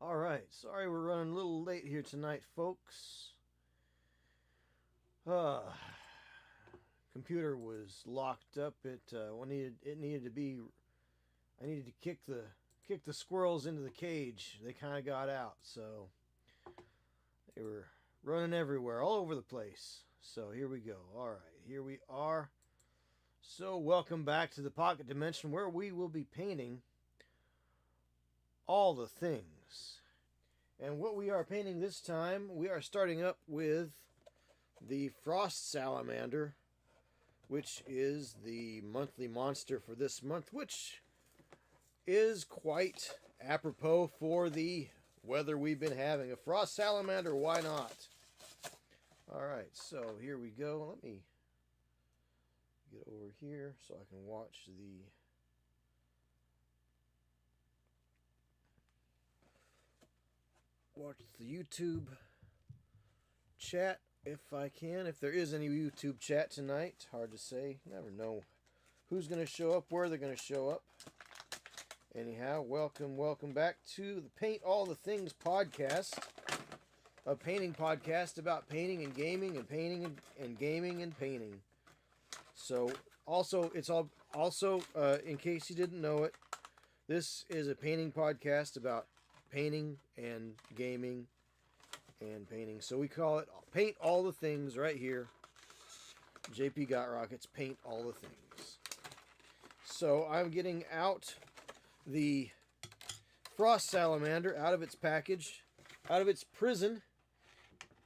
Alright, sorry we're running a little late here tonight, folks. Computer was locked up. It needed to be. I needed to kick the squirrels into the cage. They kind of got out, so they were running everywhere, all over the place. So here we go. Alright, here we are. So welcome back to the Pocket Dimension, where we will be painting all the things. And what we are painting this time, we are starting up with the Frost Salamander, which is the monthly monster for this month, which is quite apropos for the weather we've been having. A Frost Salamander, why not? Alright, so here we go. Let me get over here so I can watch the YouTube chat if I can. If there is any YouTube chat tonight, hard to say. Never know who's going to show up, where they're going to show up. Anyhow, welcome back to the Paint All the Things podcast, a painting podcast about painting and gaming and painting and gaming and painting. So, in case you didn't know it, this is a painting podcast about painting and gaming and painting. So we call it Paint All the Things right here. JP Gotrokkits, Paint All the Things. So I'm getting out the Frost Salamander out of its package, out of its prison.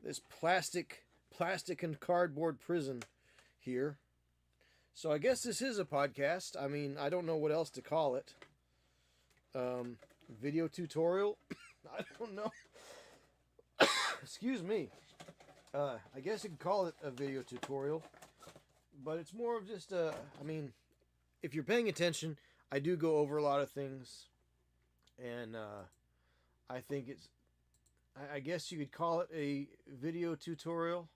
This plastic and cardboard prison here. So I guess this is a podcast. I mean, I don't know what else to call it. Video tutorial? I don't know. Excuse me. I guess you could call it a video tutorial. But it's more of just if you're paying attention, I do go over a lot of things. And I think I guess you could call it a video tutorial.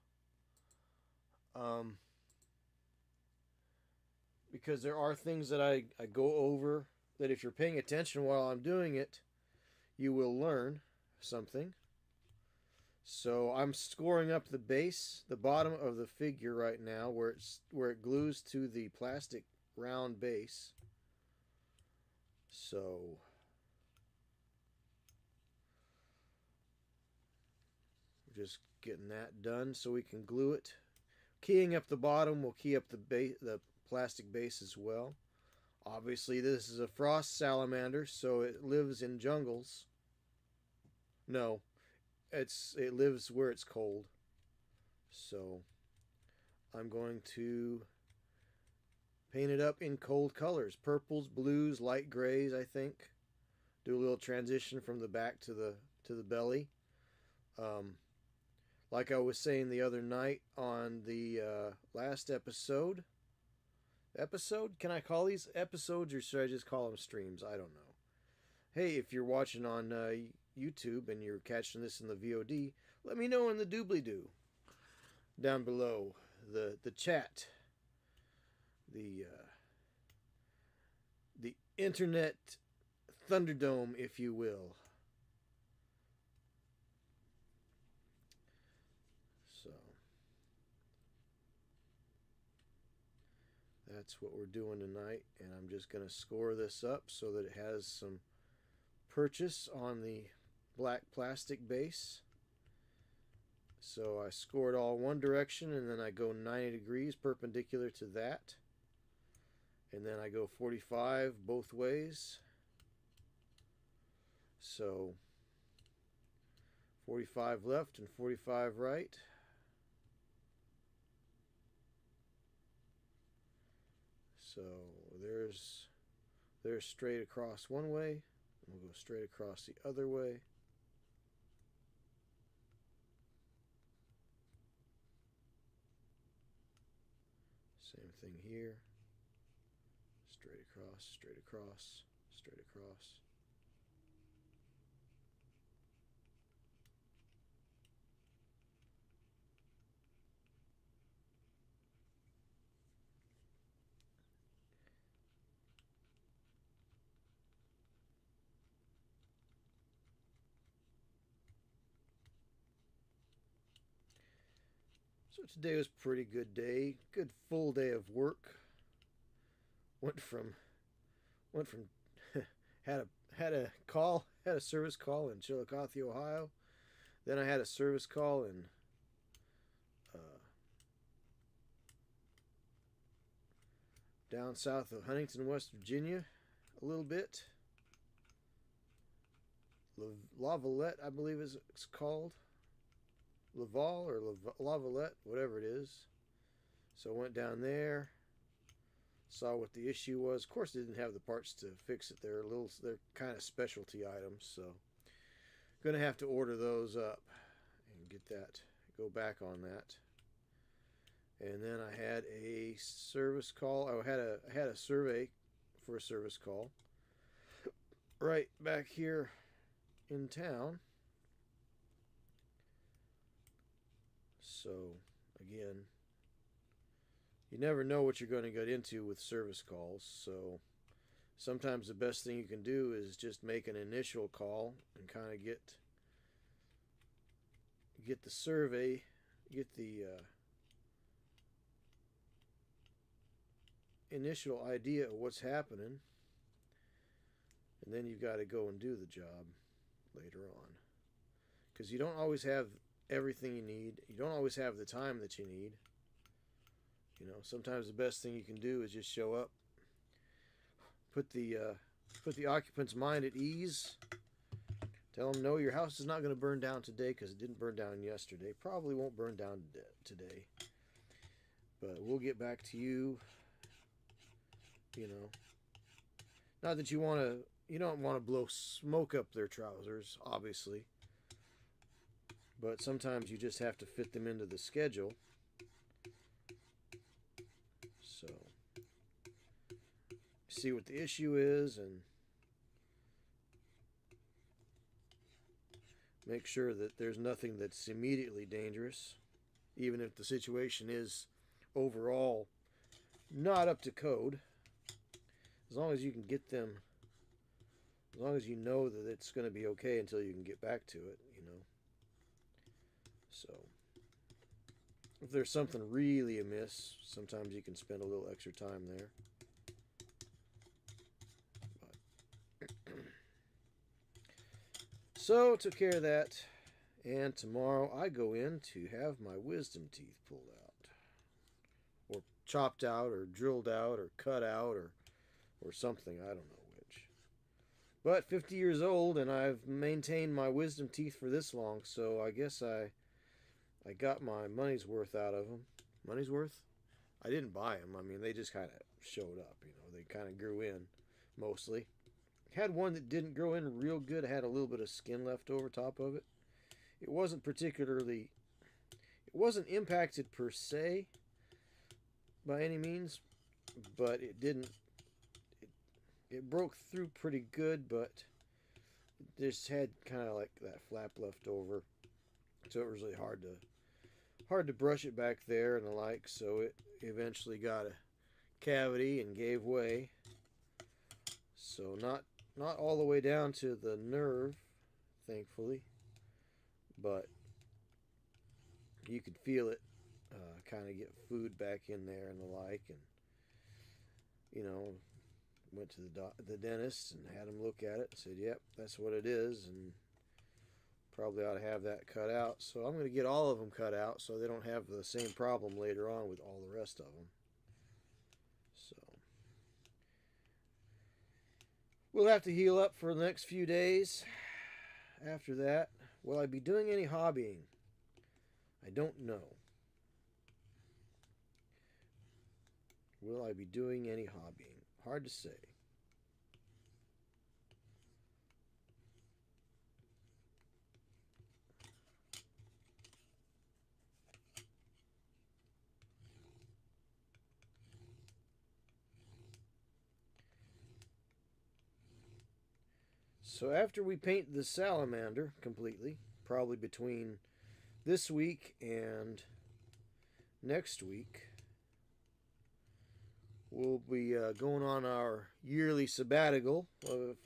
Because there are things that I go over that if you're paying attention while I'm doing it, you will learn something. So I'm scoring up the base, the bottom of the figure right now, where it glues to the plastic round base. So we're just getting that done so we can glue it. Keying up the bottom will key up the plastic base as well. Obviously, this is a Frost Salamander, so it lives in jungles. No, it lives where it's cold. So I'm going to paint it up in cold colors. Purples, blues, light grays, I think. Do a little transition from the back to the belly. Like I was saying the other night on the last episode. Can I call these episodes, or should I just call them streams? I don't know. Hey, if you're watching on YouTube and you're catching this in the VOD, let me know in the doobly-doo down below, the chat, the internet Thunderdome, if you will. So that's what we're doing tonight, and I'm just going to score this up so that it has some purchase on the black plastic base. So I score it all one direction, and then I go 90 degrees perpendicular to that, and then I go 45 both ways. So 45 left and 45 right. So there's straight across one way, and we'll go straight across the other way. Same thing here. Straight across, straight across, straight across. So today was a pretty good day. Good full day of work. Went from had a service call in Chillicothe, Ohio. Then I had a service call in down south of Huntington, West Virginia, a little bit. Lavalette, I believe it's called. Laval or Lavalette, whatever it is. So I went down there, saw what the issue was. Of course, they didn't have the parts to fix it. They're kind of specialty items, so gonna have to order those up and get that. Go back on that. And then I had a service call. I had a survey for a service call right back here in town. So again, you never know what you're going to get into with service calls. So sometimes the best thing you can do is just make an initial call and kind of get the survey, get the initial idea of what's happening, and then you've got to go and do the job later on, because you don't always have everything you need. You don't always have the time that you need. You know, sometimes the best thing you can do is just show up, put the occupant's mind at ease, tell them no, your house is not going to burn down today because it didn't burn down yesterday, probably won't burn down today, but we'll get back to you. You know, not that you don't want to blow smoke up their trousers, obviously, but sometimes you just have to fit them into the schedule. So, see what the issue is and make sure that there's nothing that's immediately dangerous, even if the situation is overall not up to code. As long as you can get them, as long as you know that it's going to be okay until you can get back to it, you know. So, if there's something really amiss, sometimes you can spend a little extra time there. But so, took care of that. And tomorrow I go in to have my wisdom teeth pulled out. Or chopped out, or drilled out, or cut out, or something, I don't know which. But 50 years old, and I've maintained my wisdom teeth for this long, so I guess I got my money's worth out of them. Money's worth? I didn't buy them. I mean, they just kind of showed up, you know. They kind of grew in, mostly. Had one that didn't grow in real good. It had a little bit of skin left over top of it. It wasn't impacted per se, by any means, but it broke through pretty good, but it just had kind of like that flap left over, so it was really hard to brush it back there and the like. So it eventually got a cavity and gave way. So not all the way down to the nerve, thankfully, but you could feel it kind of get food back in there and the like, and you know. Went to the dentist and had him look at it and said, yep, that's what it is, and probably ought to have that cut out. So I'm going to get all of them cut out so they don't have the same problem later on with all the rest of them. So we'll have to heal up for the next few days. After that, will I be doing any hobbying? I don't know. Will I be doing any hobbying? Hard to say. So after we paint the salamander completely, probably between this week and next week, we'll be going on our yearly sabbatical of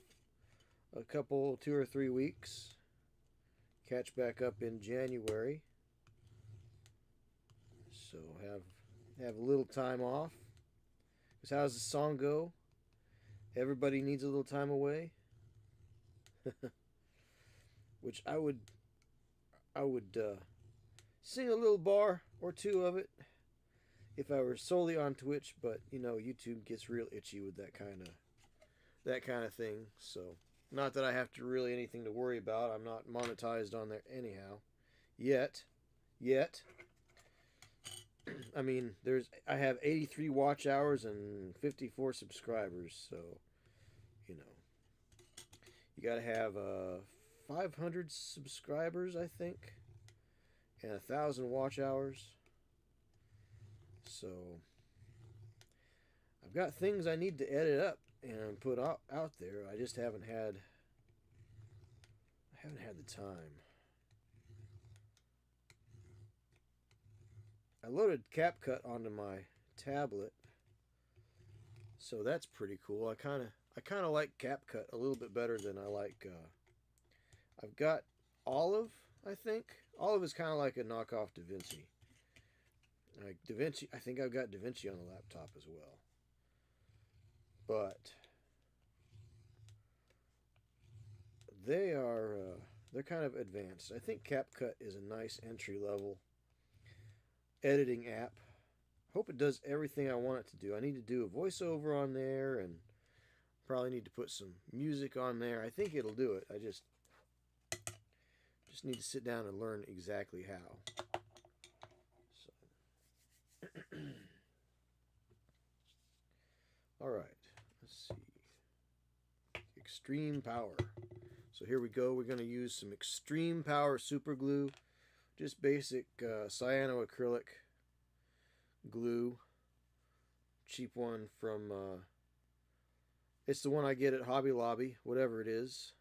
a couple, 2 or 3 weeks. Catch back up in January. So have a little time off. Because how's the song go? Everybody needs a little time away. Which I would sing a little bar or two of it if I were solely on Twitch, but you know YouTube gets real itchy with that kind of thing. So not that I have to really anything to worry about. I'm not monetized on there anyhow, yet. I mean, I have 83 watch hours and 54 subscribers, so you know you got to have 500 subscribers, I think, and 1,000 watch hours. So I've got things I need to edit up and put out there. I just haven't had the time. I loaded CapCut onto my tablet, so that's pretty cool. I kind of like CapCut a little bit better than I like. I've got Olive. I think Olive is kind of like a knockoff DaVinci. Like DaVinci, I think I've got DaVinci on the laptop as well. But they're kind of advanced. I think CapCut is a nice entry level editing app. Hope it does everything I want it to do. I need to do a voiceover on there and probably need to put some music on there. I think it'll do it. I just need to sit down and learn exactly how. So all right, let's see. Extreme power. So here we go. We're going to use some extreme power super glue. Just basic cyanoacrylic glue. Cheap one from, it's the one I get at Hobby Lobby, whatever it is.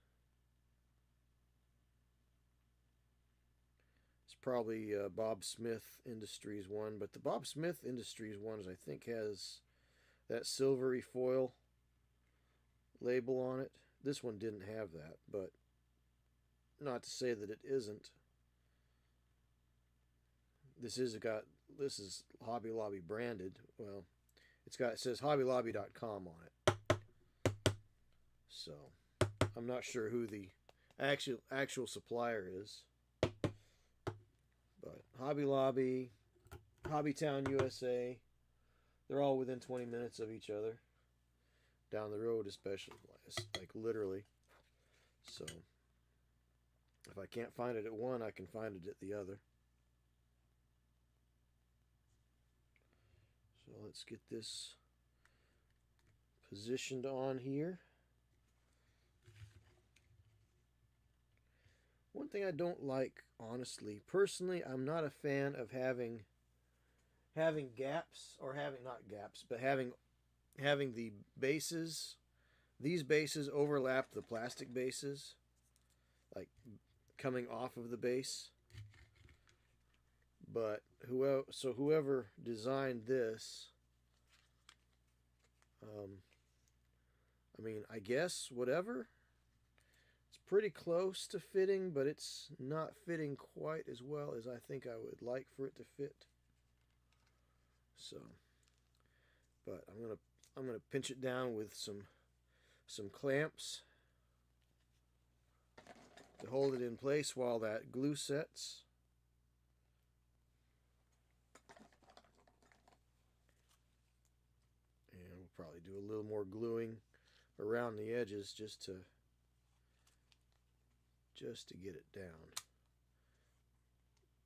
It's probably Bob Smith Industries one, but the Bob Smith Industries ones I think has that silvery foil label on it. This one didn't have that, but not to say that it isn't. This is Hobby Lobby branded. Well, it says hobbylobby.com on it. So, I'm not sure who the actual supplier is. But Hobby Lobby, Hobbytown USA, they're all within 20 minutes of each other. Down the road especially, like literally. So, if I can't find it at one, I can find it at the other. So let's get this positioned on here. One thing I don't like, honestly, personally, I'm not a fan of having gaps, or not gaps, but having the bases, these bases overlap the plastic bases, like coming off of the base. But whoever designed this, I mean, I guess whatever. It's pretty close to fitting, but it's not fitting quite as well as I think I would like for it to fit. So, but I'm gonna pinch it down with some clamps to hold it in place while that glue sets. Probably do a little more gluing around the edges just to get it down,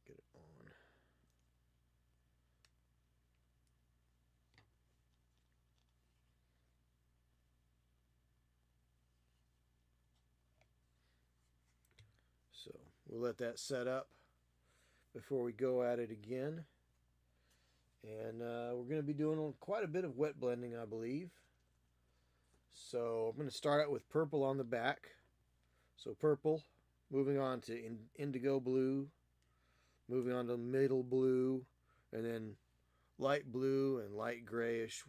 get it on. So we'll let that set up before we go at it again. And we're going to be doing quite a bit of wet blending, I believe. So I'm going to start out with purple on the back. So purple, moving on to indigo blue, moving on to middle blue, and then light blue and light grayish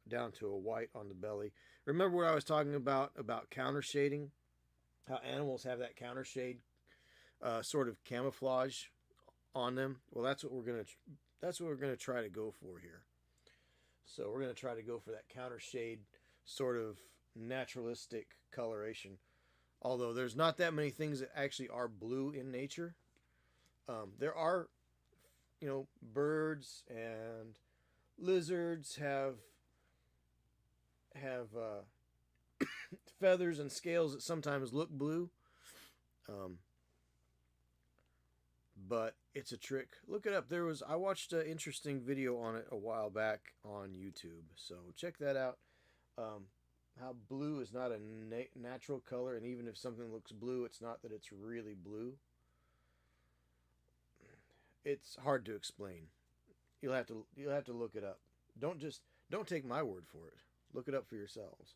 down to a white on the belly. Remember what I was talking about counter shading? How animals have that counter shade sort of camouflage on them? Well, that's what we're going to that's what we're going to try to go for here. So we're going to try to go for that counter shade sort of naturalistic coloration. Although there's not that many things that actually are blue in nature. There are, birds and lizards have feathers and scales that sometimes look blue. Um, but it's a trick. Look it up. I watched an interesting video on it a while back on YouTube, so check that out. How blue is not a natural color, and even if something looks blue, it's not that it's really blue. It's hard to explain. You'll have to look it up. Don't take my word for it. Look it up for yourselves.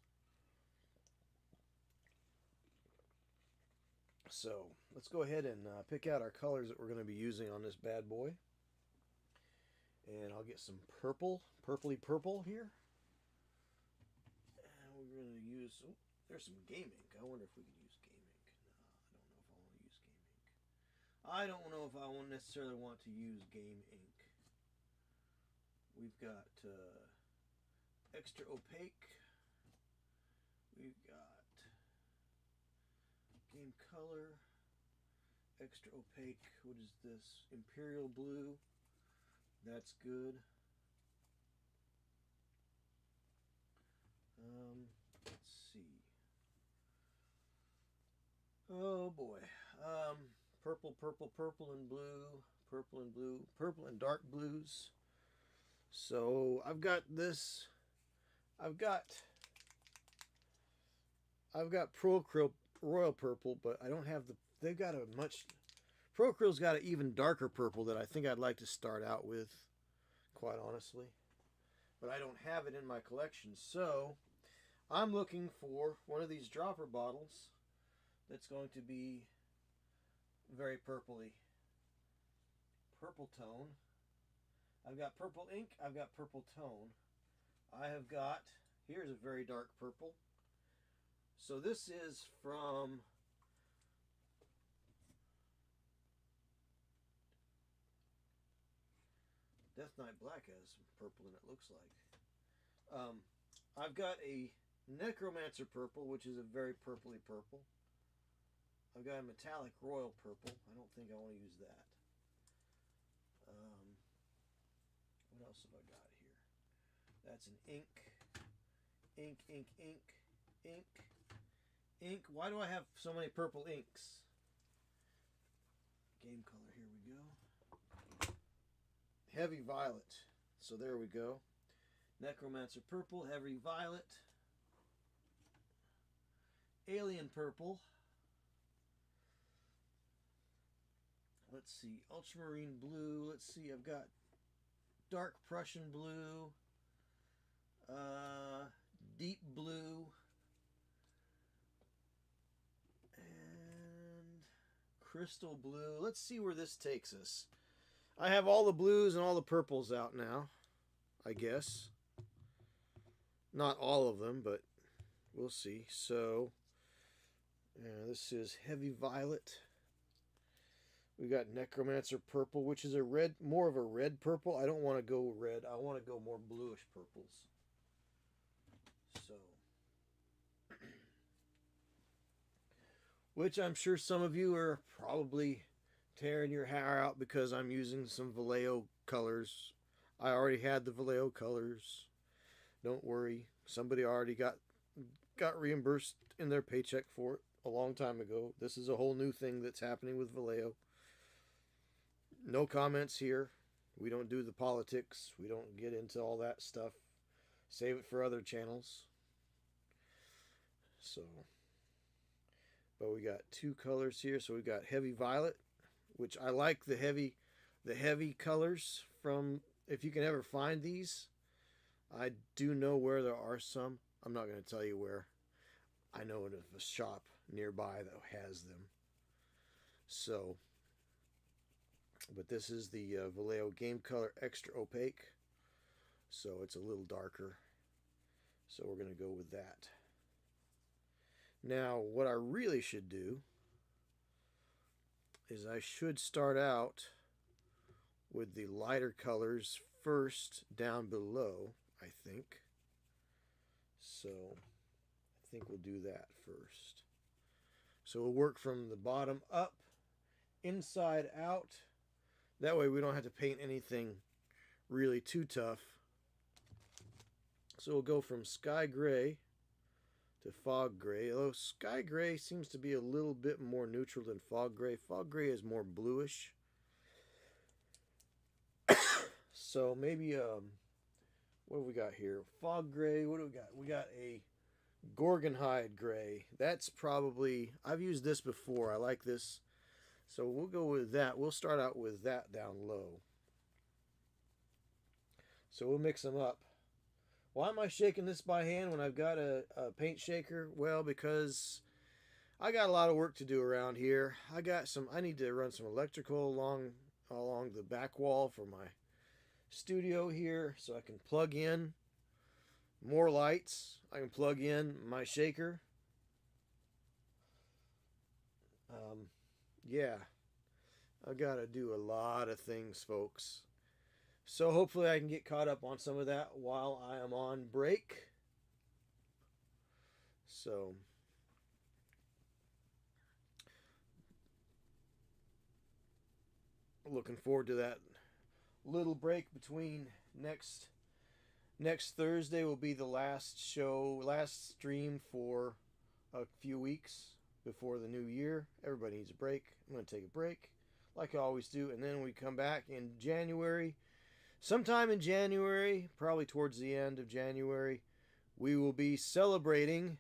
So let's go ahead and pick out our colors that we're going to be using on this bad boy. And I'll get some purpley purple here. And we're going to use, there's some game ink. I wonder if we could use game ink. No, I don't know if I want to use game ink. I don't know if I necessarily want to use game ink. We've got extra opaque. We've got game color, extra opaque. What is this? Imperial blue. That's good. Let's see. Oh boy. Purple and blue, purple and dark blues. So I've got this. I've got Procryl Royal Purple, but I don't have the. They've got a much. Procryl's got an even darker purple that I think I'd like to start out with, quite honestly. But I don't have it in my collection, so I'm looking for one of these dropper bottles that's going to be very purpley. Purple tone. I've got purple ink. I've got purple tone. I have got, here's a very dark purple. So this is from Death Knight Black has some purple in it, looks like. I've got a Necromancer purple, which is a very purpley purple. I've got a metallic royal purple. I don't think I want to use that. What else have I got here? That's an ink. Ink. Why do I have so many purple inks? Game color, here we go. Heavy violet. So there we go. Necromancer purple, heavy violet. Alien purple. Let's see, ultramarine blue. Let's see, I've got dark Prussian blue, deep blue, and crystal blue. Let's see where this takes us. I have all the blues and all the purples out now, I guess. Not all of them, but we'll see. So, this is heavy violet. We got Necromancer purple, which is a red, more of a red purple. I don't want to go red. I want to go more bluish purples. So, which I'm sure some of you are probably tearing your hair out because I'm using some Vallejo colors. I already had the Vallejo colors. Don't worry. Somebody already got reimbursed in their paycheck for it a long time ago. This is a whole new thing that's happening with Vallejo. No comments here. We don't do the politics. We don't get into all that stuff. Save it for other channels. So, but we got two colors here. So we got heavy violet, which I like the heavy colors from, if you can ever find these. I do know where there are some. I'm not going to tell you where. I know of a shop nearby that has them. So, but this is the Vallejo Game Color Extra Opaque. So it's a little darker. So we're going to go with that. Now, what I really should do is I should start out with the lighter colors first down below, I think. So I think we'll do that first. So we'll work from the bottom up, inside out. That way we don't have to paint anything really too tough. So we'll go from sky gray to fog gray. Although sky gray seems to be a little bit more neutral than fog gray. Fog gray is more bluish. So maybe, what do we got here? Fog gray, what do we got? We got a Gorgonhide gray. That's probably, I've used this before. I like this. So we'll go with that. We'll start out with that down low. So we'll mix them up. Why am I shaking this by hand when I've got a paint shaker? Well, because I got a lot of work to do around here. I need to run some electrical along the back wall for my studio here, so I can plug in more lights. I can plug in my shaker. Yeah, I gotta do a lot of things, folks. So hopefully I can get caught up on some of that while I am on break. So looking forward to that little break between next Thursday will be the last stream for a few weeks before the new year. Everybody needs a break. I'm going to take a break like I always do, and then we come back in January. Sometime in January, probably towards the end of January, we will be celebrating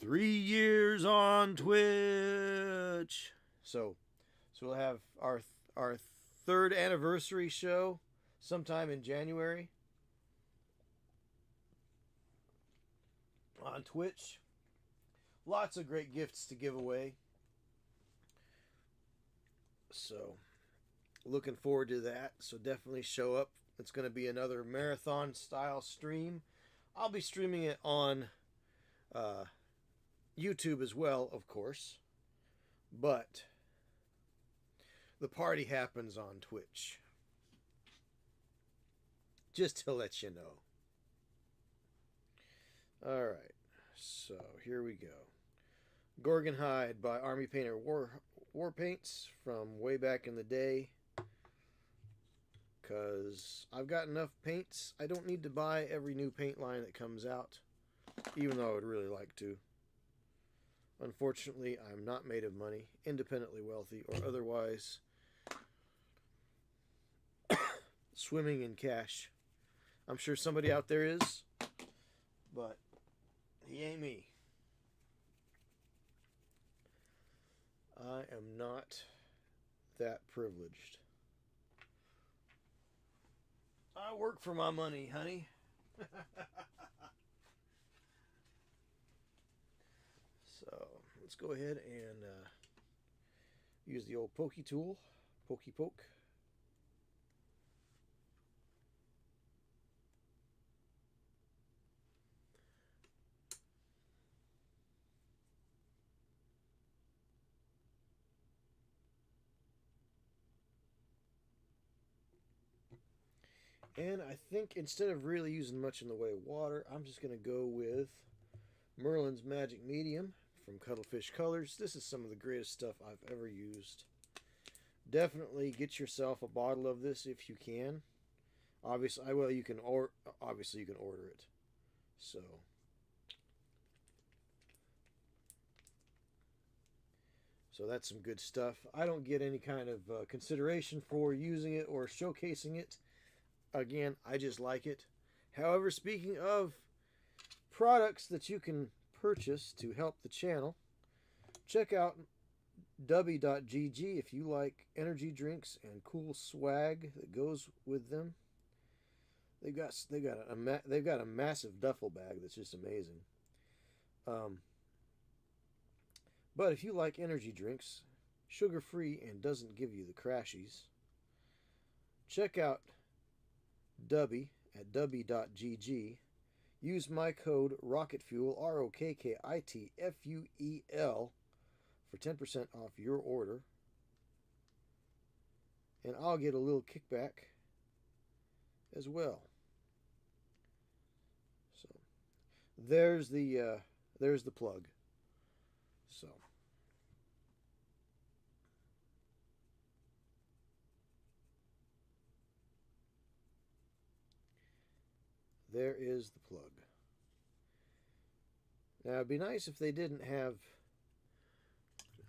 3 years on Twitch. So we'll have our third anniversary show sometime in January on Twitch. Lots of great gifts to give away. So looking forward to that. So definitely show up. It's going to be another marathon style stream. I'll be streaming it on YouTube as well, of course. But the party happens on Twitch. Just to let you know. Alright. So here we go. Gorgonhide by Army Painter War Paints from way back in the day. Because I've got enough paints. I don't need to buy every new paint line that comes out. Even though I would really like to. Unfortunately, I'm not made of money, independently wealthy, or otherwise swimming in cash. I'm sure somebody out there is, but he ain't me. I am not that privileged. I work for my money, honey. So let's go ahead and use the old pokey tool, pokey poke. And I think instead of really using much in the way of water, I'm just going to go with Merlin's Magic Medium from Cuttlefish Colors. This is some of the greatest stuff I've ever used. Definitely get yourself a bottle of this if you can. Obviously, you can order it. So that's some good stuff. I don't get any kind of consideration for using it or showcasing it. Again, I just like it. However, speaking of products that you can purchase to help the channel, check out dubby.gg if you like energy drinks and cool swag that goes with them. They've got a massive duffel bag that's just amazing. But if you like energy drinks, sugar-free and doesn't give you the crashies, check out Dubby at dubby.gg. Use my code ROCKETFUEL, ROKKITFUEL, for 10% off your order. and I'll get a little kickback as well. So there's the plug. So there is the plug. Now it'd be nice if they didn't have.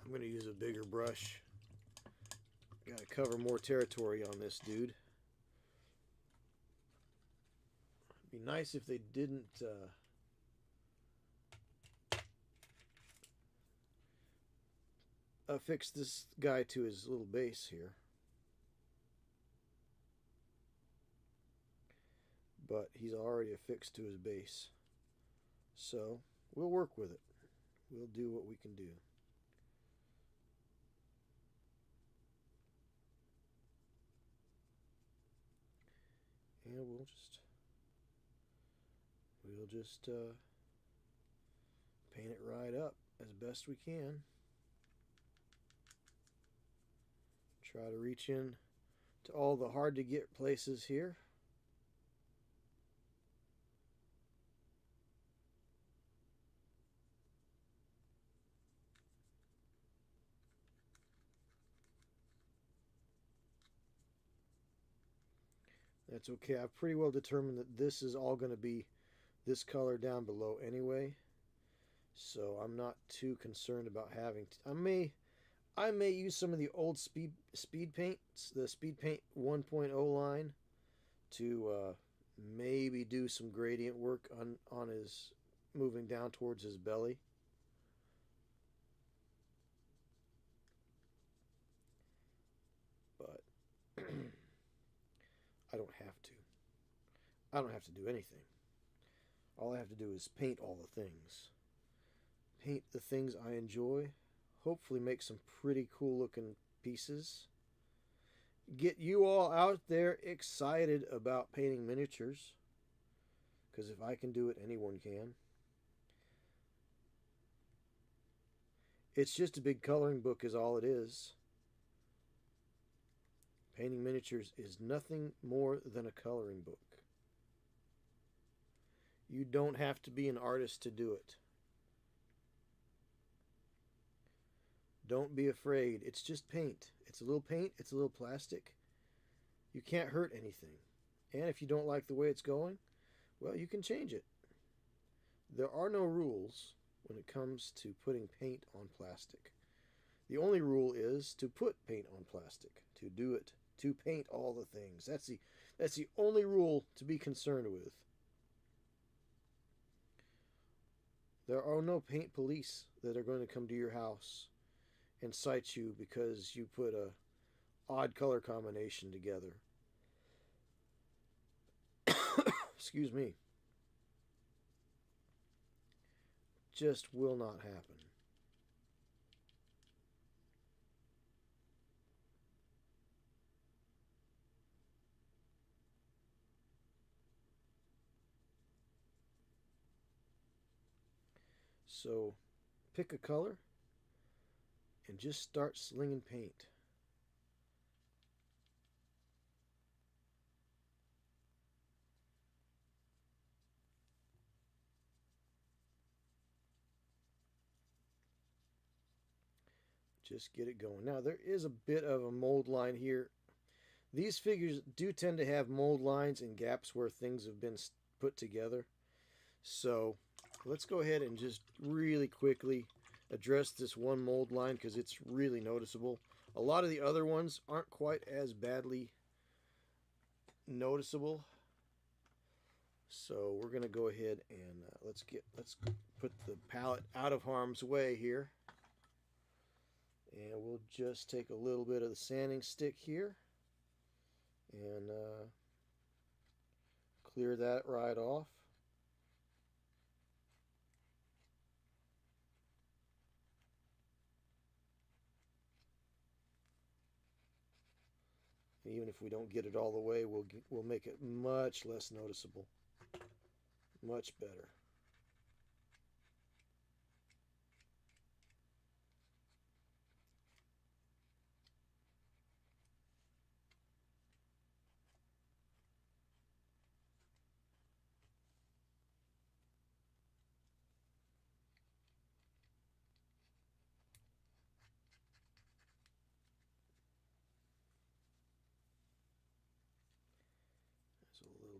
I'm going to use a bigger brush. Got to cover more territory on this dude. It'd be nice if they didn't affix this guy to his little base here. But he's already affixed to his base. So we'll work with it. We'll do what we can do. And we'll just paint it right up as best we can. Try to reach in to all the hard to get places here. That's okay. I've pretty well determined that this is all going to be this color down below anyway. So I'm not too concerned about having to, I may use some of the old speed paints, the speed paint 1.0 line, to maybe do some gradient work on his moving down towards his belly. But I don't have to. I don't have to do anything. All I have to do is paint all the things. Paint the things I enjoy. Hopefully make some pretty cool looking pieces. Get you all out there excited about painting miniatures. Because if I can do it, anyone can. It's just a big coloring book is all it is. Painting miniatures is nothing more than a coloring book. You don't have to be an artist to do it. Don't be afraid. It's just paint. It's a little paint. It's a little plastic. You can't hurt anything. And if you don't like the way it's going, well, you can change it. There are no rules when it comes to putting paint on plastic. The only rule is to put paint on plastic, to do it, to paint all the things. That's the only rule to be concerned with. There are no paint police that are going to come to your house and cite you because you put a odd color combination together. Excuse me. Just will not happen. So pick a color and just start slinging paint. Just get it going. Now there is a bit of a mold line here. These figures do tend to have mold lines and gaps where things have been put together. So let's go ahead and just really quickly address this one mold line because it's really noticeable. A lot of the other ones aren't quite as badly noticeable. So we're going to go ahead and let's put the palette out of harm's way here. And we'll just take a little bit of the sanding stick here and clear that right off. Even if we don't get it all the way, we'll make it much less noticeable. Much better.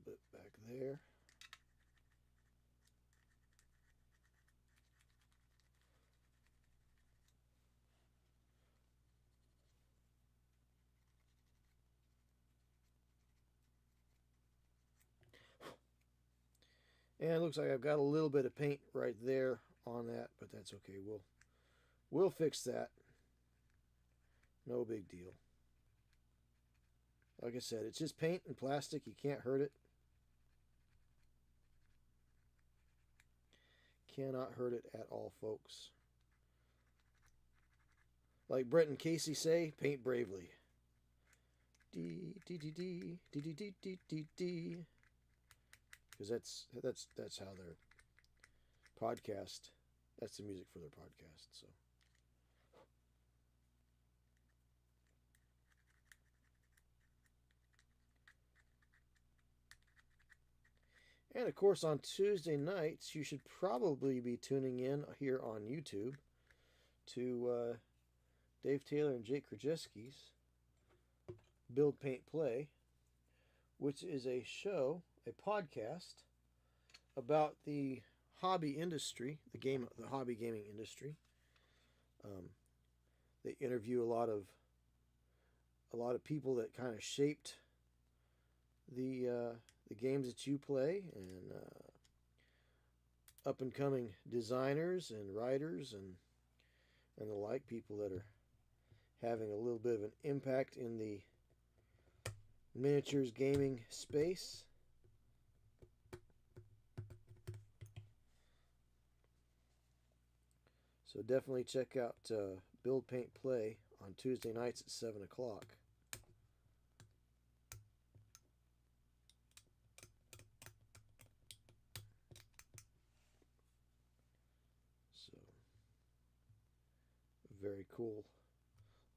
bit back there. And it looks like I've got a little bit of paint right there on that, but that's okay. We'll fix that. No big deal. Like I said, it's just paint and plastic. You can't hurt it. Cannot hurt it at all, folks. Like Brett and Casey say, paint bravely. D D D D D D D D D D. Because that's how their podcast. That's the music for their podcast. So. And of course, on Tuesday nights, you should probably be tuning in here on YouTube to Dave Taylor and Jake Krajewski's Build, Paint, Play, which is a show, a podcast about the hobby industry, the hobby gaming industry. They interview a lot of people that kind of shaped the games that you play, and up and coming designers and writers and the like, people that are having a little bit of an impact in the miniatures gaming space. So definitely check out Build, Paint, Play on Tuesday nights at 7 o'clock. So, very cool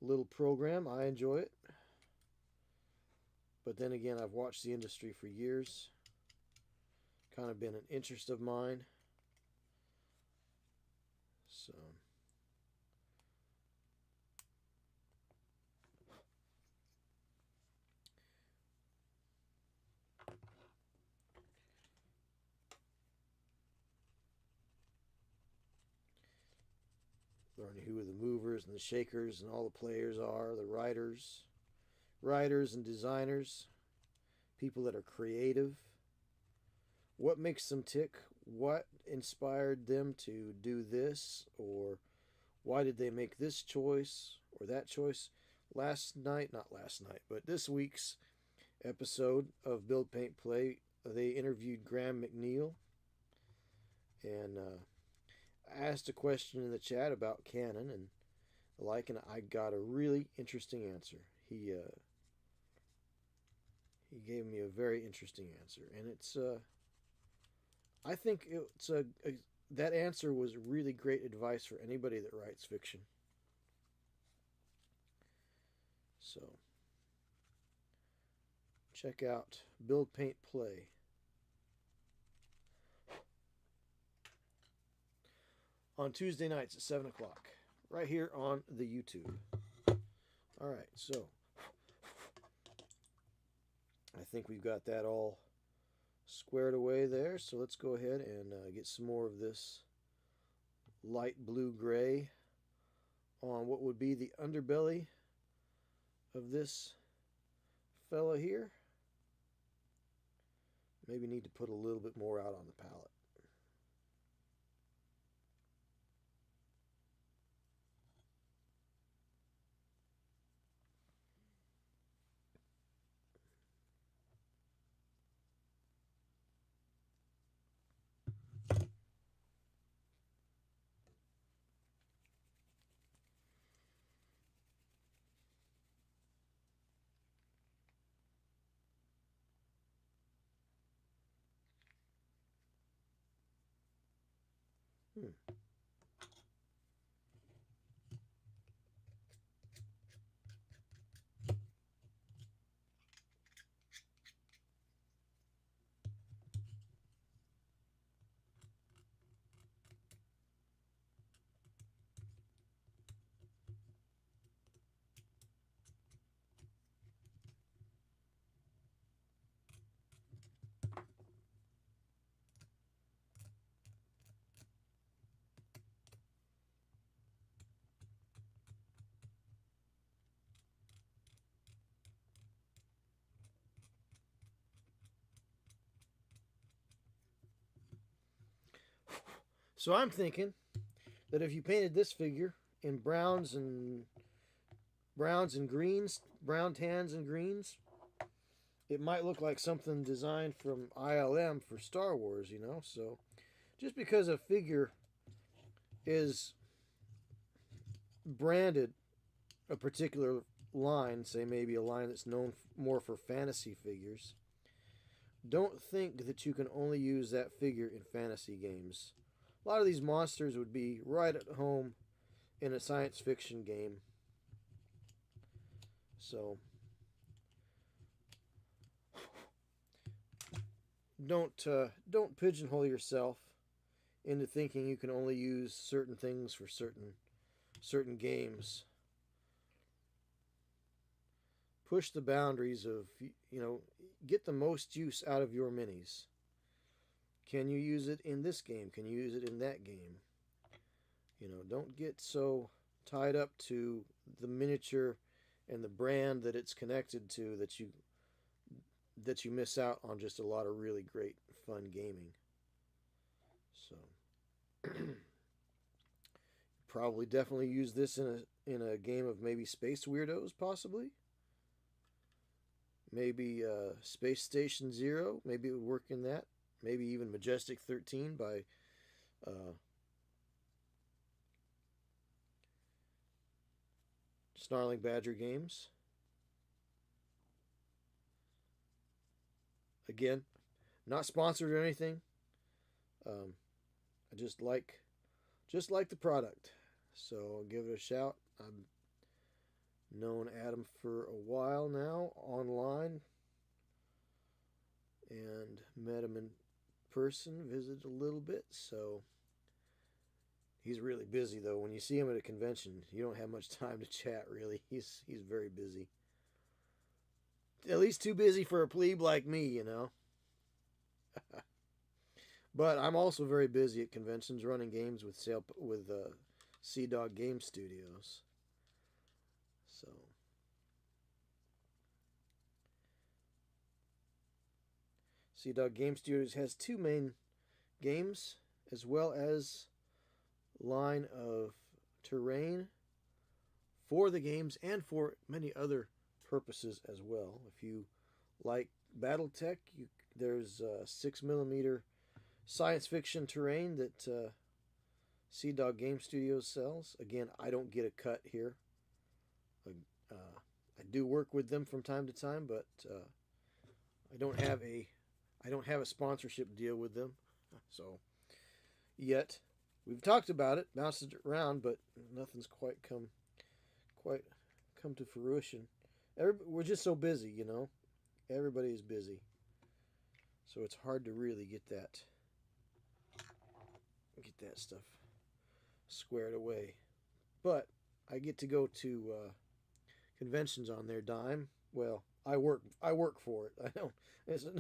little program. I enjoy it. But then again, I've watched the industry for years. Kind of been an interest of mine. So learning who the movers and the shakers and all the players are, the writers and designers, people that are creative. What makes them tick? What inspired them to do this? Or why did they make this choice or that choice? Not last night, but this week's episode of Build, Paint, Play, they interviewed Graham McNeil, and I asked a question in the chat about canon and the like, and I got a really interesting answer. He gave me a very interesting answer, and it's I think it's that answer was really great advice for anybody that writes fiction. So check out Build, Paint, Play. On Tuesday nights at 7 o'clock, right here on the YouTube. All right, so I think we've got that all squared away there. So let's go ahead and get some more of this light blue-gray on what would be the underbelly of this fella here. Maybe need to put a little bit more out on the palette. So I'm thinking that if you painted this figure in browns and greens, brown tans and greens, it might look like something designed from ILM for Star Wars, So just because a figure is branded a particular line, say maybe a line that's known more for fantasy figures, don't think that you can only use that figure in fantasy games. A lot of these monsters would be right at home in a science fiction game. So don't pigeonhole yourself into thinking you can only use certain things for certain games. Push the boundaries of, get the most use out of your minis. Can you use it in this game? Can you use it in that game? Don't get so tied up to the miniature and the brand that it's connected to that you miss out on just a lot of really great fun gaming. So probably definitely use this in a game of maybe Space Weirdos, possibly. Maybe Space Station Zero. Maybe it would work in that. Maybe even Majestic 13 by Snarling Badger Games. Again, not sponsored or anything. I just like the product, so I'll give it a shout. I've known Adam for a while now online, and met him in person, visited a little bit. So he's really busy though. When you see him at a convention, you don't have much time to chat. Really, he's very busy. At least too busy for a plebe like me, But I'm also very busy at conventions running games with Sea Dog Game Studios. So Sea Dog Game Studios has two main games as well as line of terrain for the games and for many other purposes as well. If you like BattleTech, there's 6mm science fiction terrain that Sea Dog Game Studios sells. Again, I don't get a cut here. I do work with them from time to time, but I don't have a sponsorship deal with them. So yet we've talked about it, bounced it around, but nothing's quite come to fruition. We're just so busy, Everybody is busy, so it's hard to really get that stuff squared away. But I get to go to conventions on their dime. Well, I work for it. I don't.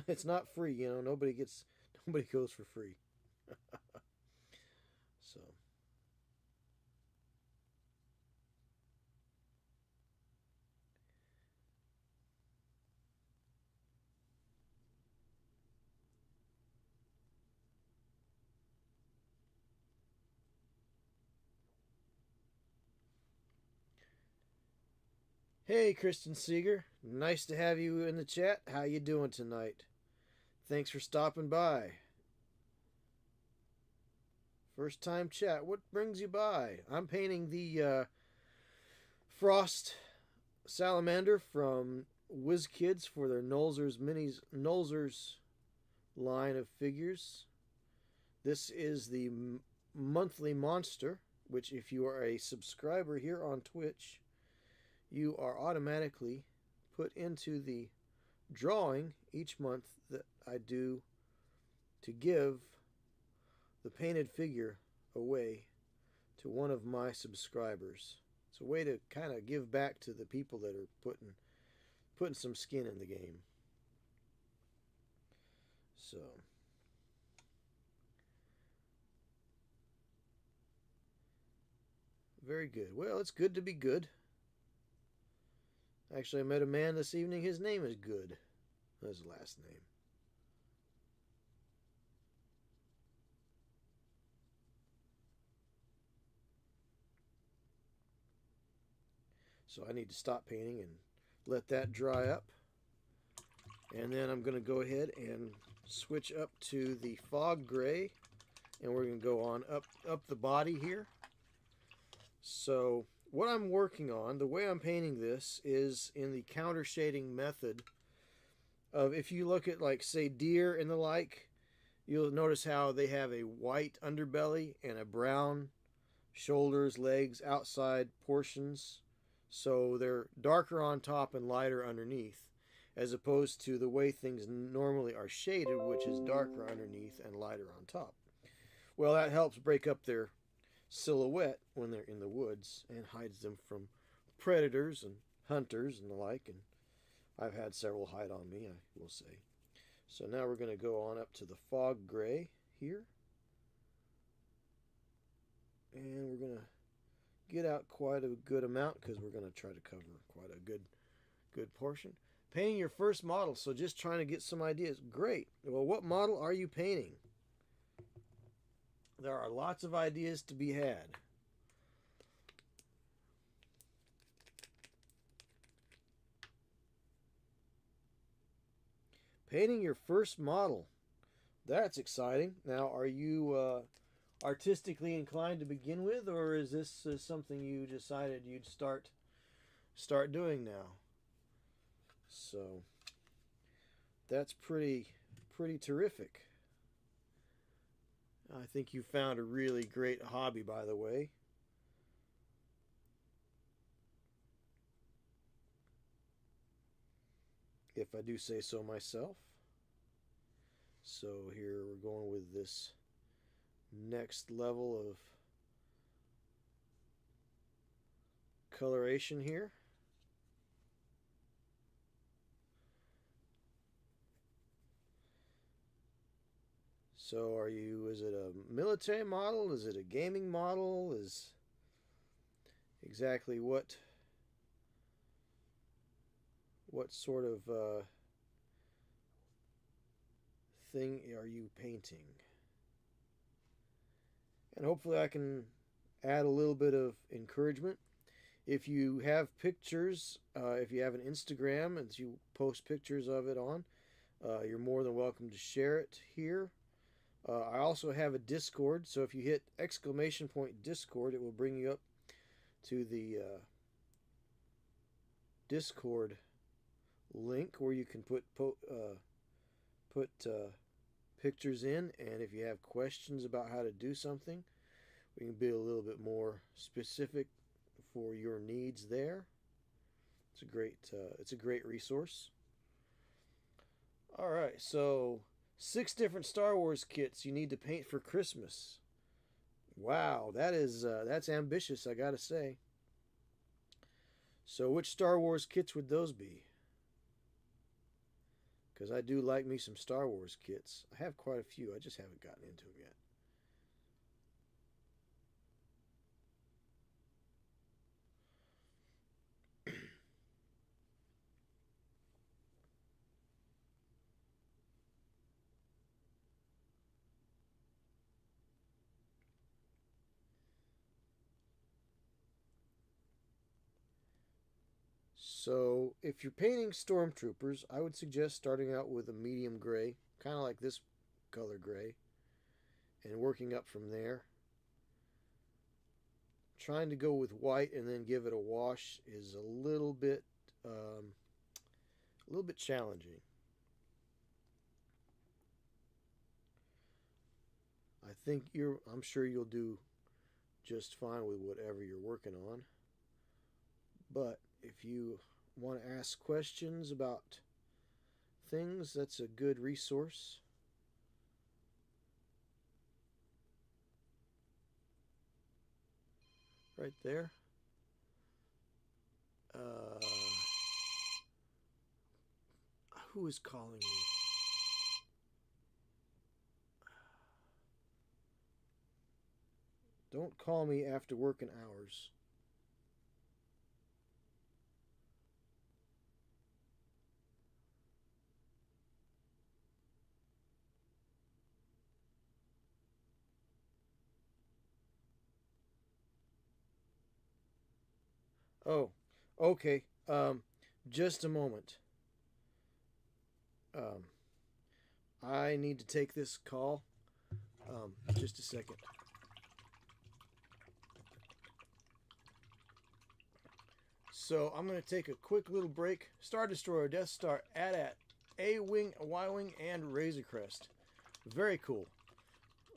It's not free, Nobody goes for free. So hey, Kristen Seeger, nice to have you in the chat. How you doing tonight? Thanks for stopping by. First time chat. What brings you by? I'm painting the Frost Salamander from Wizkids for their Nolzur's line of figures. This is the monthly monster, which if you are a subscriber here on Twitch, you are automatically put into the drawing each month that I do to give the painted figure away to one of my subscribers. It's a way to kind of give back to the people that are putting some skin in the game. So very good. Well, it's good to be good. Actually, I met a man this evening. His name is Good. That's his last name. So I need to stop painting and let that dry up. And then I'm going to go ahead and switch up to the fog gray, and we're going to go on up the body here. So what I'm working on, the way I'm painting this is in the counter shading method of, if you look at, like, say, deer and the like, you'll notice how they have a white underbelly and a brown shoulders, legs, outside portions. So they're darker on top and lighter underneath, as opposed to the way things normally are shaded, which is darker underneath and lighter on top. Well, that helps break up their silhouette when they're in the woods and hides them from predators and hunters and the like. And I've had several hide on me, I will say. So now we're going to go on up to the fog gray here. And we're going to get out quite a good amount because we're going to try to cover quite a good portion. Painting your first model, so just trying to get some ideas. Great. Well, what model are you painting? There are lots of ideas to be had. Painting your first model. That's exciting. Now, are you artistically inclined to begin with, or is this something you decided you'd start doing now? So that's pretty terrific. I think you found a really great hobby, by the way. If I do say so myself. So here we're going with this next level of coloration here. So is it a military model? Is it a gaming model? Is exactly what sort of thing are you painting? And hopefully I can add a little bit of encouragement. If you have pictures, if you have an Instagram and you post pictures of it on, you're more than welcome to share it here. I also have a Discord, so if you hit !! Discord, it will bring you up to the Discord link where you can put pictures in, and if you have questions about how to do something, we can be a little bit more specific for your needs there. It's a great resource. All right, so 6 different Star Wars kits you need to paint for Christmas. Wow, that's ambitious, I gotta say. So which Star Wars kits would those be? Because I do like me some Star Wars kits. I have quite a few, I just haven't gotten into them yet. So, if you're painting stormtroopers, I would suggest starting out with a medium gray, kind of like this color gray, and working up from there. Trying to go with white and then give it a wash is a little bit challenging. I'm sure you'll do just fine with whatever you're working on. But if you want to ask questions about things, that's a good resource. Right there. Who is calling me? Don't call me after working hours. Oh, Okay, just a moment. Um, I need to take this call. Just a second. So I'm going to take a quick little break. Star Destroyer, Death Star, AT-AT, A-Wing, Y-Wing, and Razor Crest. Very cool.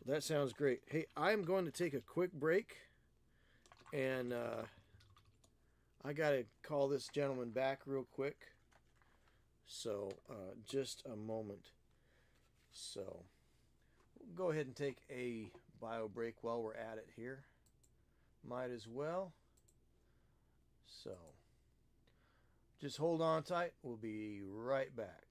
That sounds great. Hey, I'm going to take a quick break, and I got to call this gentleman back real quick. So just a moment. So we'll go ahead and take a bio break while we're at it here. Might as well. So just hold on tight. We'll be right back.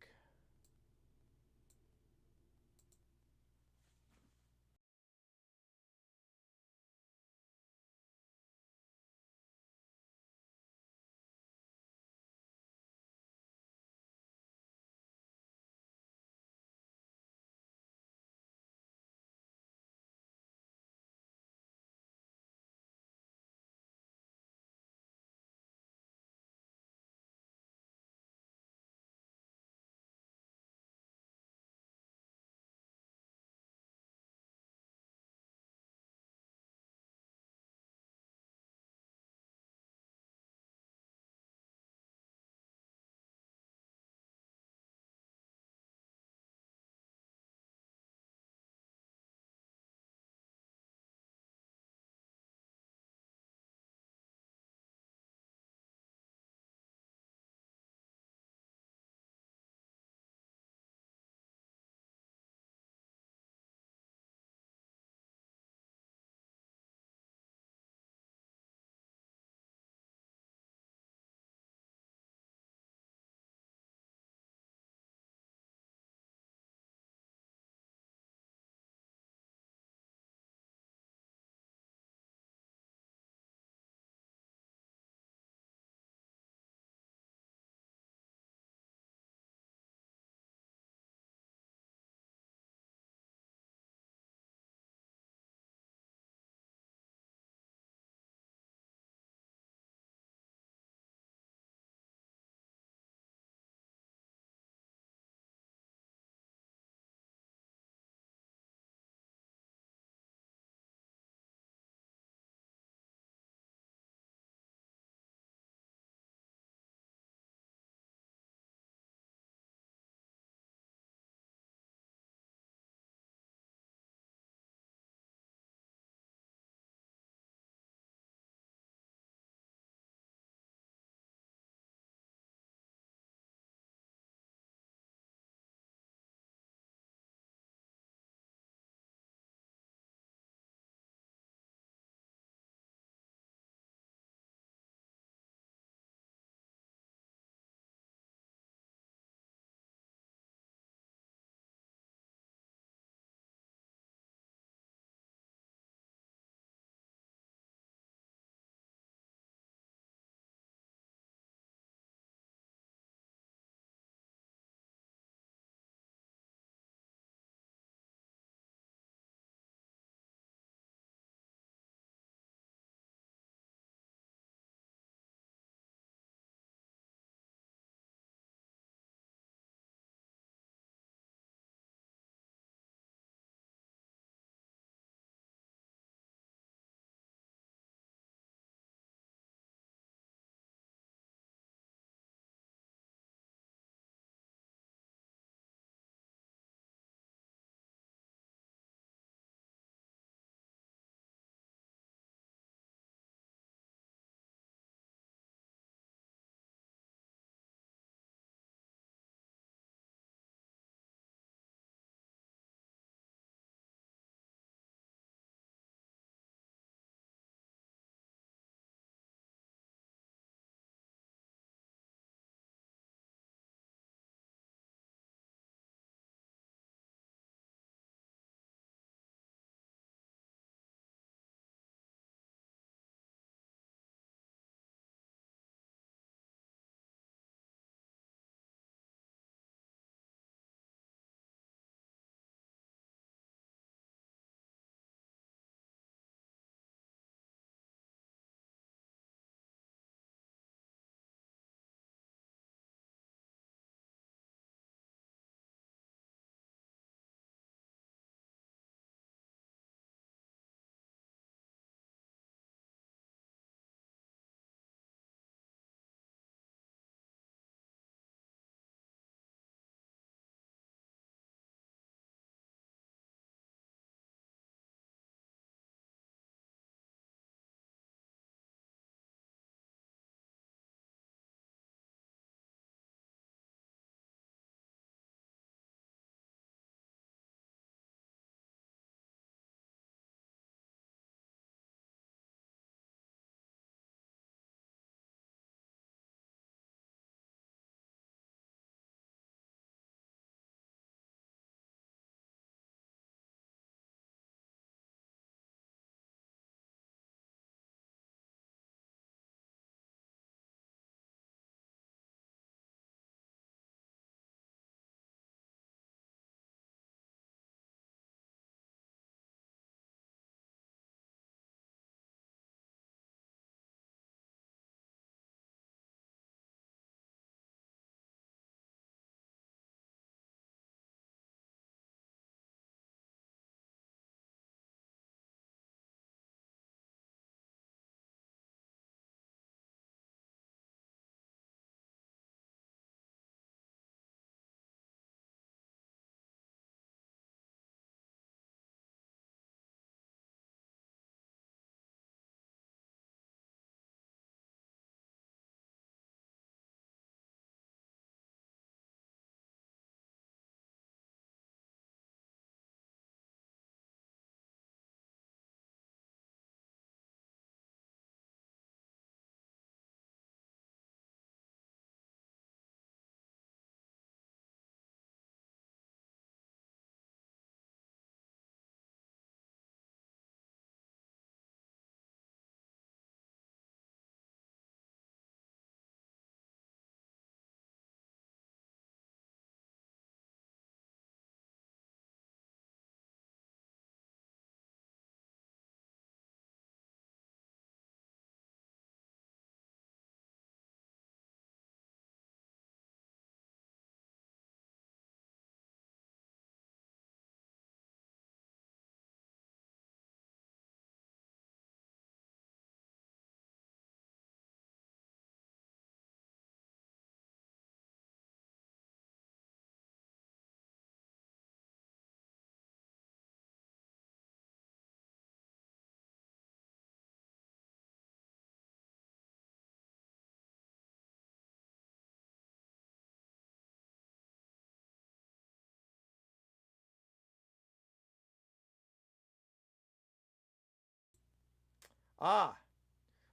Ah,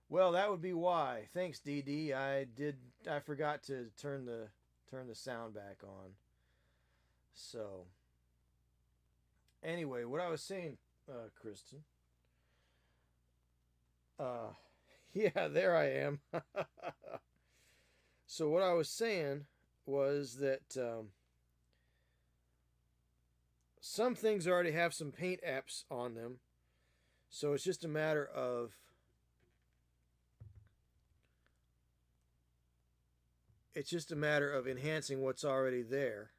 well, that would be why. Thanks, DD. I forgot to turn the sound back on. So, anyway, what I was saying, Kristen. Uh, yeah, there I am. So what I was saying was that some things already have some paint apps on them, so it's just a matter of enhancing what's already there.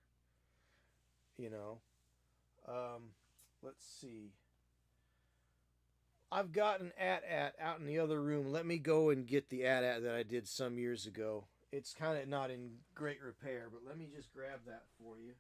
You know, let's see. I've got an AT-AT out in the other room. Let me go and get the AT-AT that I did some years ago. It's kind of not in great repair, but let me just grab that for you.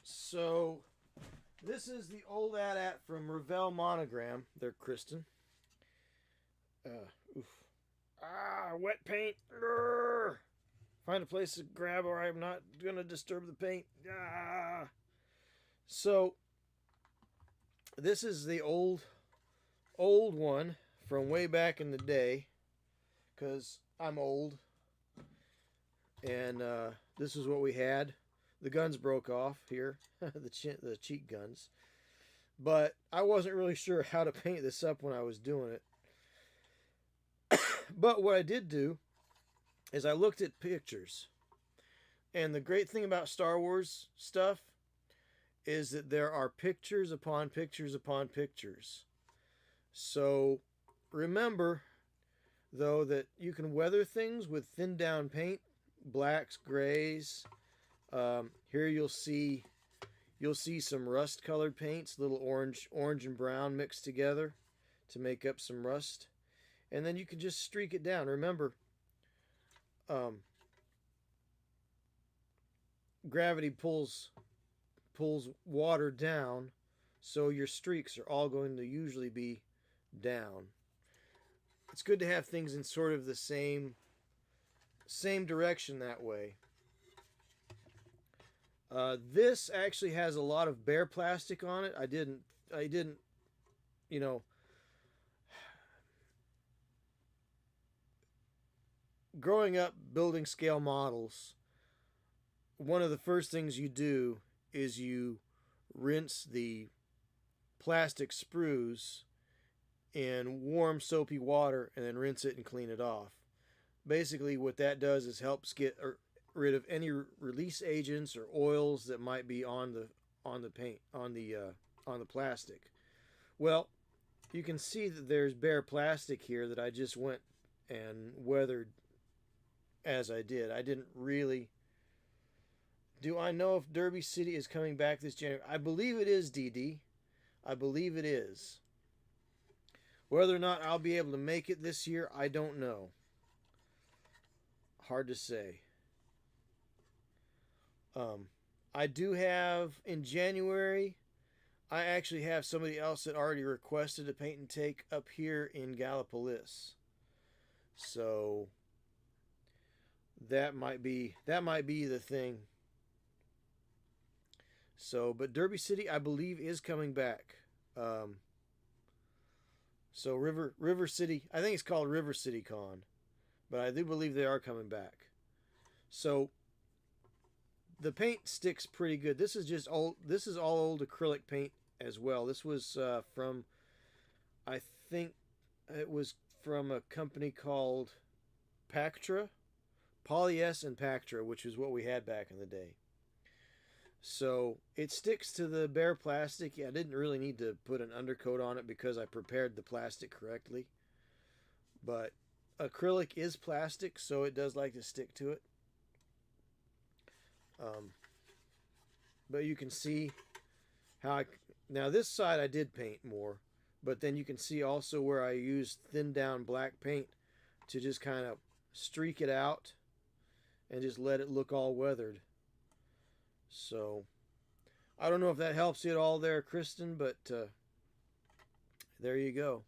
So, this is the old AT-AT from Revell Monogram. They're Kristen. Oof. Wet paint. Urgh. Find a place to grab or I'm not going to disturb the paint. So, this is the old one from way back in the day because I'm old. And this is what we had. The guns broke off here, the cheek guns. But I wasn't really sure how to paint this up when I was doing it. But what I did do is I looked at pictures. And the great thing about Star Wars stuff is that there are pictures upon pictures upon pictures. So remember, though, that you can weather things with thinned down paint, blacks, grays. Here you'll see some rust colored paints, little orange and brown mixed together to make up some rust. And then you can just streak it down. Remember, gravity pulls water down, so your streaks are all going to usually be down. It's good to have things in sort of the same direction that way. This actually has a lot of bare plastic on it. I didn't, you know, growing up building scale models, one of the first things you do is you rinse the plastic sprues in warm soapy water and then rinse it and clean it off. Basically what that does is helps get rid of any release agents or oils that might be on the paint on the plastic. Well, you can see that there's bare plastic here that I just went and weathered as I did. I didn't really. Do I know if Derby City is coming back this January? I believe it is, DD. I believe it is. Whether or not I'll be able to make it this year, I don't know. Hard to say. I do have in January. I actually have somebody else that already requested a paint and take up here in Gallipolis. So that might be the thing. So, but Derby City, I believe, is coming back. So River City, I think it's called River City Con, but I do believe they are coming back. So the paint sticks pretty good. This is just old. This is all old acrylic paint as well. This was from, I think, it was from a company called Pactra, Polyess and Pactra, which is what we had back in the day. So it sticks to the bare plastic. I didn't really need to put an undercoat on it because I prepared the plastic correctly. But acrylic is plastic, so it does like to stick to it. But you can see how I now this side I did paint more, but then you can see also where I used thin down black paint to just kind of streak it out and just let it look all weathered. So I don't know if that helps you at all there, Kristen, but there you go.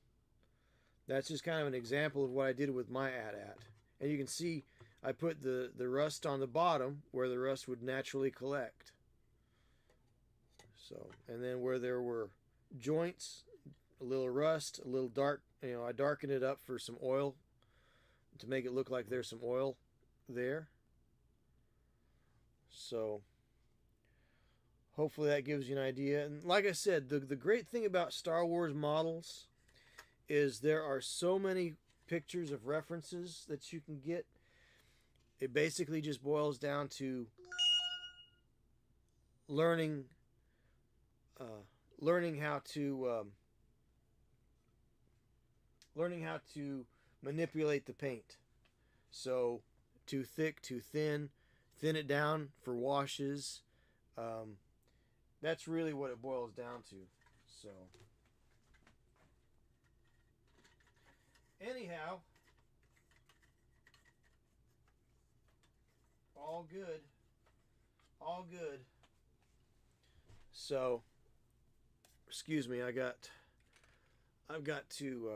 That's just kind of an example of what I did with my AT-AT. And you can see I put the rust on the bottom where the rust would naturally collect. So, and then where there were joints, a little rust, a little dark, I darkened it up for some oil to make it look like there's some oil there. So, hopefully that gives you an idea. And like I said, the great thing about Star Wars models is there are so many pictures of references that you can get. It basically just boils down to learning learning how to manipulate the paint. So too thick, too thin, thin it down for washes. That's really what it boils down to. So anyhow, all good. All good. So, excuse me, I've got to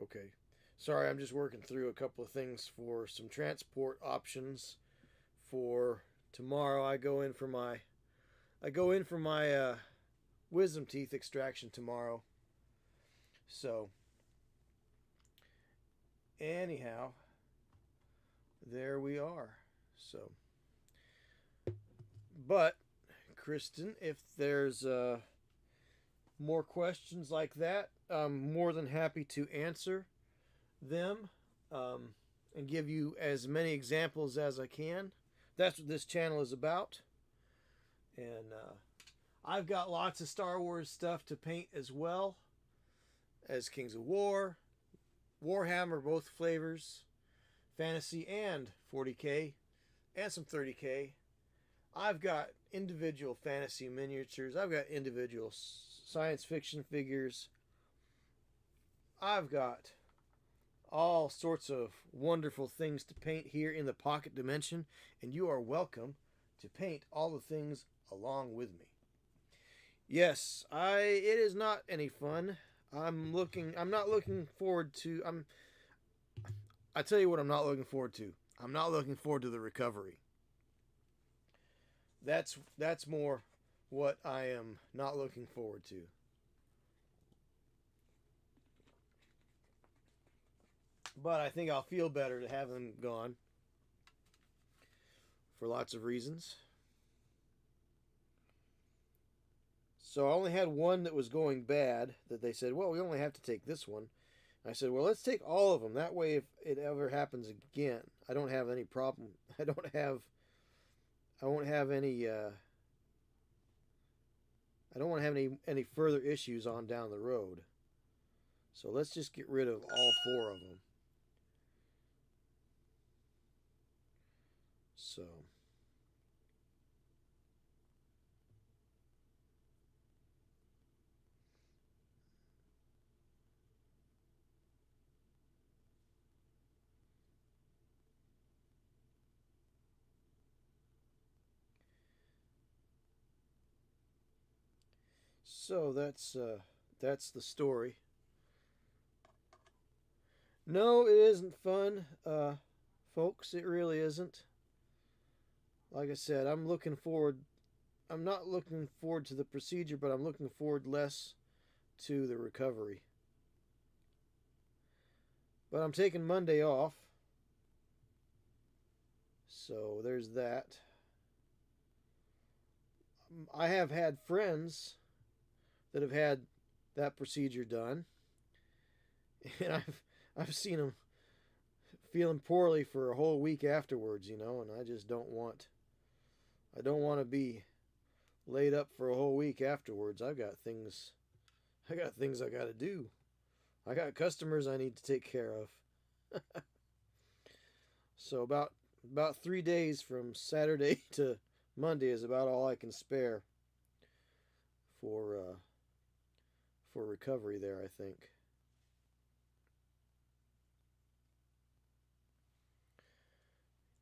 okay. Sorry, I'm just working through a couple of things for some transport options for tomorrow. I go in for my wisdom teeth extraction tomorrow. So, anyhow, there we are. So, but Kristen, if there's more questions like that, I'm more than happy to answer them and give you as many examples as I can. That's what this channel is about. And I've got lots of Star Wars stuff to paint as well as Kings of War, Warhammer, both flavors, fantasy and 40K, and some 30K. I've got individual fantasy miniatures. I've got individual science fiction figures. I've got all sorts of wonderful things to paint here in the pocket dimension, and you are welcome to paint all the things along with me. Yes, it is not any fun. I'm not looking forward to I tell you what I'm not looking forward to. I'm not looking forward to the recovery. That's more what I am not looking forward to. But I think I'll feel better to have them gone for lots of reasons. So I only had one that was going bad that they said, well, we only have to take this one. I said, well, let's take all of them. That way, if it ever happens again, I don't have any problem. I won't have any, I don't want to have any further issues on down the road. So let's just get rid of all 4 of them. So. So that's the story. No, it isn't fun, folks. It really isn't. Like I said, I'm looking forward. I'm not looking forward to the procedure, but I'm looking forward less to the recovery. But I'm taking Monday off, so there's that. I have had friends that have had that procedure done, and I've seen them feeling poorly for a whole week afterwards, and I just don't want to be laid up for a whole week afterwards. I got things I got to do. I got customers I need to take care of. So about 3 days from Saturday to Monday is about all I can spare for uh, for recovery there, I think.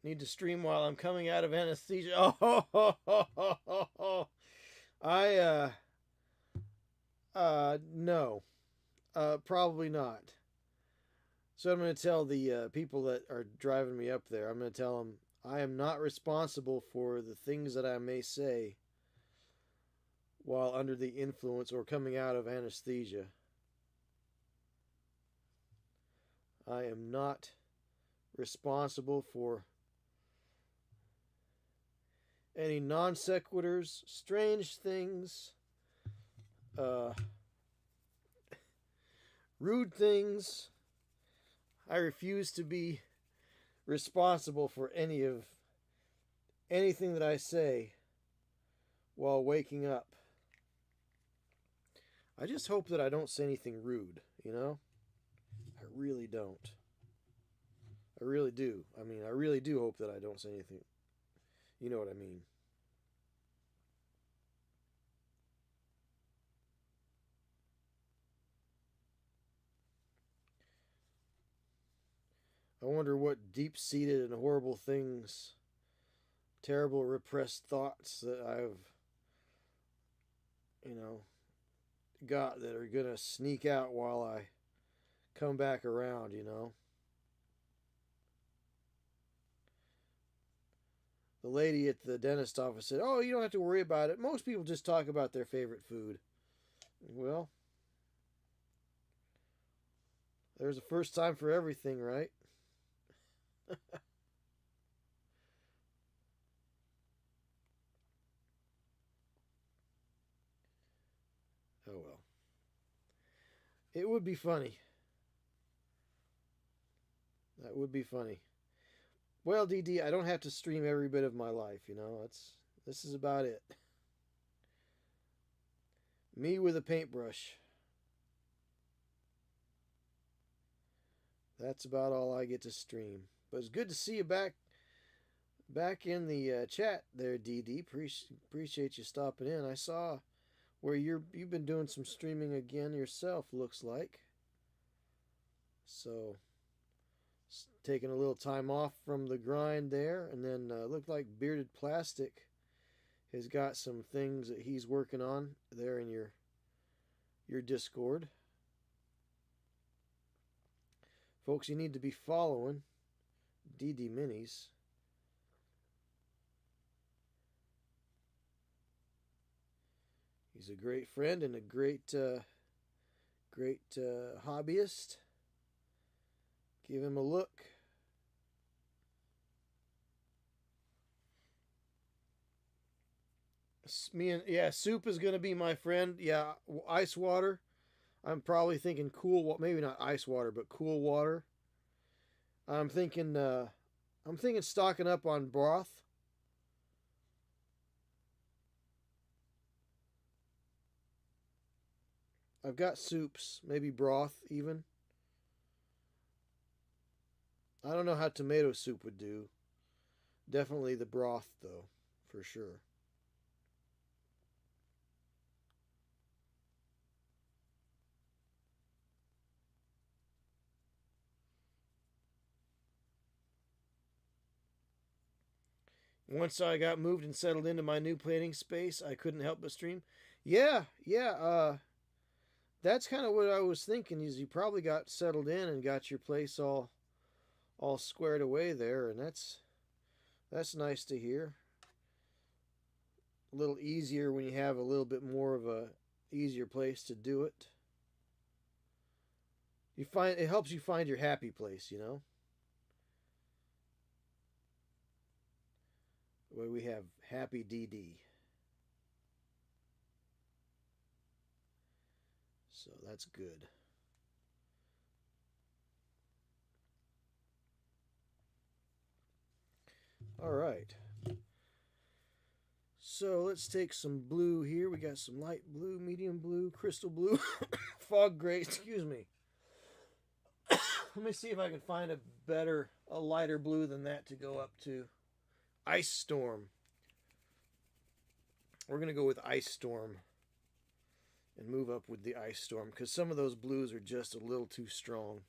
Need to stream while I'm coming out of anesthesia. Oh, I no, probably not. So I'm going to tell the people that are driving me up there. I'm going to tell them I am not responsible for the things that I may say while under the influence or coming out of anesthesia. I am not responsible for any non sequiturs, strange things, uh, rude things. I refuse to be responsible for anything that I say while waking up. I just hope that I don't say anything rude. I really don't. I really do. I mean, I really do hope that I don't say anything. You know what I mean. I wonder what deep seated and horrible things, terrible repressed thoughts that I've got that are going to sneak out while I come back around. The lady at the dentist office said, "Oh, you don't have to worry about it. Most people just talk about their favorite food." Well, there's a first time for everything, right? Oh well. It would be funny. That would be funny. Well, DD, I don't have to stream every bit of my life. This is about it. Me with a paintbrush. That's about all I get to stream. But it's good to see you back in the chat there, DD. Appreciate you stopping in. I saw where you've been doing some streaming again yourself. Looks like. So taking a little time off from the grind there, and then looked like Bearded Plastic has got some things that he's working on there in your Discord. Folks, you need to be following DD Minis. He's a great friend and a great hobbyist. Give him a look. Soup is gonna be my friend. Yeah, ice water. I'm probably thinking cool. Maybe not ice water, but cool water. I'm thinking. I'm thinking stocking up on broth. I've got soups, maybe broth even. I don't know how tomato soup would do. Definitely the broth though, for sure. Once I got moved and settled into my new planning space, I couldn't help but stream. Yeah. that's kind of what I was thinking. Is you probably got settled in and got your place all squared away there, and that's nice to hear. A little easier when you have a little bit more of a easier place to do it. You find it helps you find your happy place, you know. Where we have Happy DD. So that's good. All right. So let's take some blue here. We got some light blue, medium blue, crystal blue, fog gray. Excuse me. Let me see if I can find a lighter blue than that to go up to. Ice Storm. We're going to go with Ice Storm and move up with the Ice Storm because some of those blues are just a little too strong.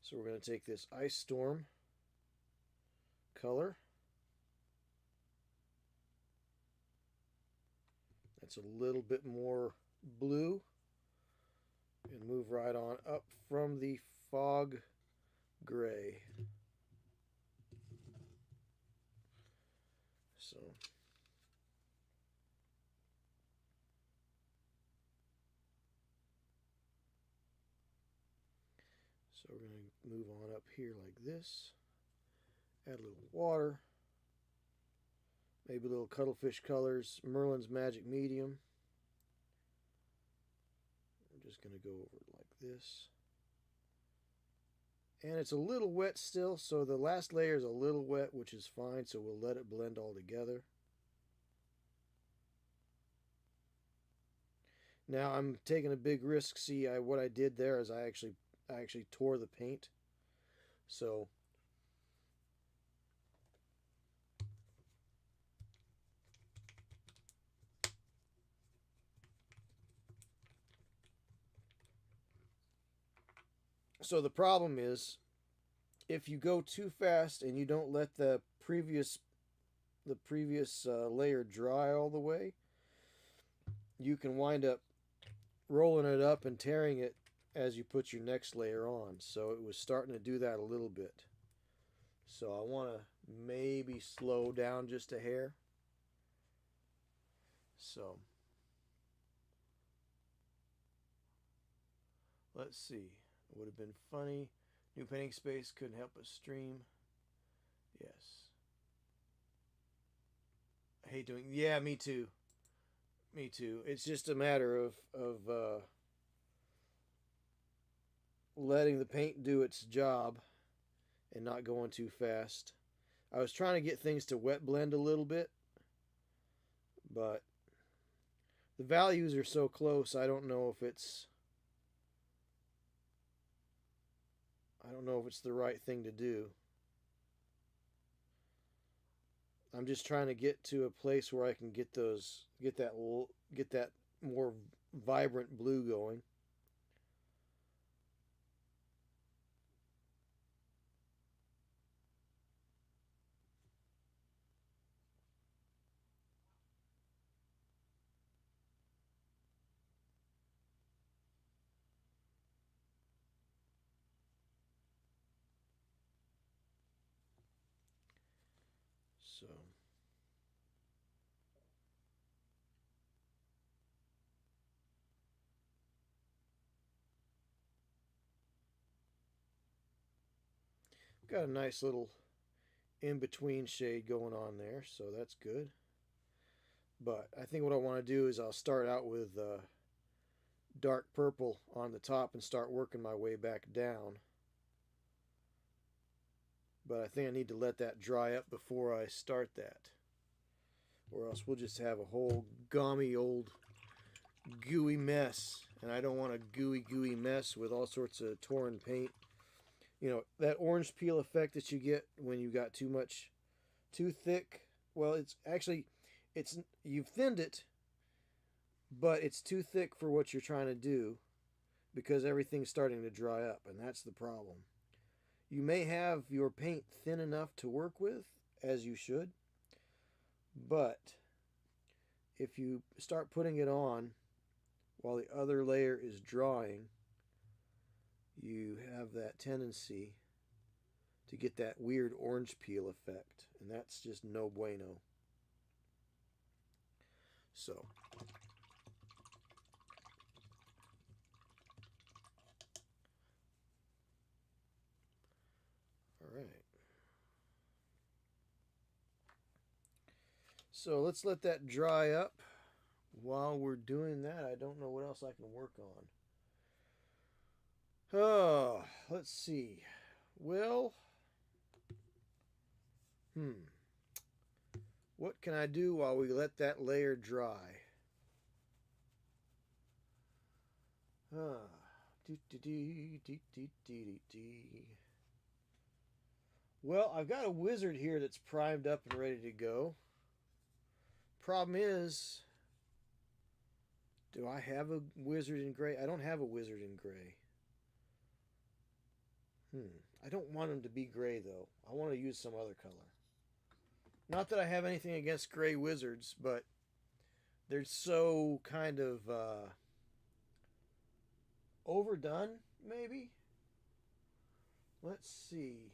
So we're going to take this Ice Storm color. That's a little bit more blue. And move right on up from the fog gray. So we're going to move on up here like this. Add a little water. Maybe a little Cuttlefish Colors, Merlin's Magic Medium. I'm just going to go over it like this. And it's a little wet still, so the last layer is a little wet, which is fine, so we'll let it blend all together. Now I'm taking a big risk. See, what I did there is I actually tore the paint. So the problem is if you go too fast and you don't let the previous layer dry all the way, you can wind up rolling it up and tearing it as you put your next layer on. So it was starting to do that a little bit. So I want to maybe slow down just a hair. So let's see. It would have been funny. New painting space couldn't help but stream. Yes. I hate doing. Yeah, me too. Me too. It's just a matter of letting the paint do its job and not going too fast. I was trying to get things to wet blend a little bit, but the values are so close. I don't know if it's the right thing to do. I'm just trying to get to a place where I can get that more vibrant blue going. So got a nice little in-between shade going on there, so that's good. But I think what I want to do is I'll start out with dark purple on the top and start working my way back down. But I think I need to let that dry up before I start that. Or else we'll just have a whole gummy old gooey mess. And I don't want a gooey mess with all sorts of torn paint. You know, that orange peel effect that you get when you got too thick. Well, it's actually, you've thinned it, but it's too thick for what you're trying to do because everything's starting to dry up, and that's the problem. You may have your paint thin enough to work with, as you should, but if you start putting it on while the other layer is drying, you have that tendency to get that weird orange peel effect, and that's just no bueno. So, all right. So let's let that dry up. While we're doing that, I don't know what else I can work on. Oh, let's see. Well, what can I do while we let that layer dry? Well, I've got a wizard here that's primed up and ready to go. Problem is, do I have a wizard in gray? I don't have a wizard in gray. I don't want him to be gray, though. I want to use some other color. Not that I have anything against gray wizards, but they're so kind of overdone, maybe? Let's see.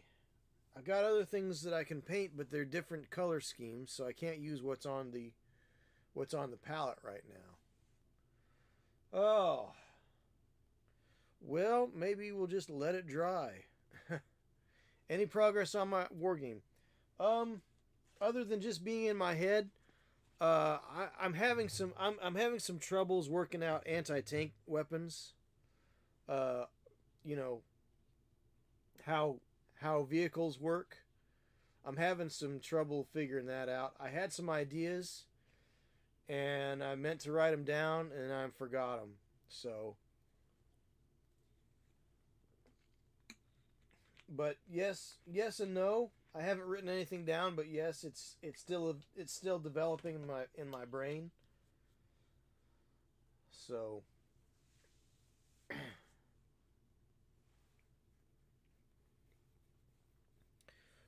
I've got other things that I can paint, but they're different color schemes, so I can't use what's on the palette right now. Oh. Well, maybe we'll just let it dry. Any progress on my wargame? Other than just being in my head, I'm having some troubles working out anti-tank weapons. You know how vehicles work. I'm having some trouble figuring that out. I had some ideas, and I meant to write them down, and I forgot them. So, but yes and no. I haven't written anything down, but yes, it's still developing in my brain. So,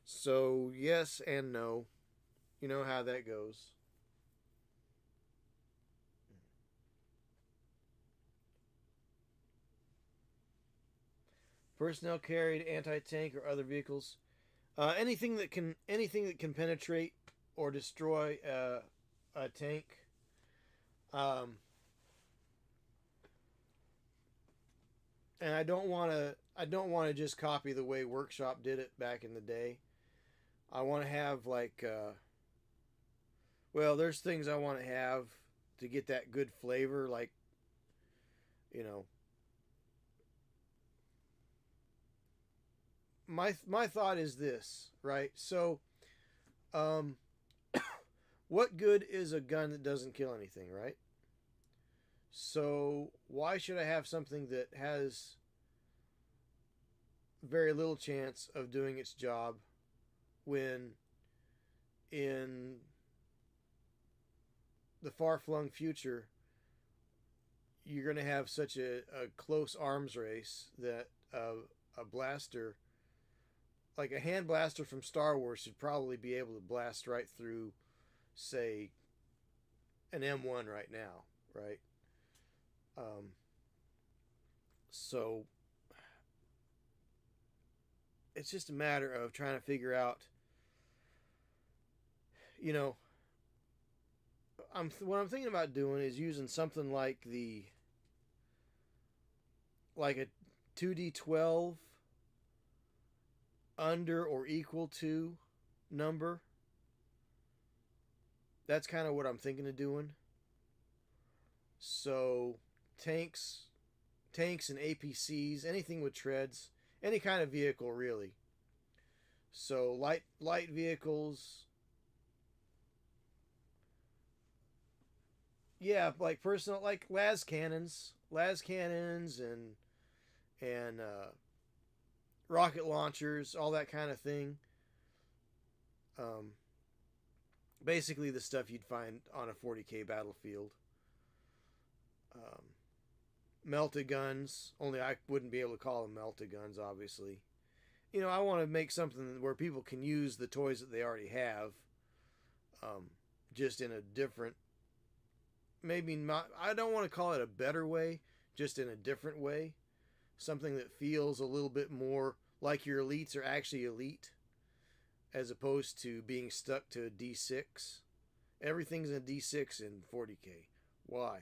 so yes and no. You know how that goes. Personnel carried anti-tank or other vehicles. Anything that can penetrate or destroy a tank. And I don't want to just copy the way Workshop did it back in the day. I want to have like well, there's things I want to have to get that good flavor, like, you know, my thought is this, right? So, um, what good is a gun that doesn't kill anything, right? So why should I have something that has very little chance of doing its job when in the far-flung future you're going to have such a close arms race that a blaster, like a hand blaster from Star Wars, should probably be able to blast right through, say, an M1 right now, right? Um, so it's just a matter of trying to figure out, you know, what I'm thinking about doing is using something like a 2d12 under or equal to number. That's kind of what I'm thinking of doing. So tanks and APCs, anything with treads, any kind of vehicle really. So light vehicles, yeah, like personal, like las cannons and rocket launchers, all that kind of thing. Um, Basically the stuff you'd find on a 40k battlefield. Um, Melta guns, only I wouldn't be able to call them melta guns, obviously. I want to make something where people can use the toys that they already have, just in a different, maybe not, I don't want to call it a better way, just in a different way. Something that feels a little bit more like your elites are actually elite, as opposed to being stuck to a D6. Everything's a D6 in 40K. Why?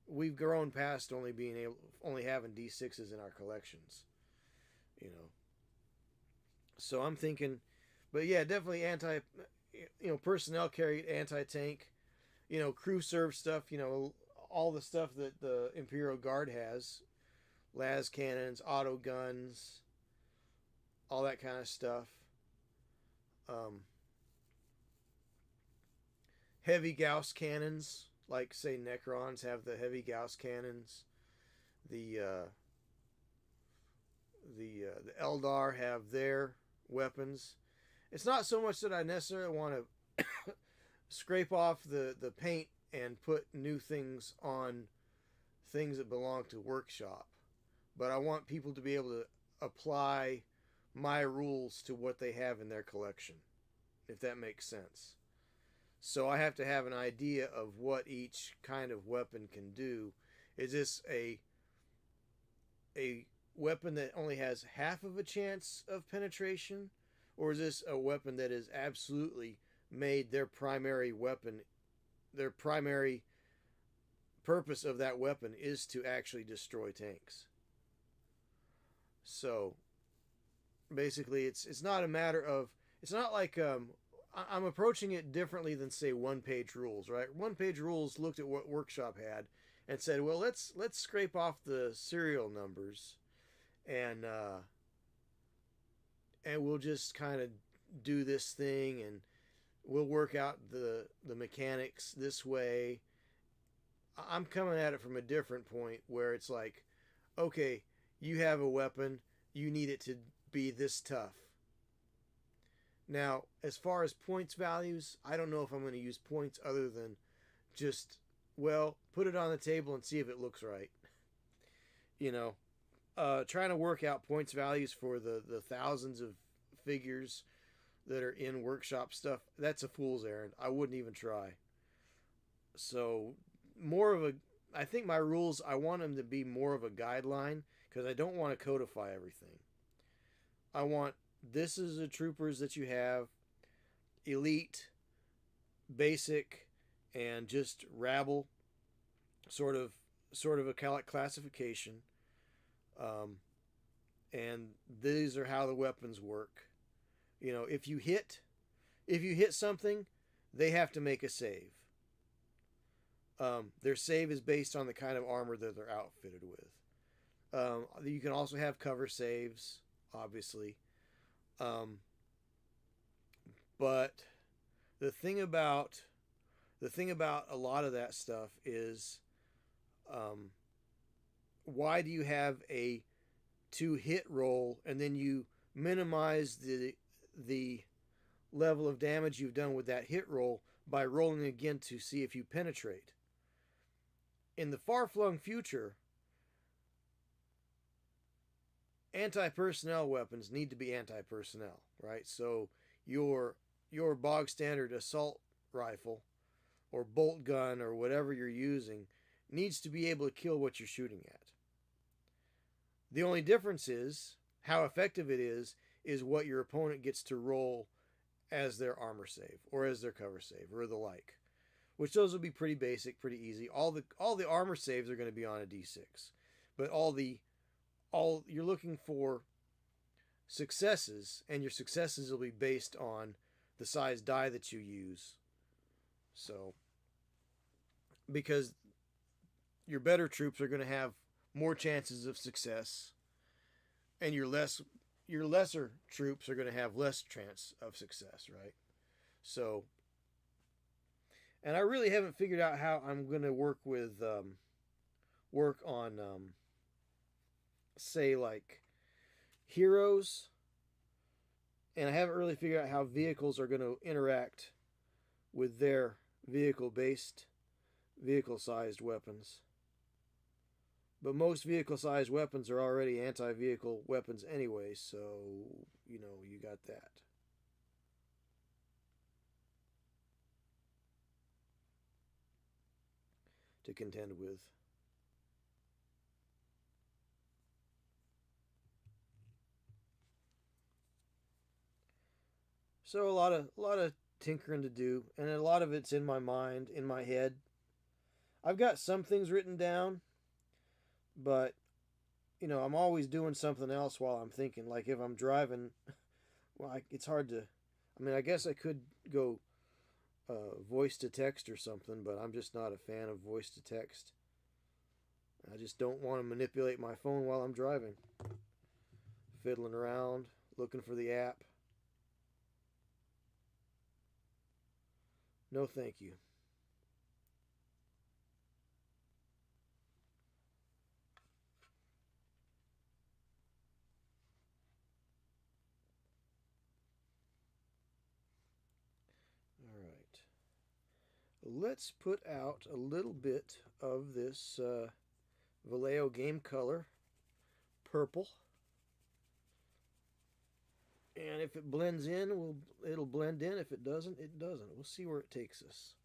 We've grown past only having D6s in our collections. You know. So I'm thinking, but yeah, definitely personnel carried anti-tank, crew serve stuff, all the stuff that the Imperial Guard has, las cannons, auto guns, all that kind of stuff. Heavy Gauss cannons, like say Necrons have the heavy Gauss cannons. The Eldar have their weapons. It's not so much that I necessarily want to scrape off the paint and put new things on things that belong to workshop, but I want people to be able to apply my rules to what they have in their collection, if that makes sense. So I have to have an idea of what each kind of weapon can do. Is this a weapon that only has half of a chance of penetration, or is this a weapon that is absolutely made their primary weapon, their primary purpose of that weapon is to actually destroy tanks? So basically it's not a matter of, it's not like I'm approaching it differently than say one-page rules, right? One-page rules looked at what Workshop had and said, well, let's scrape off the serial numbers and we'll just kind of do this thing, and we'll work out the mechanics this way. I'm coming at it from a different point where it's like, okay, you have a weapon, you need it to be this tough. Now, as far as points values, I don't know if I'm going to use points other than just, well, put it on the table and see if it looks right. Trying to work out points values for the thousands of figures that are in workshop stuff, that's a fool's errand. I wouldn't even try. So I think my rules, I want them to be more of a guideline, because I don't want to codify everything. I want, this is the troopers that you have, elite, basic, and just rabble, sort of a classification. And these are how the weapons work. If you hit something, they have to make a save. Their save is based on the kind of armor that they're outfitted with. You can also have cover saves, obviously. But the thing about a lot of that stuff is, why do you have a 2-hit roll and then you minimize the level of damage you've done with that hit roll by rolling again to see if you penetrate? In the far-flung future, anti-personnel weapons need to be anti-personnel, right? So your bog standard assault rifle or bolt gun or whatever you're using needs to be able to kill what you're shooting at. The only difference is how effective it is what your opponent gets to roll as their armor save or as their cover save or the like, which those will be pretty basic, pretty easy. All the armor saves are going to be on a D6, but you're looking for successes, and your successes will be based on the size die that you use. So, because your better troops are going to have more chances of success, and your lesser troops are going to have less chance of success, right? So, and I really haven't figured out how I'm going to work on say like heroes, and I haven't really figured out how vehicles are going to interact with their vehicle-sized weapons. But most vehicle-sized weapons are already anti-vehicle weapons anyway, so, you know, you got that. To contend with. So a lot of tinkering to do, and a lot of it's in my mind, in my head. I've got some things written down, but you know, I'm always doing something else while I'm thinking. Like if I'm driving, well, it's hard to. I mean, I guess I could go voice to text or something, but I'm just not a fan of voice to text. I just don't want to manipulate my phone while I'm driving, fiddling around, looking for the app. No, thank you. All right. Let's put out a little bit of this Vallejo Game Color purple. And if it blends in, it'll blend in. If it doesn't, it doesn't. We'll see where it takes us.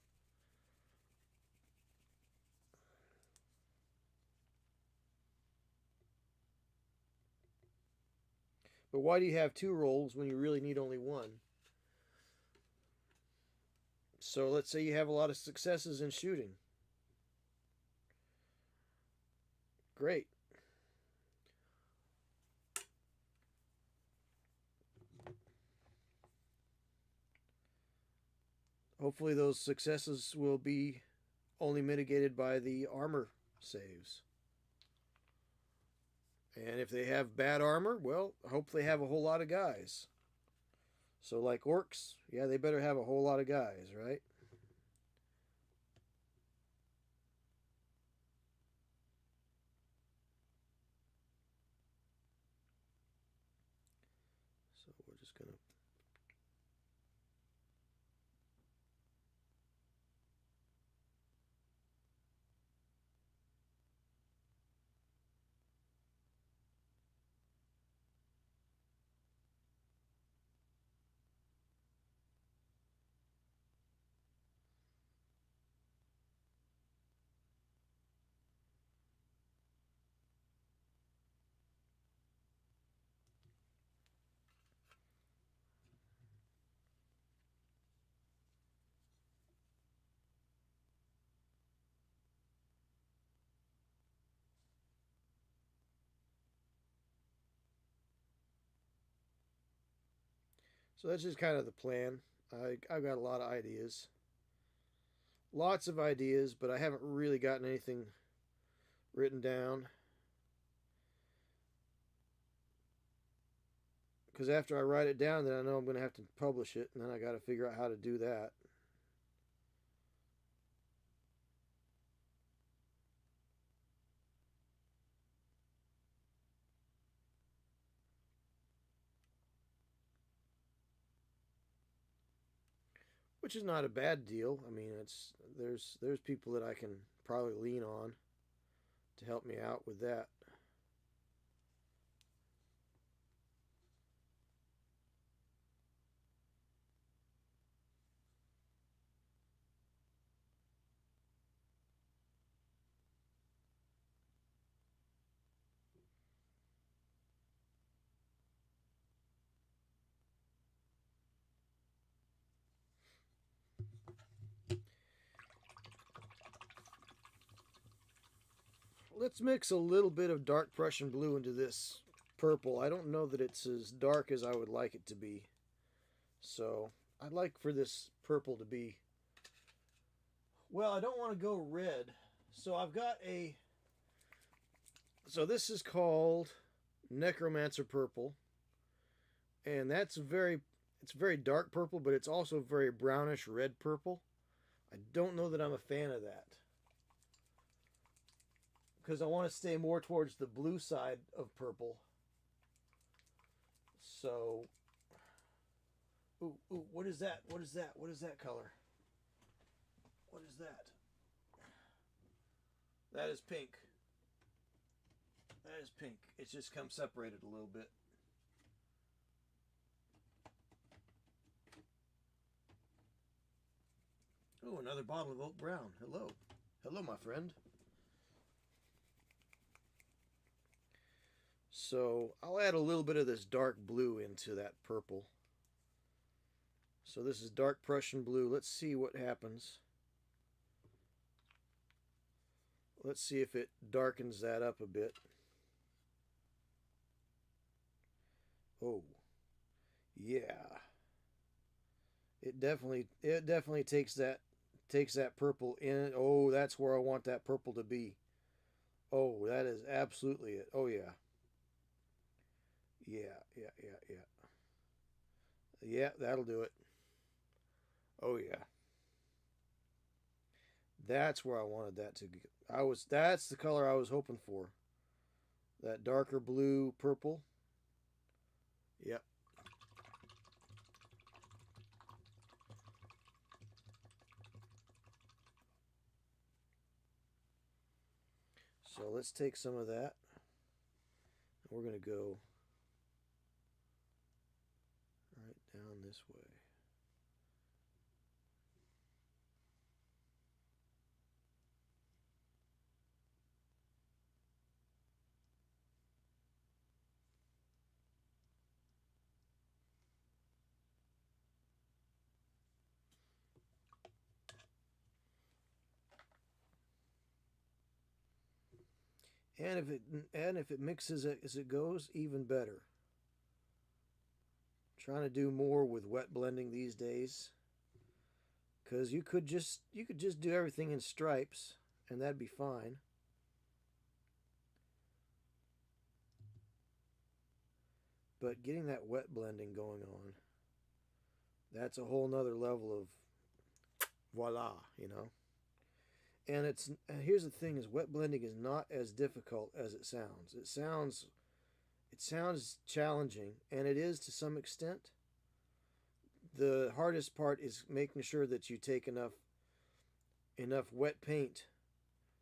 But why do you have two rolls when you really need only one? So let's say you have a lot of successes in shooting. Great. Hopefully those successes will be only mitigated by the armor saves. And if they have bad armor, well, I hope they have a whole lot of guys. So like orcs, yeah, they better have a whole lot of guys, right? So we're just going to So that's just kind of the plan. I've got a lot of ideas. Lots of ideas, but I haven't really gotten anything written down. Because after I write it down, then I know I'm going to have to publish it, and then I got to figure out how to do that. Which is not a bad deal. I mean, there's people that I can probably lean on to help me out with that. Let's mix a little bit of dark Prussian blue into this purple. I don't know that it's as dark as I would like it to be. So I'd like for this purple to be, well, I don't want to go red. So I've got so this is called Necromancer Purple. And it's very dark purple, but it's also very brownish red purple. I don't know that I'm a fan of that, because I want to stay more towards the blue side of purple. So, ooh, what is that? What is that? What is that color? What is that? That is pink. That is pink. It's just come separated a little bit. Oh, another bottle of Oak Brown. Hello. Hello, my friend. So I'll add a little bit of this dark blue into that purple. So this is dark Prussian blue. Let's see what happens. Let's see if it darkens that up a bit. Oh, yeah. It definitely takes that purple in. Oh, that's where I want that purple to be. Oh, that is absolutely it. Oh yeah. Yeah, yeah, yeah, yeah. Yeah, that'll do it. Oh yeah. That's where I wanted that to go. That's the color I was hoping for. That darker blue purple. Yep. So let's take some of that. We're going to go right down this way. And if it mixes it as it goes, even better. I'm trying to do more with wet blending these days, because you could just do everything in stripes, and that'd be fine. But getting that wet blending going on, that's a whole nother level of voila. And here's the thing: is wet blending is not as difficult as it sounds. It sounds challenging, and it is to some extent. The hardest part is making sure that you take enough wet paint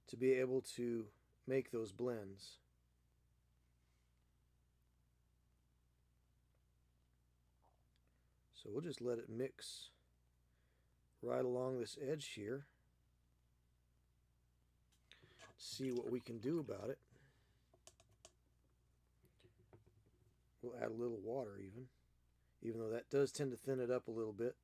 to be able to make those blends. So we'll just let it mix right along this edge here. See what we can do about it. We'll add a little water even though that does tend to thin it up a little bit.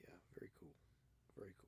Yeah, very cool. Very cool.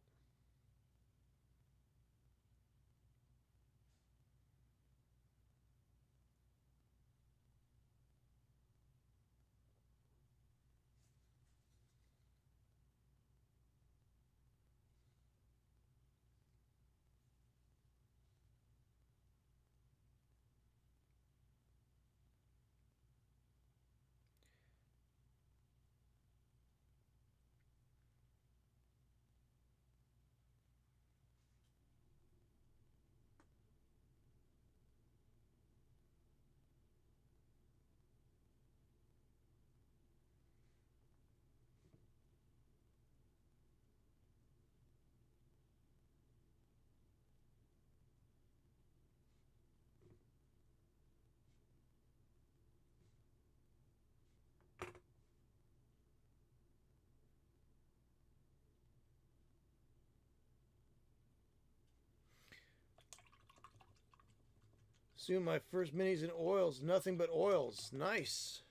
Soon my first minis in oils, nothing but oils. Nice.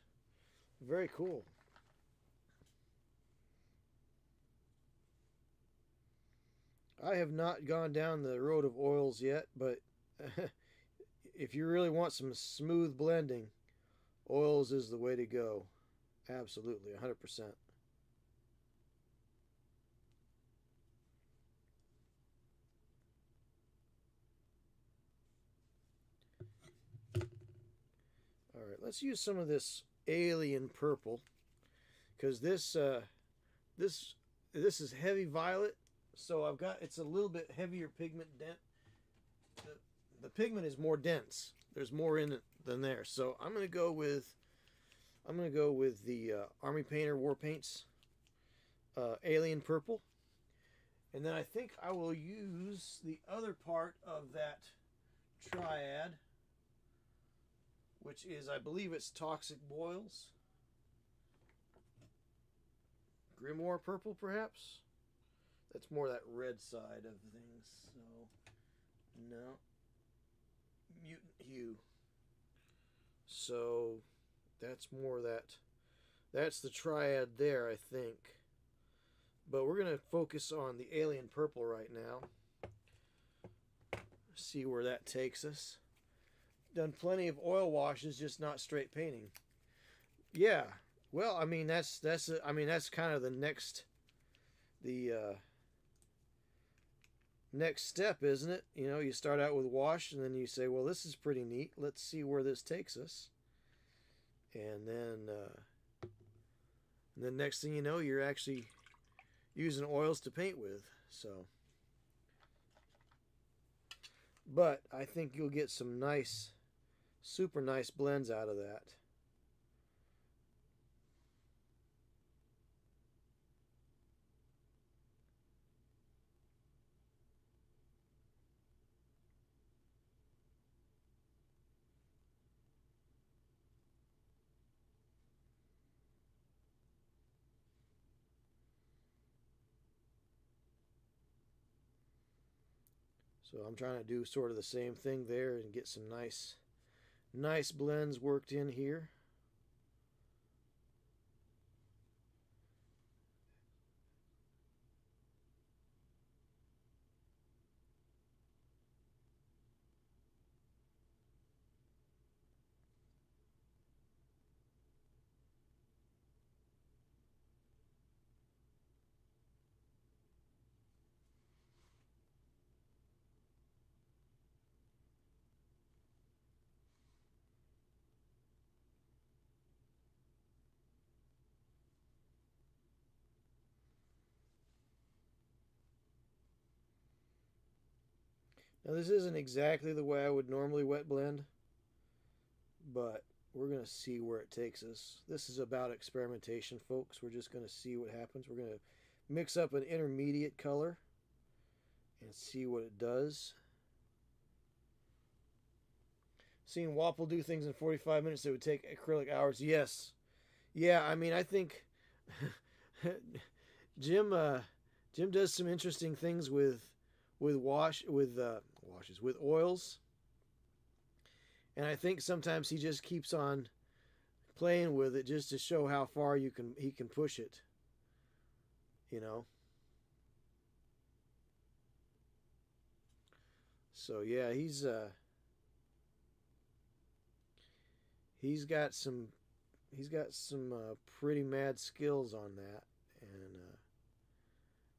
Very cool. I have not gone down the road of oils yet, but if you really want some smooth blending, oils is the way to go. Absolutely, 100%. let's use some of this alien purple, because this this is heavy violet, so I've got, it's a little bit heavier pigment dent. The pigment is more dense. There's more in it than there. So I'm gonna go with the Army Painter War Paints alien purple, and then I think I will use the other part of that triad, which is, I believe it's Toxic Boils. Grimoire purple, perhaps? That's more that red side of things. So, no. Mutant hue. So, that's more that. That's the triad there, I think. But we're going to focus on the alien purple right now. See where that takes us. Done plenty of oil washes, just not straight painting. Yeah. Well, I mean that's kind of the next next step, isn't it? You know, you start out with wash, and then you say, well, this is pretty neat. Let's see where this takes us. And then next thing you know, you're actually using oils to paint with. So, but I think you'll get some nice, super nice blends out of that. So I'm trying to do sort of the same thing there and get some nice blends worked in here. Now this isn't exactly the way I would normally wet blend, but we're going to see where it takes us. This is about experimentation, folks. We're just going to see what happens. We're going to mix up an intermediate color and see what it does. Seen Wapple do things in 45 minutes that would take acrylic hours. Yes. Yeah, I mean, I think Jim does some interesting things with oils, and I think sometimes he just keeps on playing with it just to show how far he can push it, you know. So yeah, he's got some pretty mad skills on that, and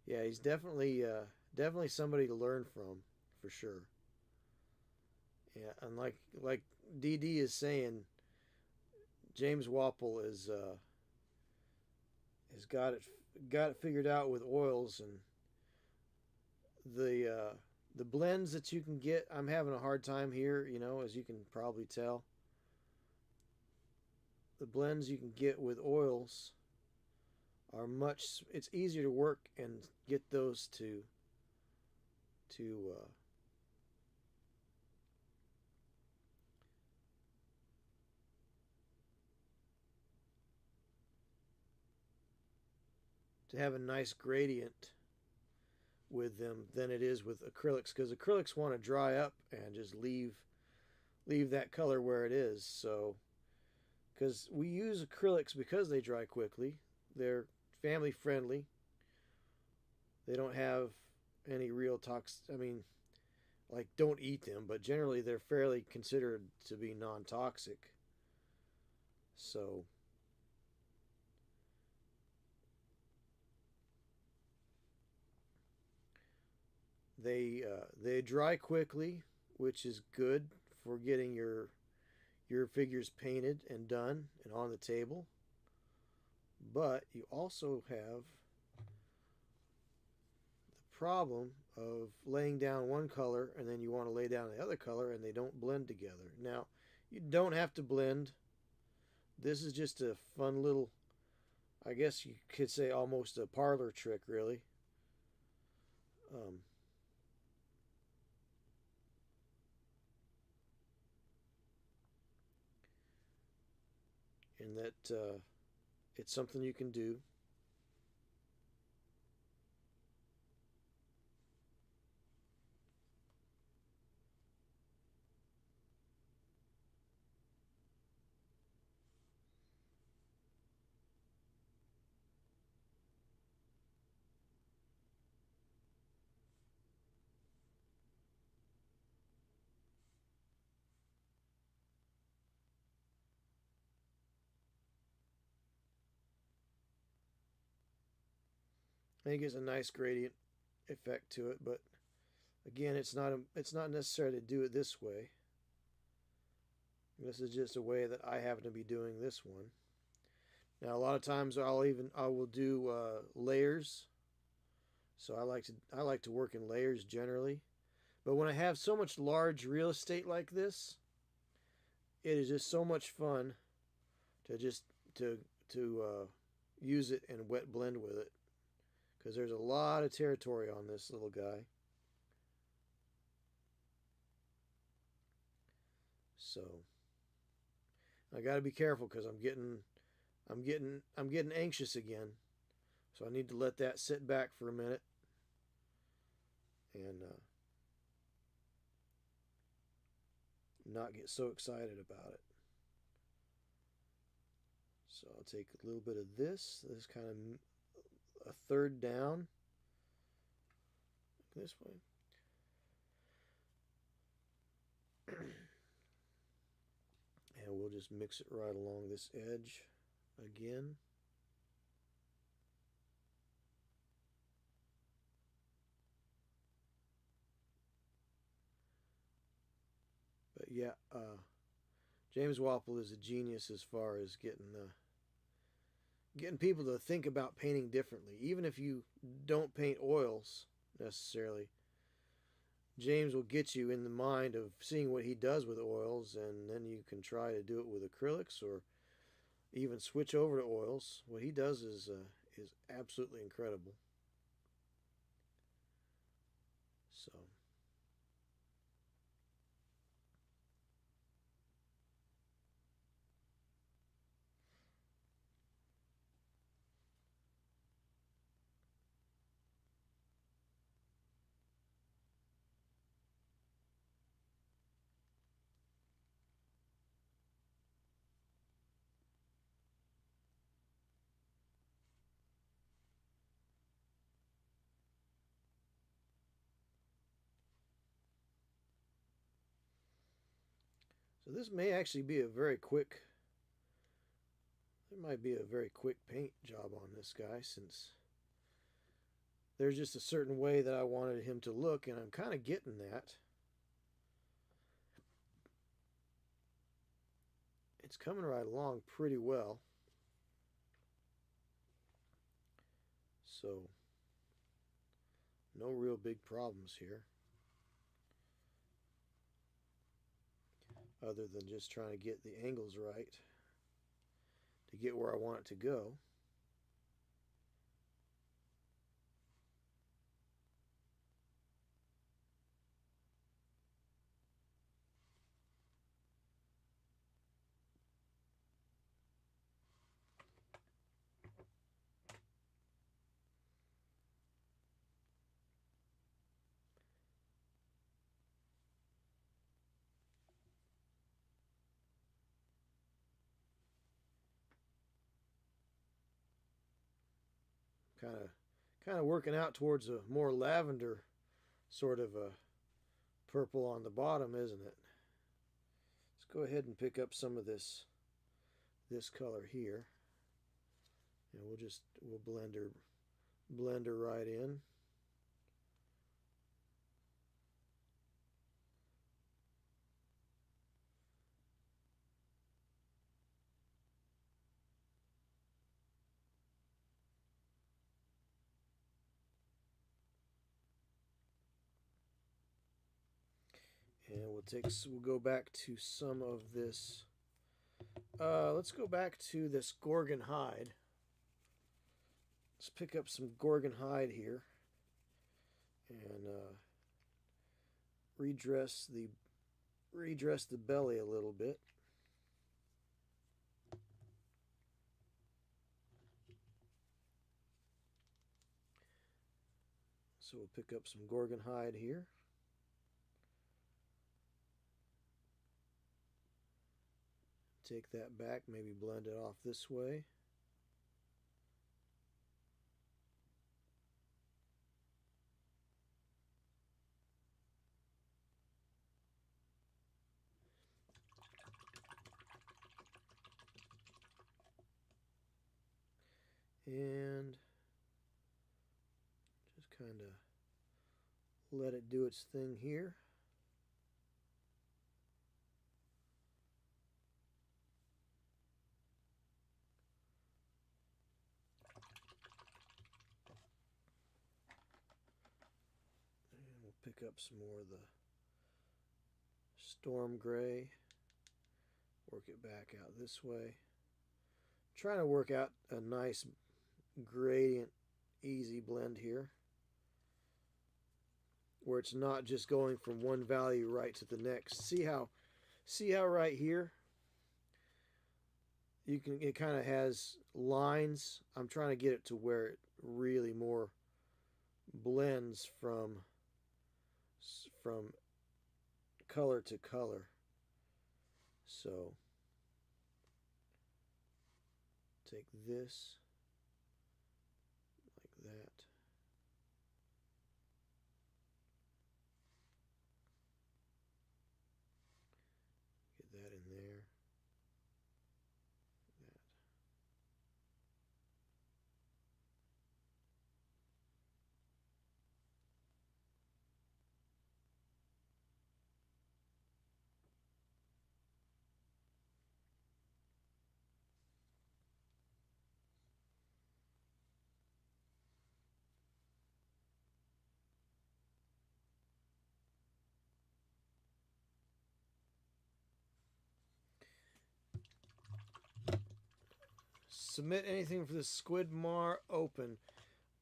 yeah, he's definitely somebody to learn from, for sure. Yeah, and like DD is saying, James Wapple has got it figured out with oils, and the blends that you can get. I'm having a hard time here, you know, as you can probably tell. The blends you can get with oils are it's easier to work and get those to have a nice gradient with them than it is with acrylics, because acrylics want to dry up and just leave that color where it is. So, because we use acrylics because they dry quickly, they're family friendly, they don't have any real I mean, like, don't eat them, but generally they're fairly considered to be non-toxic. So they dry quickly, which is good for getting your your figure's painted and done and on the table, but you also have the problem of laying down one color and then you want to lay down the other color and they don't blend together. Now, you don't have to blend. This is just a fun little, I guess you could say almost a parlor trick, really. Um, in that it's something you can do. I think it's a nice gradient effect to it, but again, it's not necessary to do it this way. This is just a way that I happen to be doing this one. Now, a lot of times I will do layers. So I like to work in layers generally. But when I have so much large real estate like this, it is just so much fun to just to use it and wet blend with it, because there's a lot of territory on this little guy. So I got to be careful because I'm getting anxious again. So I need to let that sit back for a minute and not get so excited about it. So I'll take a little bit of this kind of a third down this way. And we'll just mix it right along this edge again. But yeah, James Wapple is a genius as far as getting people to think about painting differently. Even if you don't paint oils necessarily, James will get you in the mind of seeing what he does with oils, and then you can try to do it with acrylics or even switch over to oils. What he does is absolutely incredible. So. So this may actually be a very quick, there might be a very quick paint job on this guy, since there's just a certain way that I wanted him to look, and I'm kind of getting that. It's coming right along pretty well. So, no real big problems here, other than just trying to get the angles right to get where I want it to go. Kind of working out towards a more lavender sort of a purple on the bottom, isn't it? Let's go ahead and pick up some of this color here, and we'll blend her right in. we'll go back to some of this. Let's go back to this Gorgon hide. Let's pick up some Gorgon hide here and redress the belly a little bit. So we'll pick up some Gorgon hide here. Take that back, maybe blend it off this way. And just kind of let it do its thing here. Pick up some more of the storm gray, work it back out this way. Trying to work out a nice gradient, easy blend here, where it's not just going from one value right to the next. See how right here it kind of has lines. I'm trying to get it to where it really more blends from color to color. So take this like that. Get that in there. Submit anything for the Squidmar Open.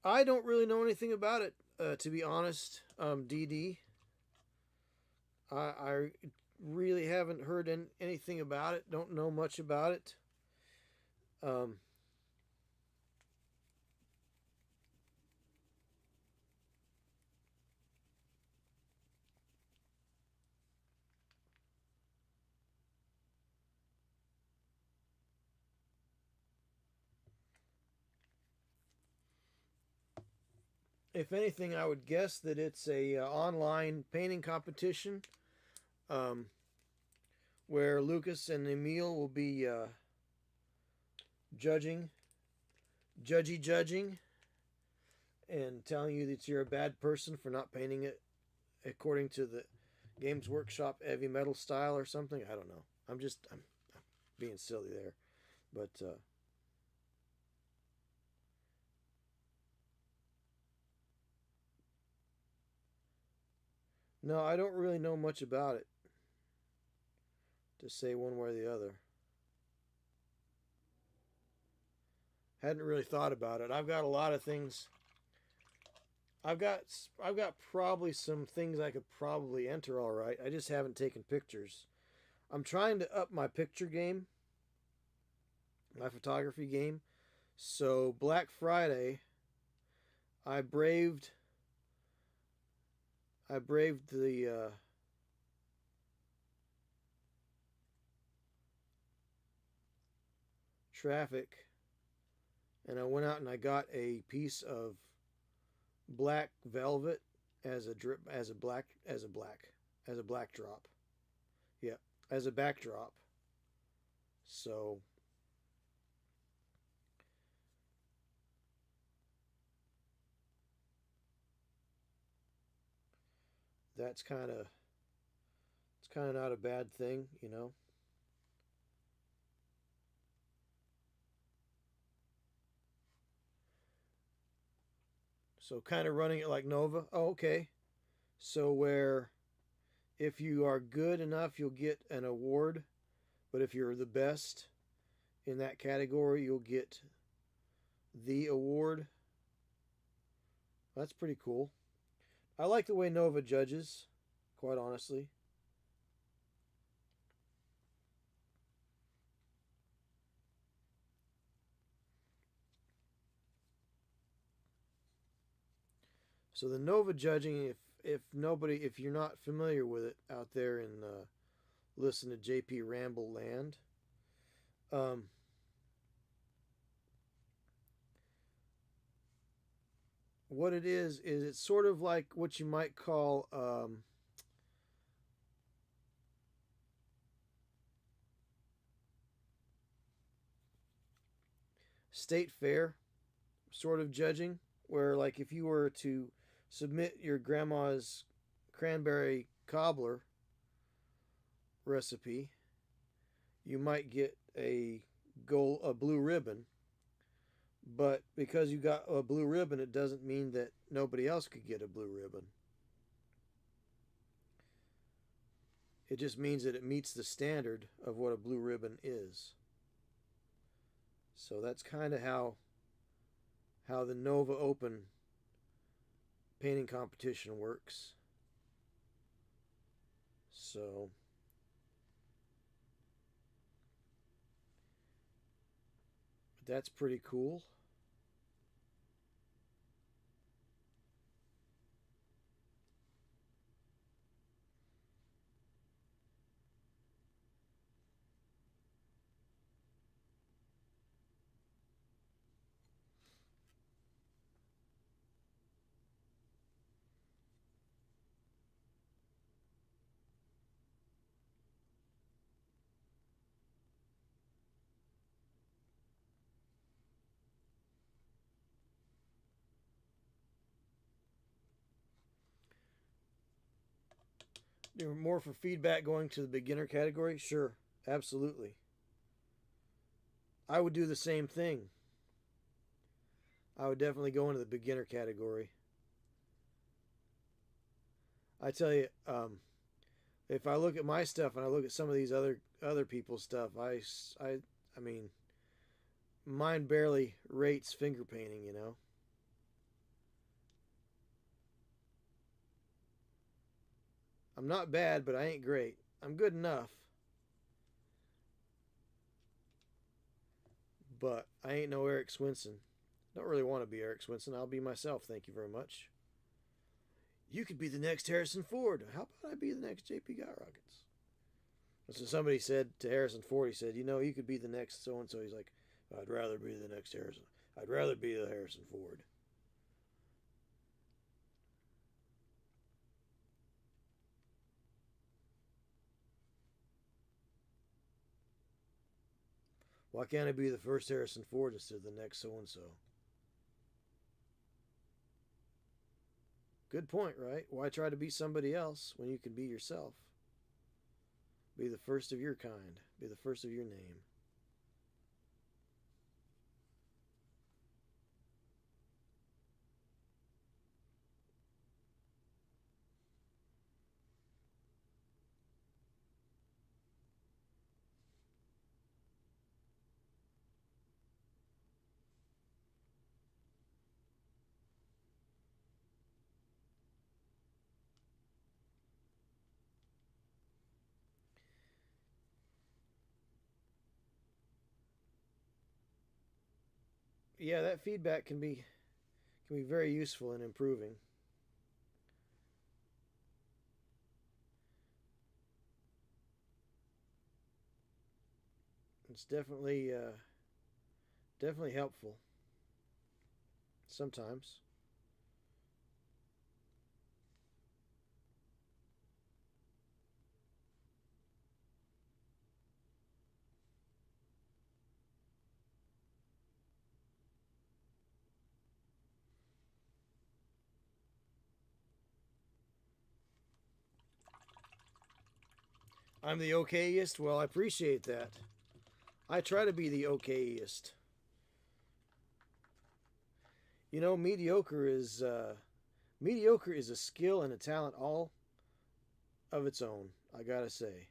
I don't really know anything about it, to be honest, DD. I really haven't heard anything about it. Don't know much about it. If anything, I would guess that it's a online painting competition, where Lucas and Emil will be judging, and telling you that you're a bad person for not painting it according to the Games Workshop heavy metal style or something. I don't know. I'm being silly there, but. No, I don't really know much about it to say one way or the other. Hadn't really thought about it. I've got a lot of things. I've got probably some things I could probably enter all right. I just haven't taken pictures. I'm trying to up my picture game, my photography game. So Black Friday, I braved the traffic, and I went out and I got a piece of black velvet as a black drop. Yeah, as a backdrop. So that's kind of not a bad thing, you know. So kind of running it like Nova. Oh, okay. So where If you are good enough, you'll get an award. But if you're the best in that category, you'll get the award. That's pretty cool. I like the way Nova judges, quite honestly. So the Nova judging, if you're not familiar with it out there and listen to JP Ramble Land, um, what it is it's sort of like what you might call state fair sort of judging, where like if you were to submit your grandma's cranberry cobbler recipe, you might get a blue ribbon. But because you got a blue ribbon, it doesn't mean that nobody else could get a blue ribbon. It just means that it meets the standard of what a blue ribbon is. So that's kind of how the Nova Open painting competition works. So that's pretty cool. More for feedback going to the beginner category? Sure, absolutely. I would do the same thing. I would definitely go into the beginner category. I tell you, if I look at my stuff and I look at some of these other people's stuff, I mean, mine barely rates finger painting. You know, I'm not bad, but I ain't great. I'm good enough, but I ain't no Eric Swinson. Don't really want to be Eric Swinson. I'll be myself. Thank you very much. You could be the next Harrison Ford. How about I be the next JP Gotrokkits? So somebody said to Harrison Ford, he said, you could be the next so and so. He's like, I'd rather be the next Harrison. I'd rather be the Harrison Ford. Why can't I be the first Harrison Ford instead of the next so and so? Good point, right? Why try to be somebody else when you can be yourself? Be the first of your kind. Be the first of your name. Yeah, that feedback can be very useful in improving. It's definitely helpful sometimes. I'm the okayest. Well, I appreciate that. I try to be the okayest. You know, mediocre is a skill and a talent all of its own, I gotta say.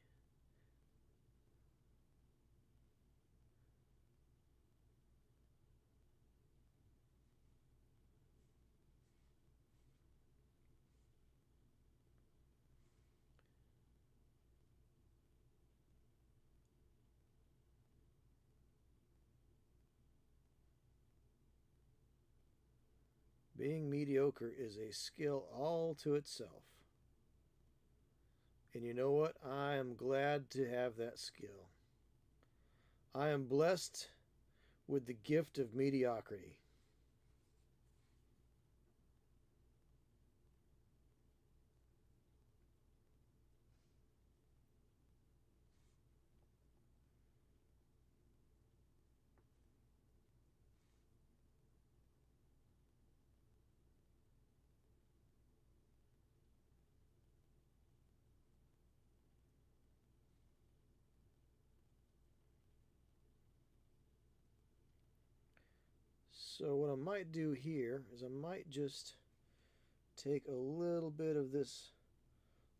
Being mediocre is a skill all to itself. And you know what? I am glad to have that skill. I am blessed with the gift of mediocrity. So, what I might do here is I might just take a little bit of this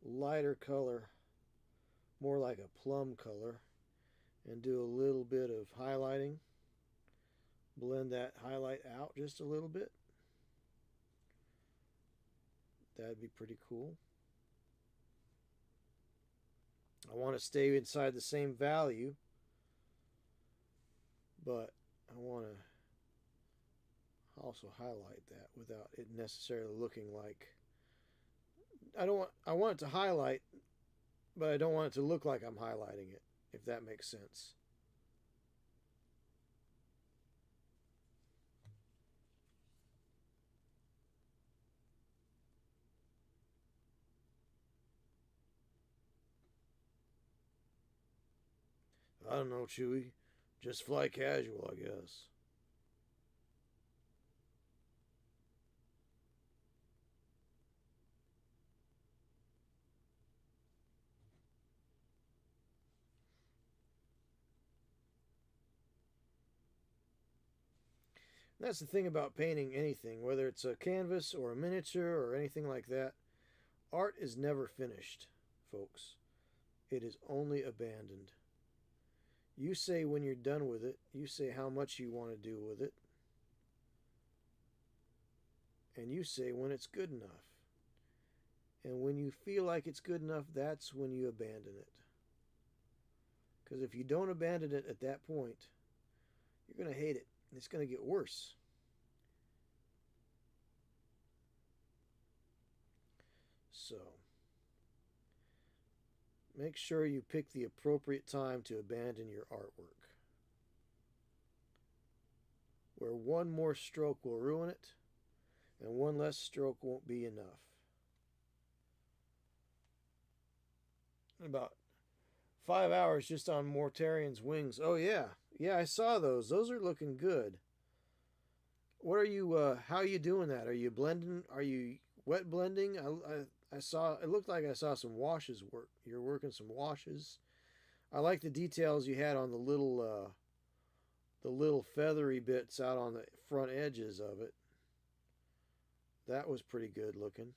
lighter color, more like a plum color, and do a little bit of highlighting. Blend that highlight out just a little bit. That'd be pretty cool. I want to stay inside the same value, but I want to also highlight that without it necessarily looking like I want it to highlight, but I don't want it to look like I'm highlighting it, if that makes sense. I don't know, Chewy. Just fly casual, I guess. That's the thing about painting anything, whether it's a canvas or a miniature or anything like that. Art is never finished, folks. It is only abandoned. You say when you're done with it, you say how much you want to do with it, and you say when it's good enough. And when you feel like it's good enough, that's when you abandon it. Because if you don't abandon it at that point, you're going to hate it. And it's going to get worse. So, make sure you pick the appropriate time to abandon your artwork. Where one more stroke will ruin it, and one less stroke won't be enough. About 5 hours just on Mortarian's wings. Oh yeah, yeah, I saw those. Those are looking good. What are you? How are you doing that? Are you blending? Are you wet blending? I saw. It looked like I saw some washes work. You're working some washes. I like the details you had on the little feathery bits out on the front edges of it. That was pretty good looking.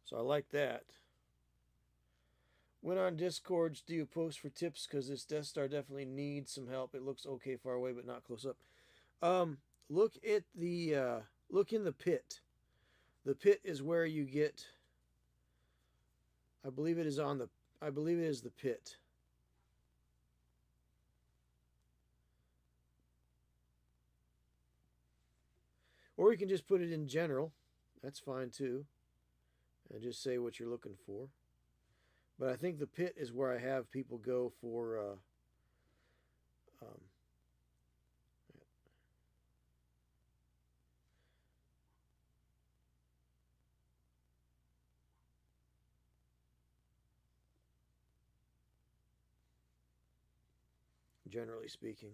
So I like that. When on Discords, do you post for tips? Because this Death Star definitely needs some help. It looks okay far away, but not close up. Look at the look in the pit. The pit is where you get. I believe it is on the. I believe it is the pit. Or you can just put it in general. That's fine too. And just say what you're looking for. But I think the pit is where I have people go for. Um, generally speaking.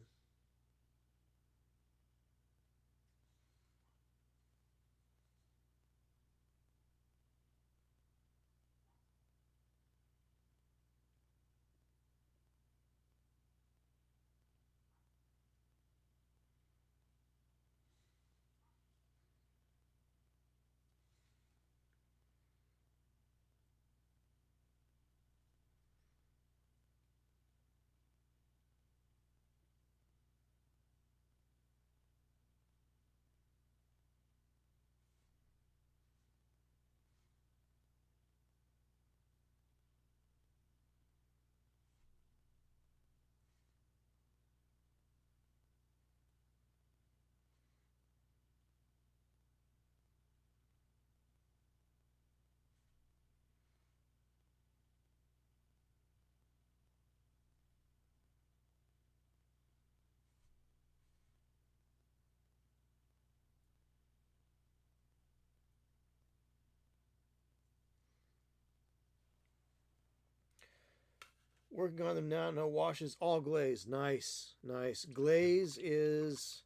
Working on them now. No washes, all glaze. Nice, nice. Glaze is...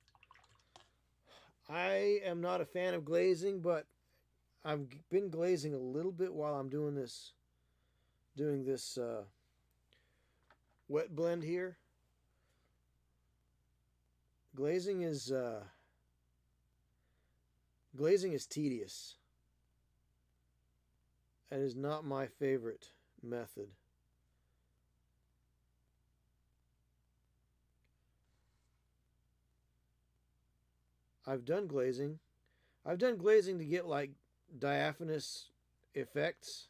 I am not a fan of glazing, but I've been glazing a little bit while I'm doing this wet blend here. Glazing is tedious. That is not my favorite method. I've done glazing. I've done glazing to get like diaphanous effects.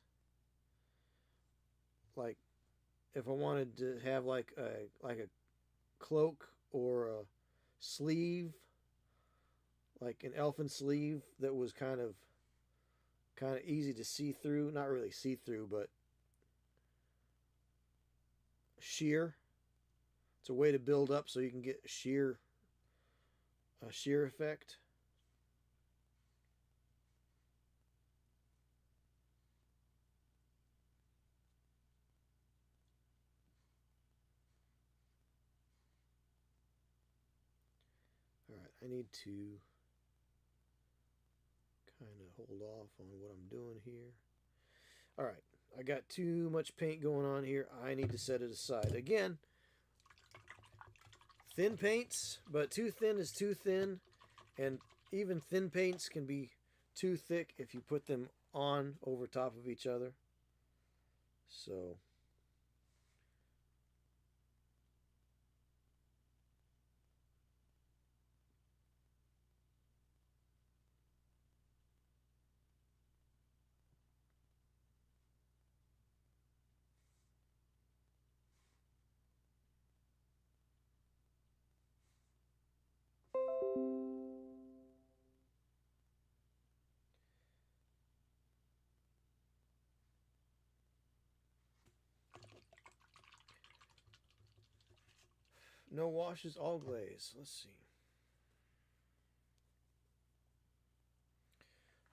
Like if I wanted to have like a cloak or a sleeve, like an elfin sleeve that was kind of easy to see through. Not really see through, but sheer. It's a way to build up so you can get a sheer effect. All right, I need to kind of hold off on what I'm doing here. All right, I got too much paint going on here. I need to set it aside. Again, thin paints, but too thin is too thin, and even thin paints can be too thick if you put them on over top of each other. So no washes, all glaze. Let's see.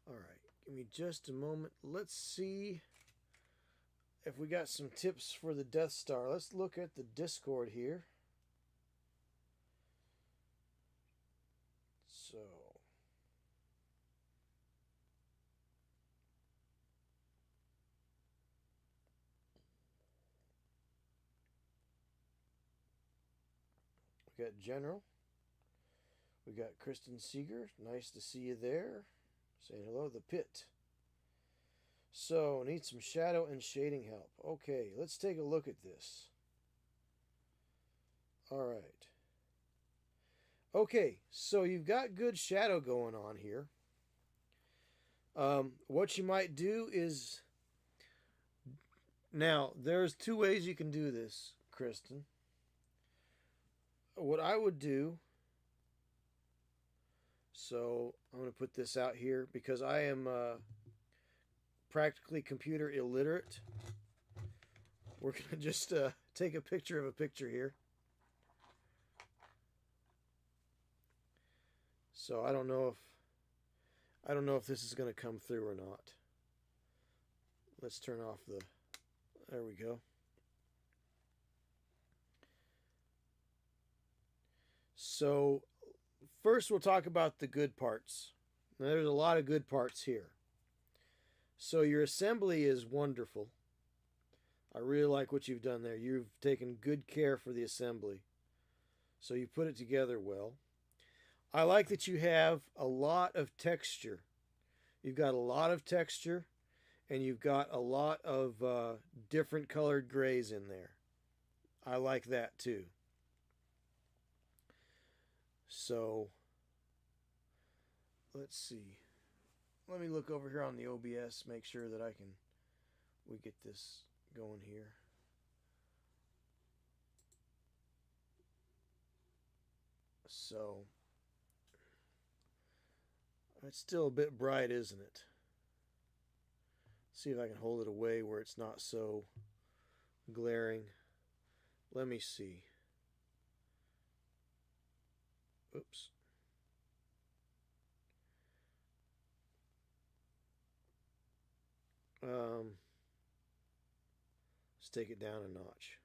All right, give me just a moment. Let's see if we got some tips for the Death Star. Let's look at the Discord here. So we got General. We got Kristen Seeger. Nice to see you there. Saying hello. The Pit. So, need some shadow and shading help. Okay, let's take a look at this. Alright. Okay, so you've got good shadow going on here. What you might do is... Now, there's two ways you can do this, Kristen. What I would do... So, I'm going to put this out here because I am practically computer illiterate. We're going to just take a picture of a picture here. So I don't know if this is going to come through or not. Let's turn off the... There we go. So first we'll talk about the good parts. Now, there's a lot of good parts here. So your assembly is wonderful. I really like what you've done there. You've taken good care for the assembly. So you put it together well. I like that you have a lot of texture. You've got a lot of texture, and you've got a lot of different colored grays in there. I like that too. So, let's see. Let me look over here on the OBS, make sure that we get this going here. So, it's still a bit bright, isn't it? See if I can hold it away where it's not so glaring. Let me see. Oops. Let's take it down a notch.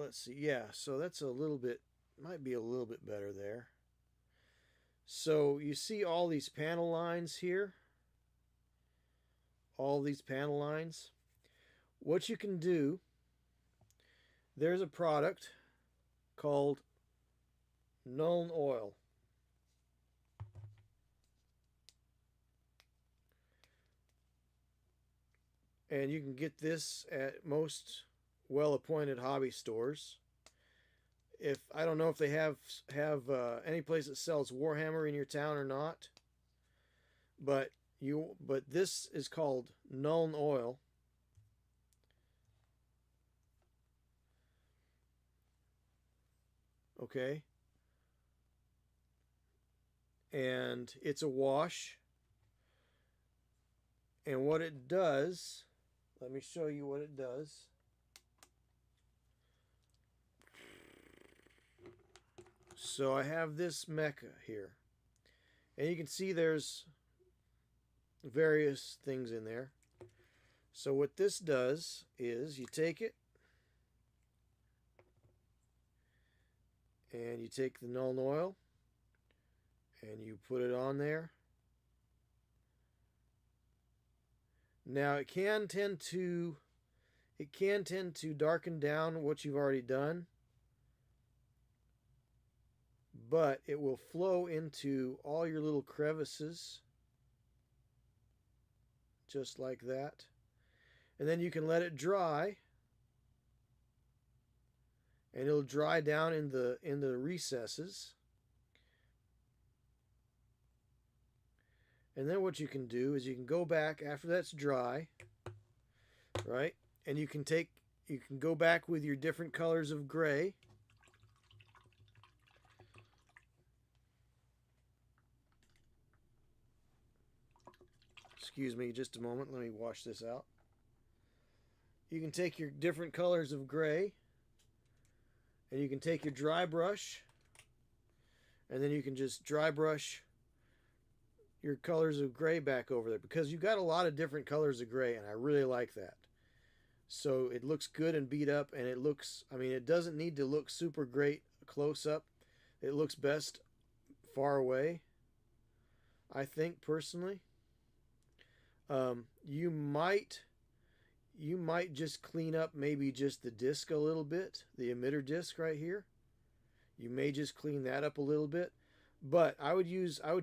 let's see. Yeah, so that's a little bit, might be a little bit better there. So you see all these panel lines here? All these panel lines. What you can do, there's a product called Nuln Oil. And you can get this at most well-appointed hobby stores. If I don't know if they have any place that sells Warhammer in your town or not, but this is called Nuln Oil. Okay. And it's a wash. And what it does, let me show you what it does. So I have this mecha here. And you can see there's various things in there. So what this does is you take it and you take the Nuln Oil and you put it on there. Now it can tend to darken down what you've already done, but it will flow into all your little crevices just like that. And then you can let it dry, and it'll dry down in the recesses. And then what you can do is you can go back after that's dry, right? And you can go back with your different colors of gray. Excuse me just a moment, let me wash this out. You can take your different colors of gray, and you can take your dry brush, and then you can just dry brush your colors of gray back over there, because you've got a lot of different colors of gray, and I really like that. So it looks good and beat up, and it looks, I mean, it doesn't need to look super great close up. It looks best far away, I think, personally. You might just clean up maybe just the disc a little bit, the emitter disc right here. You may just clean that up a little bit, but I would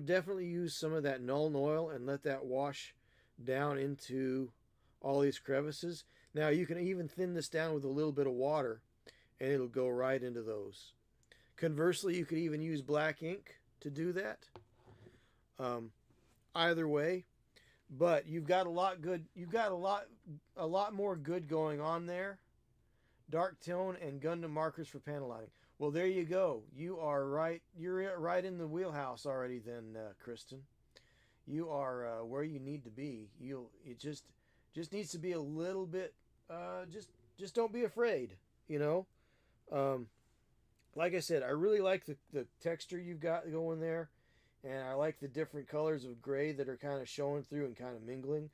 definitely use some of that Nuln Oil and let that wash down into all these crevices. Now you can even thin this down with a little bit of water, and it'll go right into those. Conversely, you could even use black ink to do that. Either way. But you've got a lot more good going on there. Dark tone and Gundam markers for panel lighting. Well, there you go. You are right. You're right in the wheelhouse already, then, Kristen. You are where you need to be. It just needs to be a little bit. Just don't be afraid. You know. Like I said, I really like the texture you've got going there. And I like the different colors of gray that are kind of showing through and kind of mingling.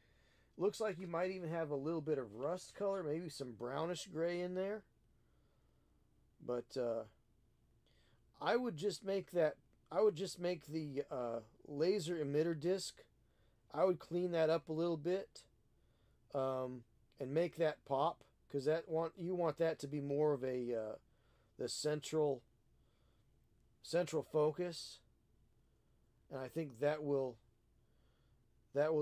Looks like you might even have a little bit of rust color, maybe some brownish gray in there. But I would just make the laser emitter disc. I would clean that up a little bit and make that pop, because you want that to be more of the central focus. And I think that will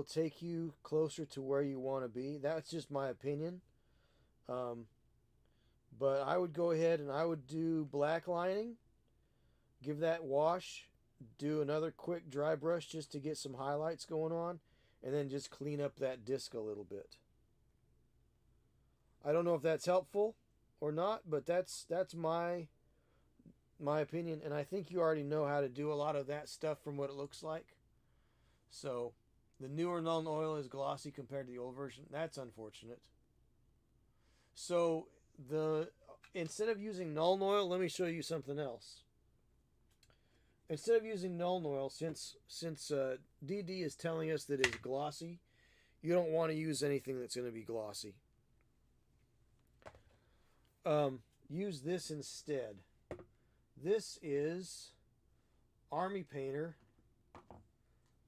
take you closer to where you want to be. That's just my opinion. But I would go ahead and I would do black lining, give that wash, do another quick dry brush just to get some highlights going on, and then just clean up that disc a little bit. I don't know if that's helpful or not, but that's my opinion, and I think you already know how to do a lot of that stuff from what it looks like. So the newer Nuln Oil is glossy compared to the old version. That's unfortunate. So instead of using Nuln Oil, let me show you something else. Instead of using Nuln Oil, since DD is telling us that it's glossy, you don't want to use anything that's going to be glossy. use this instead. This is Army Painter.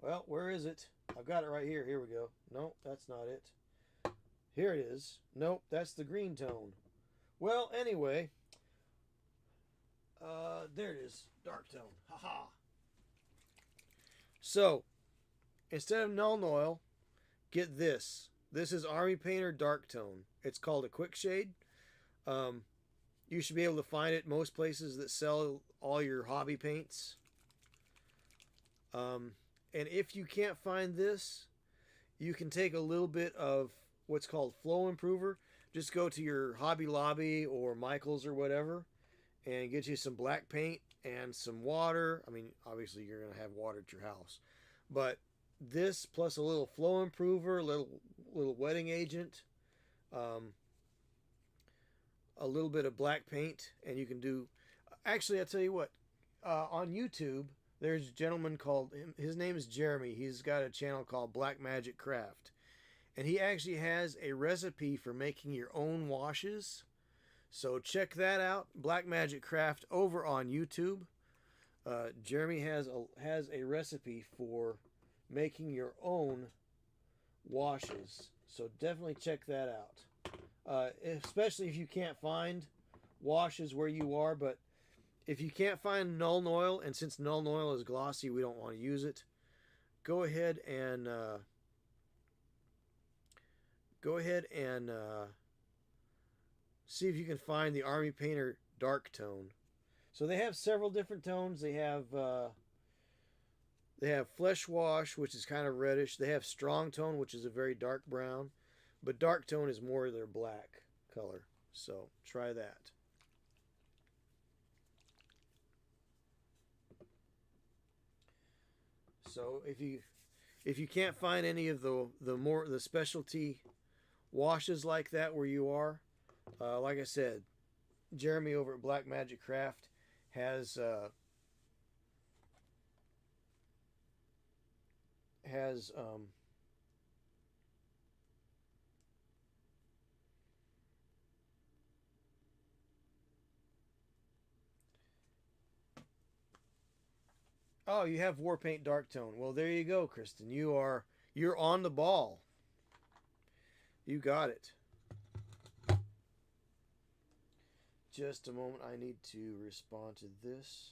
Well, where is it? I've got it right here. Here we go. Nope, that's not it. Here it is. Nope, that's the green tone. Well, anyway, there it is. Dark tone. Haha. So, instead of Null Oil, get this. This is Army Painter Dark Tone. It's called a quick shade. You should be able to find it most places that sell all your hobby paints. And if you can't find this, you can take a little bit of what's called Flow Improver. Just go to your Hobby Lobby or Michael's or whatever and get you some black paint and some water. I mean, obviously you're going to have water at your house. But this plus a little Flow Improver, a little wetting agent, a little bit of black paint, and you can do... Actually, I'll tell you what. On YouTube, there's a gentleman called... His name is Jeremy. He's got a channel called Black Magic Craft. And he actually has a recipe for making your own washes. So check that out. Black Magic Craft over on YouTube. Jeremy has a recipe for making your own washes. So definitely check that out. Especially if you can't find washes where you are. But if you can't find Null Oil, and since Null Oil is glossy, we don't want to use it. Go ahead and see if you can find the Army Painter Dark Tone. So they have several different tones. They have Flesh Wash, which is kind of reddish. They have Strong Tone, which is a very dark brown. But Dark Tone is more their black color. So try that. So if you can't find any of the specialty washes like that where you are, like I said, Jeremy over at Black Magic Craft has oh, you have War Paint Dark Tone. Well, there you go, Kristen. You're on the ball. You got it. Just a moment. I need to respond to this.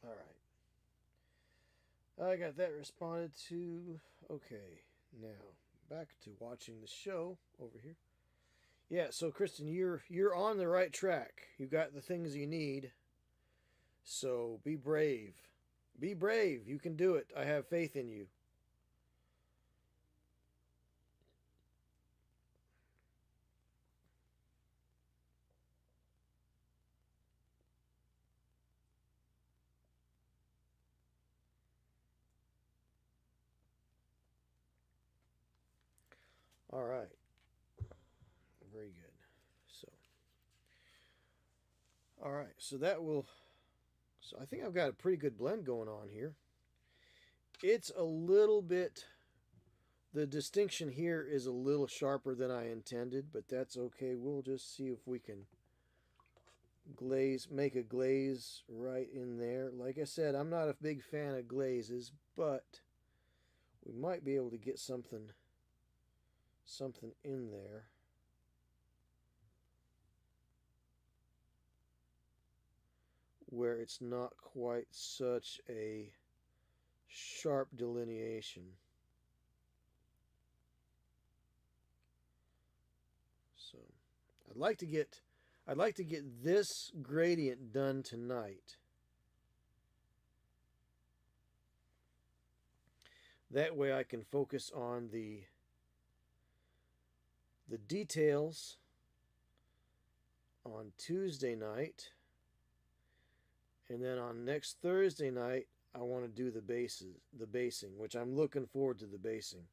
All right. I got that responded to. Okay. Now, back to watching the show over here. Yeah, so Kristen, you're on the right track. You got the things you need. So be brave. Be brave. You can do it. I have faith in you. All right. Very good. So, all right. So that will. So I think I've got a pretty good blend going on here. It's a little bit The distinction here is a little sharper than I intended, but that's okay. We'll just see if we can make a glaze right in there. Like I said, I'm not a big fan of glazes, but we might be able to get something in there. Where it's not quite such a sharp delineation. So I'd like to get this gradient done tonight. That way I can focus on the details on Tuesday night. And then on next Thursday night, I want to do the basing, which I'm looking forward to the basing.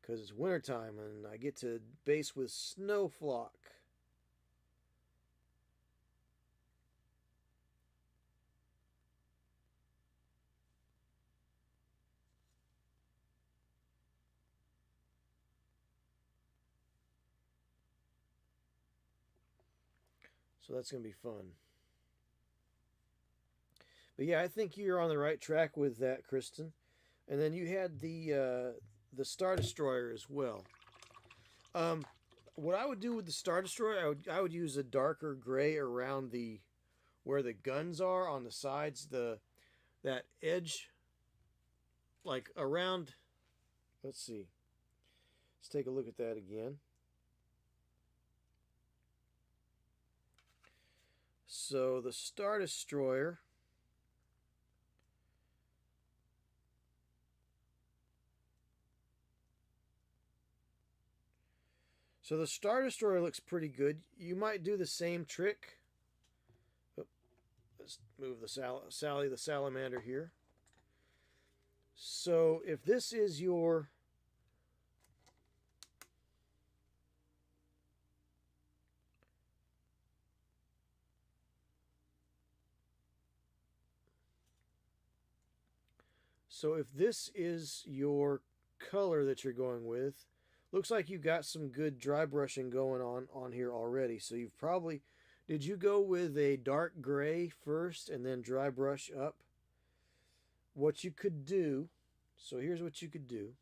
Because it's wintertime and I get to base with snow flock. So that's going to be fun. But yeah, I think you're on the right track with that, Kristen. And then you had the Star Destroyer as well. What I would do with the Star Destroyer, I would use a darker gray around where the guns are on the sides, that edge, like around. Let's see. Let's take a look at that again. So the Star Destroyer. So the Star Destroyer looks pretty good. You might do the same trick. Oh, let's move the the Salamander here. So if this is your color that you're going with, looks like you got some good dry brushing going on here already. So you've probably, did you go with a dark gray first and then dry brush up? What you could do, so here's what you could do.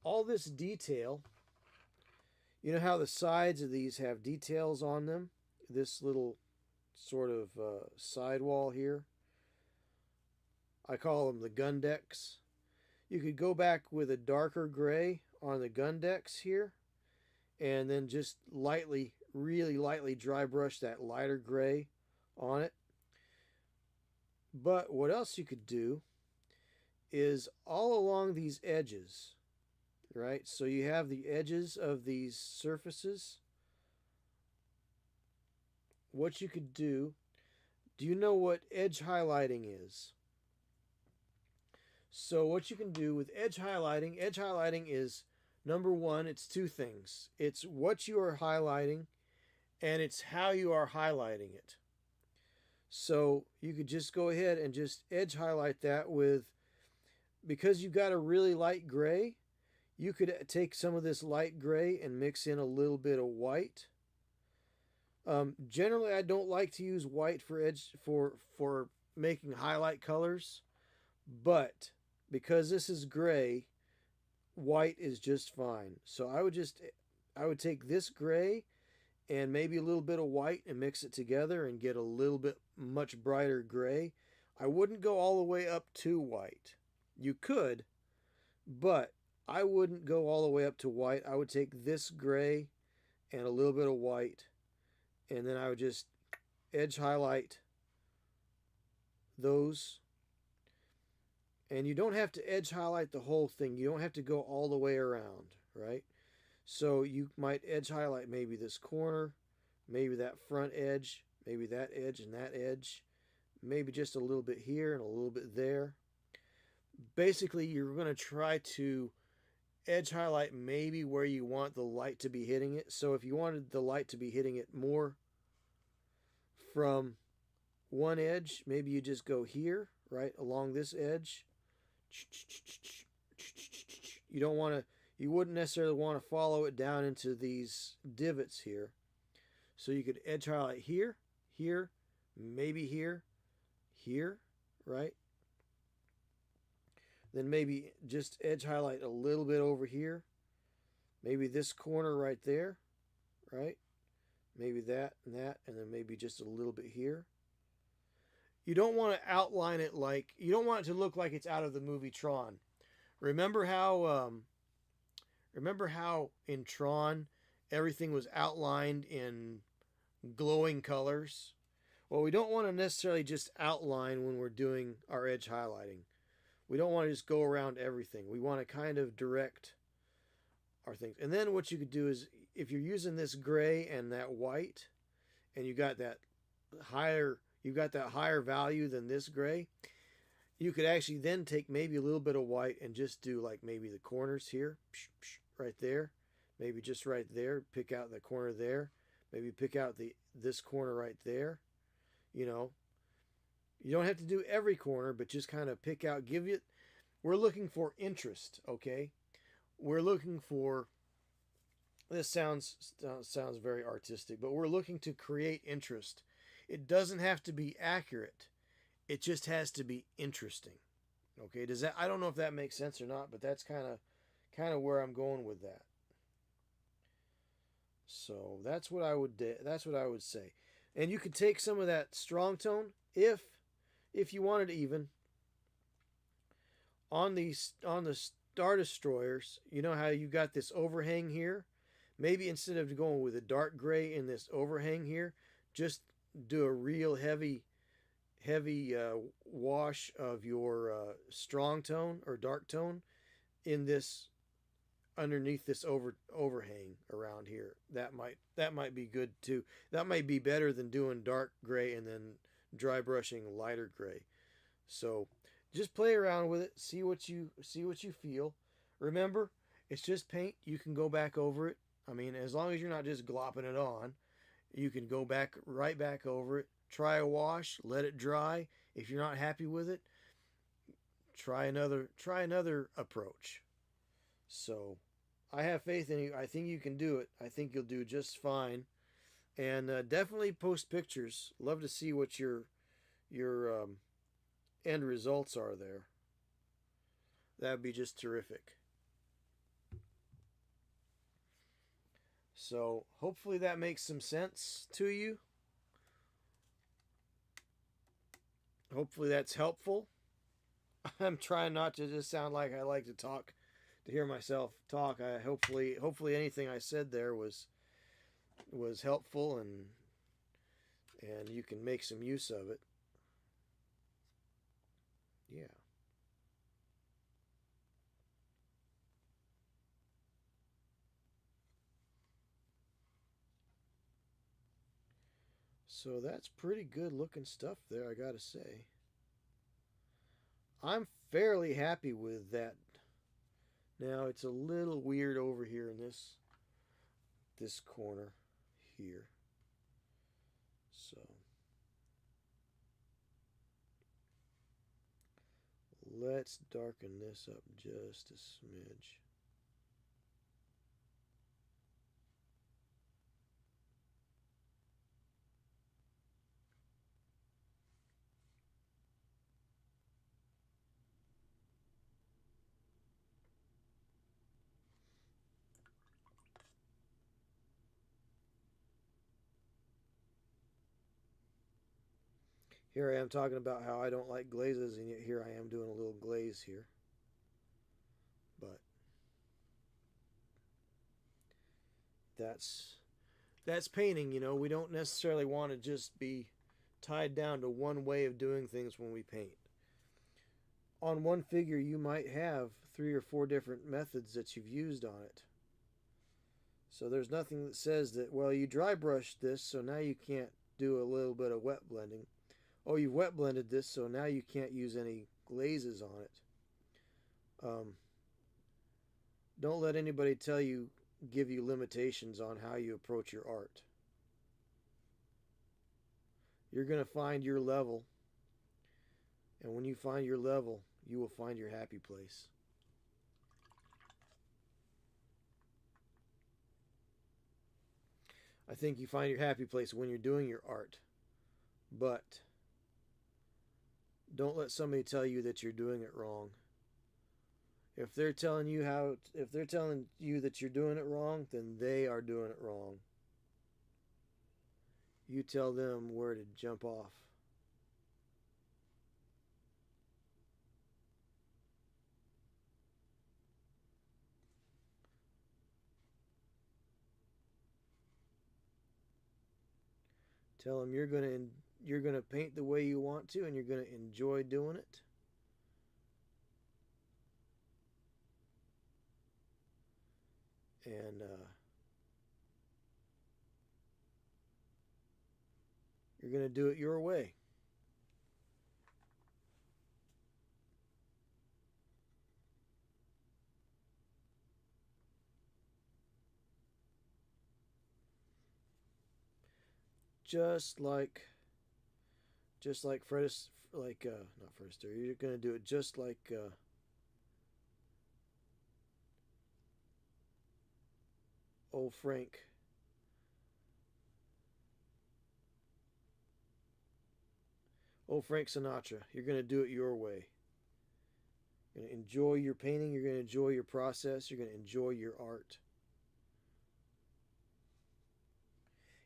All this detail, you know how the sides of these have details on them? This little sort of sidewall here. I call them the gun decks. You could go back with a darker gray on the gun decks here and then just really lightly dry brush that lighter gray on it. But what else you could do is all along these edges, right? So you have the edges of these surfaces. What you could do you know what edge highlighting is? So what you can do with edge highlighting is, number one, it's two things. It's what you are highlighting and it's how you are highlighting it. So you could just go ahead and just edge highlight that with, because you've got a really light gray, you could take some of this light gray and mix in a little bit of white. Generally, I don't like to use white for making highlight colors, but because this is gray, white is just fine. So I would take this gray and maybe a little bit of white and mix it together and get a little bit much brighter gray. I wouldn't go all the way up to white. You could, but I wouldn't go all the way up to white. I would take this gray and a little bit of white, and then I would just edge highlight those. And you don't have to edge highlight the whole thing. You don't have to go all the way around, right? So you might edge highlight maybe this corner, maybe that front edge, maybe that edge and that edge, maybe just a little bit here and a little bit there. Basically, you're going to try to edge highlight maybe where you want the light to be hitting it. So if you wanted the light to be hitting it more from one edge, maybe you just go here, right, along this edge. You don't want to, you wouldn't necessarily want to follow it down into these divots here. So you could edge highlight here, here, maybe here, here, right? Then maybe just edge highlight a little bit over here. Maybe this corner right there, right? Maybe that, and then maybe just a little bit here. You don't want to outline it like, you don't want it to look like it's out of the movie Tron. Remember how in Tron everything was outlined in glowing colors? Well, we don't want to necessarily just outline when we're doing our edge highlighting. We don't want to just go around everything. We want to kind of direct our things. And then what you could do is, if you're using this gray and that white, and you got that higher value than this gray, you could actually then take maybe a little bit of white and just do like maybe the corners here, right there, maybe just right there, pick out the corner there, maybe pick out this corner right there. You know, you don't have to do every corner, but just kind of pick out, we're looking for interest, okay? We're looking for, this sounds very artistic, but we're looking to create interest. It doesn't have to be accurate. It just has to be interesting. Okay, I don't know if that makes sense or not, but that's kind of where I'm going with that. So that's what I would say. And you could take some of that strong tone if you wanted even on the Star Destroyers. You know how you got this overhang here? Maybe instead of going with a dark gray in this overhang here, just do a real heavy wash of your strong tone or dark tone in this, underneath this overhang around here. That might be good too. That might be better than doing dark gray and then dry brushing lighter gray. So just play around with it, see what you feel. Remember, it's just paint. You can go back over it. I mean, as long as you're not just glopping it on, you can go right back over it. Try a wash, let it dry. If you're not happy with it, try another approach. So I have faith in you. I think you can do it. I think you'll do just fine. And definitely post pictures. Love to see what your end results are there. That'd be just terrific. So hopefully that makes some sense to you. Hopefully that's helpful. I'm trying not to just sound like I like to talk, to hear myself talk. Hopefully anything I said there was helpful, and you can make some use of it. Yeah. So that's pretty good looking stuff there, I gotta say. I'm fairly happy with that. Now it's a little weird over here in this corner here. So let's darken this up just a smidge. Here I am talking about how I don't like glazes, and yet here I am doing a little glaze here. But that's painting, you know. We don't necessarily want to just be tied down to one way of doing things when we paint. On one figure, you might have 3 or 4 different methods that you've used on it. So there's nothing that says that, well, you dry brushed this, so now you can't do a little bit of wet blending. Oh, you've wet blended this, so now you can't use any glazes on it. Don't let anybody give you limitations on how you approach your art. You're going to find your level. And when you find your level, you will find your happy place. I think you find your happy place when you're doing your art. But don't let somebody tell you that you're doing it wrong. If they're telling you that you're doing it wrong, then they are doing it wrong. You tell them where to jump off. Tell them you're gonna paint the way you want to, and you're gonna enjoy doing it. And you're gonna do it your way. Just like Fred, not Fred Astaire. You're gonna do it just like old Frank. Old Frank Sinatra. You're gonna do it your way. You're gonna enjoy your painting. You're gonna enjoy your process. You're gonna enjoy your art.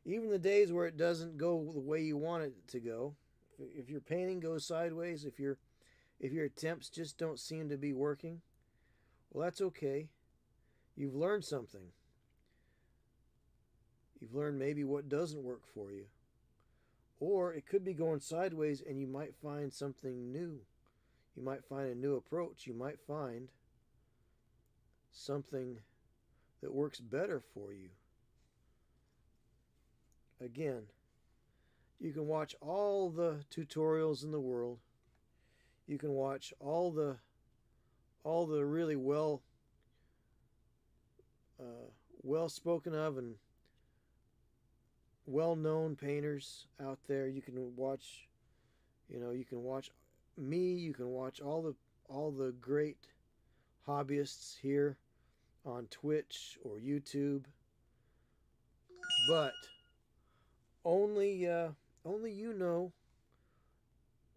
Even the days where it doesn't go the way you want it to go, if your painting goes sideways, if your attempts just don't seem to be working, well, that's okay. You've learned something. You've learned maybe what doesn't work for you. Or it could be going sideways and you might find something new. You might find a new approach. You might find something that works better for you. Again, you can watch all the tutorials in the world. You can watch all the really well spoken of and well known painters out there. You can watch me. You can watch all the great hobbyists here on Twitch or YouTube. But only you know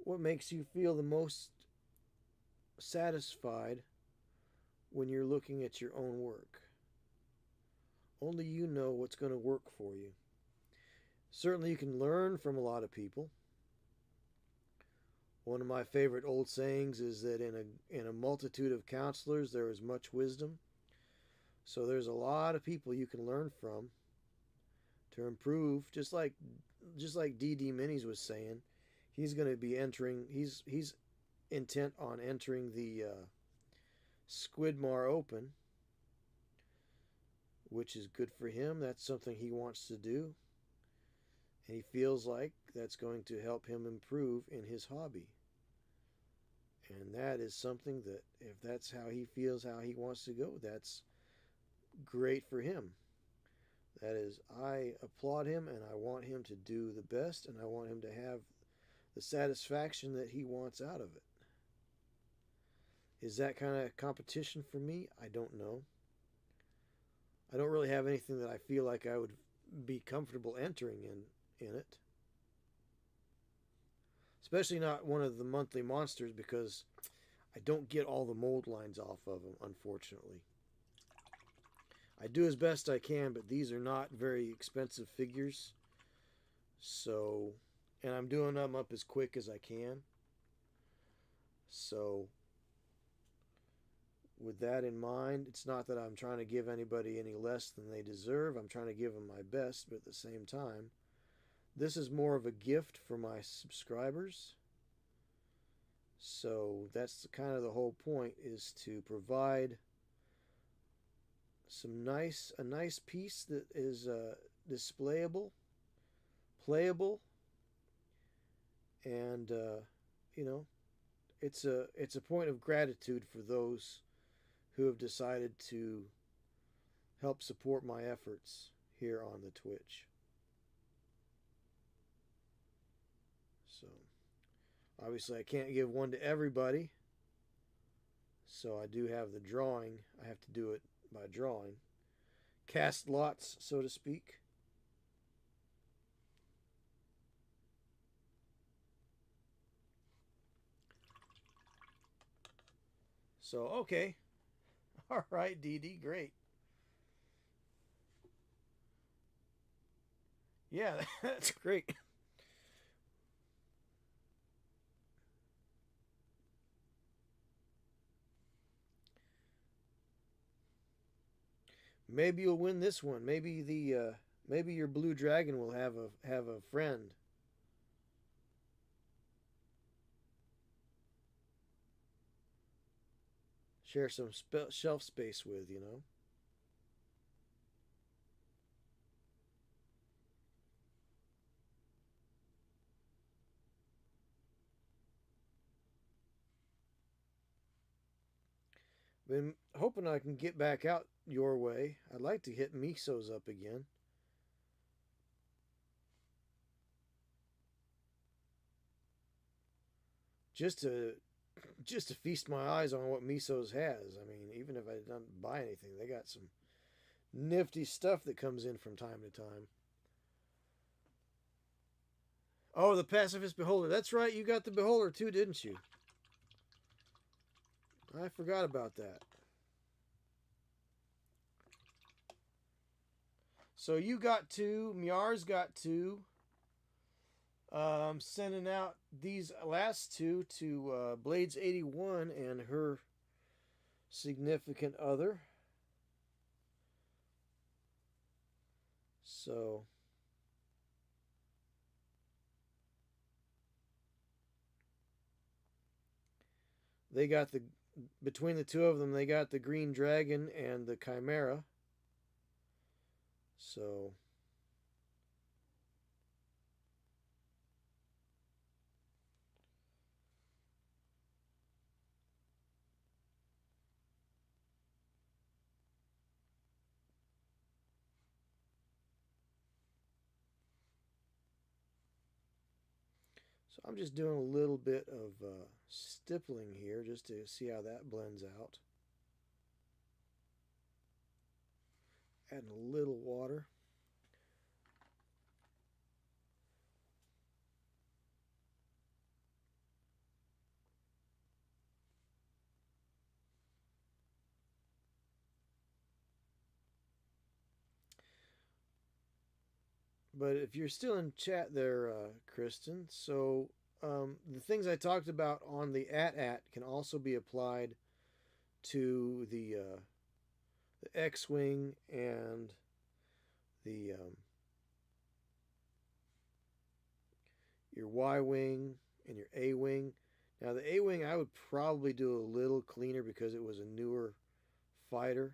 what makes you feel the most satisfied when you're looking at your own work. Only you know what's going to work for you. Certainly you can learn from a lot of people. One of my favorite old sayings is that in a multitude of counselors there is much wisdom. So there's a lot of people you can learn from to improve, just like D.D. Minis was saying. He's going to be entering. He's intent on entering the Squidmar Open, which is good for him. That's something he wants to do, and he feels like that's going to help him improve in his hobby. And that is something that, if that's how he feels, how he wants to go, that's great for him. That is, I applaud him, and I want him to do the best, and I want him to have the satisfaction that he wants out of it. Is that kind of competition for me? I don't know. I don't really have anything that I feel like I would be comfortable entering in it. Especially not one of the monthly monsters, because I don't get all the mold lines off of them, unfortunately. I do as best I can, but these are not very expensive figures. So, and I'm doing them up as quick as I can. So, with that in mind, it's not that I'm trying to give anybody any less than they deserve. I'm trying to give them my best, but at the same time, this is more of a gift for my subscribers. So that's kind of the whole point, is to provide a nice piece that is displayable, playable, and it's a point of gratitude for those who have decided to help support my efforts here on the Twitch. Obviously, I can't give one to everybody, so I do have the drawing. I have to do it by drawing. Cast lots, so to speak. So, okay. All right, Dee Dee, great. Yeah, that's great. Maybe you'll win this one. Maybe your blue dragon will have a friend. Share some shelf space with, you know. Been hoping I can get back out your way. I'd like to hit Miso's up again. Just to just to feast my eyes on what Miso's has. I mean, even if I don't buy anything, they got some nifty stuff that comes in from time to time. Oh, the pacifist beholder. That's right. You got the beholder too, didn't you? I forgot about that. So you got two. Miar's got two. Sending out these last two to Blades 81 and her significant other. So they got the between the two of them, they got the green dragon and the chimera. So So I'm just doing a little bit of stippling here just to see how that blends out. Adding a little water. But if you're still in chat there, Kristen, so the things I talked about on the at can also be applied to the X-wing and the your Y-wing and your A-wing. Now the A-wing I would probably do a little cleaner because it was a newer fighter,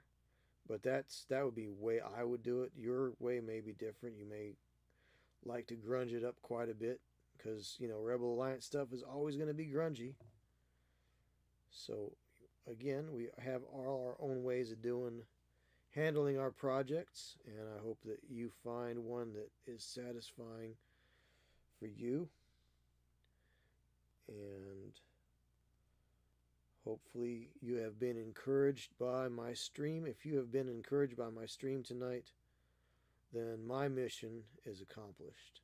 but that would be the way I would do it. Your way may be different. You may like to grunge it up quite a bit because Rebel Alliance stuff is always going to be grungy. So again, we have all our own ways of handling our projects, and I hope that you find one that is satisfying for you, and hopefully you have been encouraged by my stream. If you have been encouraged by my stream tonight, then my mission is accomplished.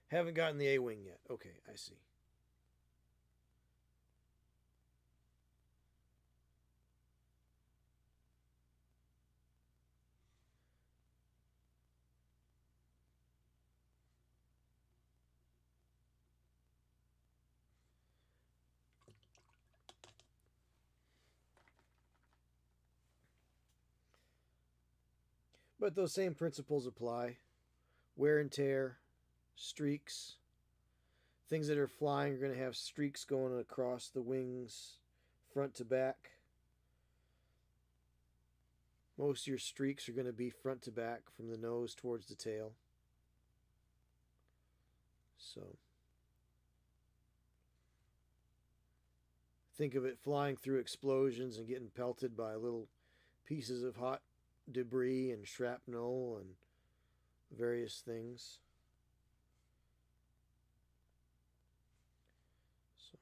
Haven't gotten the A-wing yet. Okay, I see. But those same principles apply. Wear and tear, streaks. Things that are flying are going to have streaks going across the wings, front to back. Most of your streaks are going to be front to back from the nose towards the tail. So Think of it flying through explosions and getting pelted by little pieces of hot debris and shrapnel and various things. So.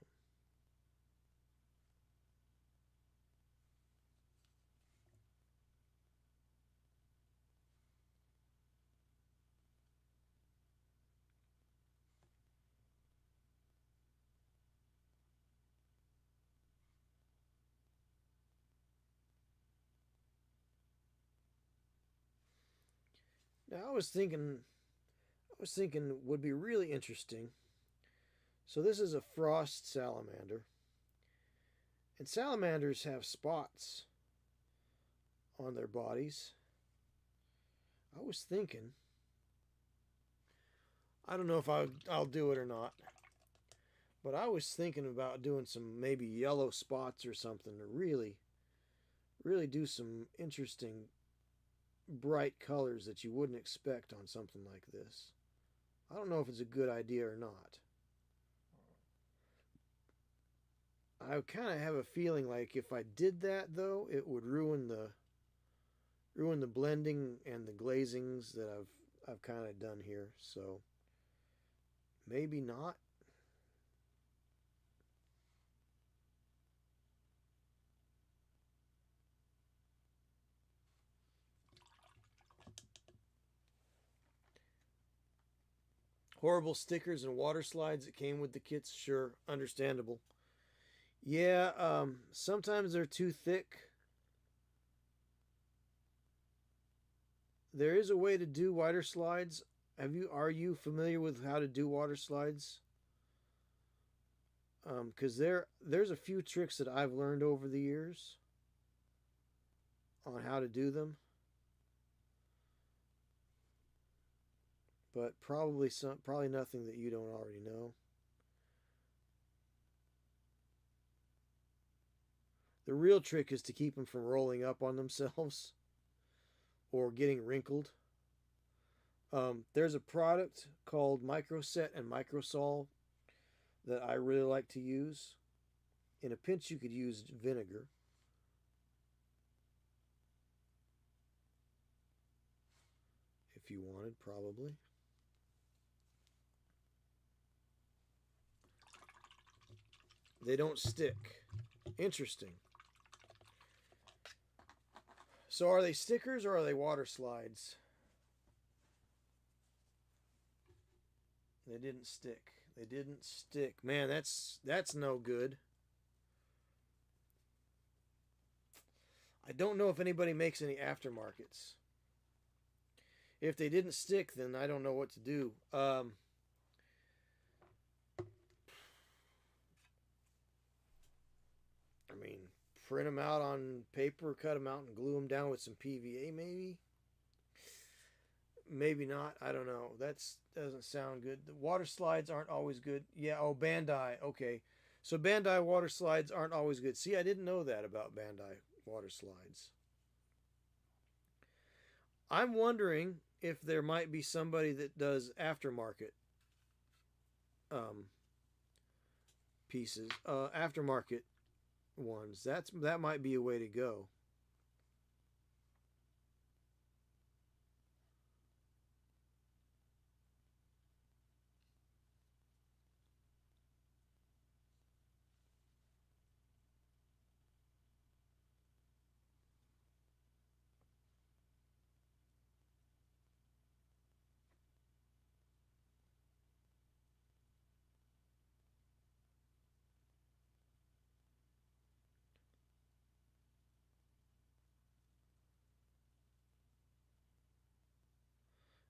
Now I was thinking would be really interesting. So this is a frost salamander. And salamanders have spots on their bodies. I was thinking, I don't know if I'll do it or not, but I was thinking about doing some maybe yellow spots or something to really, really do some interesting bright colors that you wouldn't expect on something like this. I don't know if it's a good idea or not. I kind of have a feeling like if I did that though, it would ruin the blending and the glazings that I've kind of done here. So maybe not. Horrible stickers and water slides that came with the kits, sure, understandable. Yeah, sometimes they're too thick. There is a way to do water slides. Are you familiar with how to do water slides? Because there's a few tricks that I've learned over the years on how to do them, but probably nothing that you don't already know. The real trick is to keep them from rolling up on themselves or getting wrinkled. There's a product called Microset and Microsol that I really like to use. In a pinch, you could use vinegar. If you wanted, probably. They don't stick. Interesting. So are they stickers or are they water slides? They didn't stick. They didn't stick. Man, that's no good. I don't know if anybody makes any aftermarkets. If they didn't stick, then I don't know what to do. I mean, print them out on paper, cut them out, and glue them down with some PVA, maybe. Maybe not. I don't know. That doesn't sound good. The water slides aren't always good. Yeah. Oh, Bandai. Okay. So Bandai water slides aren't always good. See, I didn't know that about Bandai water slides. I'm wondering if there might be somebody that does aftermarket um, pieces, aftermarket ones. That might be a way to go.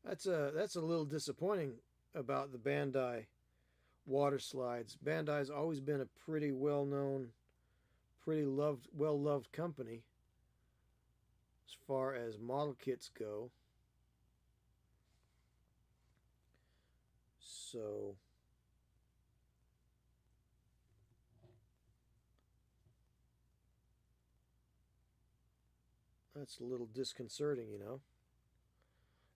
That's a little disappointing about the Bandai water slides. Bandai's always been a pretty well known, well loved company as far as model kits go. So that's a little disconcerting.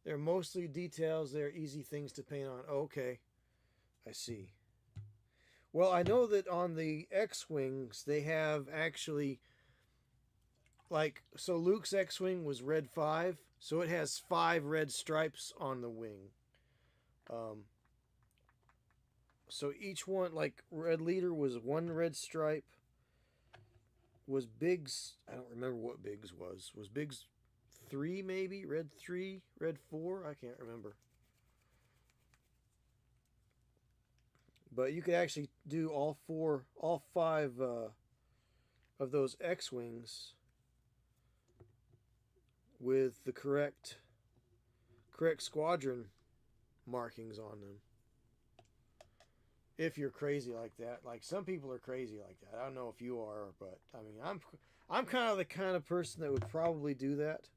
They're mostly details, they're easy things to paint on. Okay, I see. Well, I know that on the X-Wings, they have actually, like, so Luke's X-Wing was red 5, so it has 5 red stripes on the wing. Um, so each one, like, Red Leader was 1 red stripe. Was Biggs, I don't remember what Biggs was. Was Biggs 3 maybe? Red 3? Red 4? I can't remember. But you could actually do all 5 of those X-Wings with the correct squadron markings on them. If you're crazy like that, like some people are crazy like that. I don't know if you are, but I mean, I'm kind of the kind of person that would probably do that.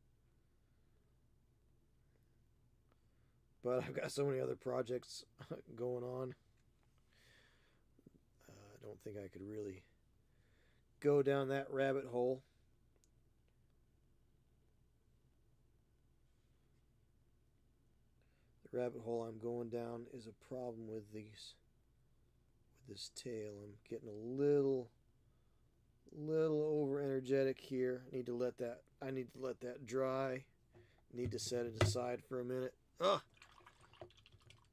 But I've got so many other projects going on. I don't think I could really go down that rabbit hole. The rabbit hole I'm going down is a problem with this tail. I'm getting a little over energetic here. I need to let that dry. Need to set it aside for a minute. Ugh.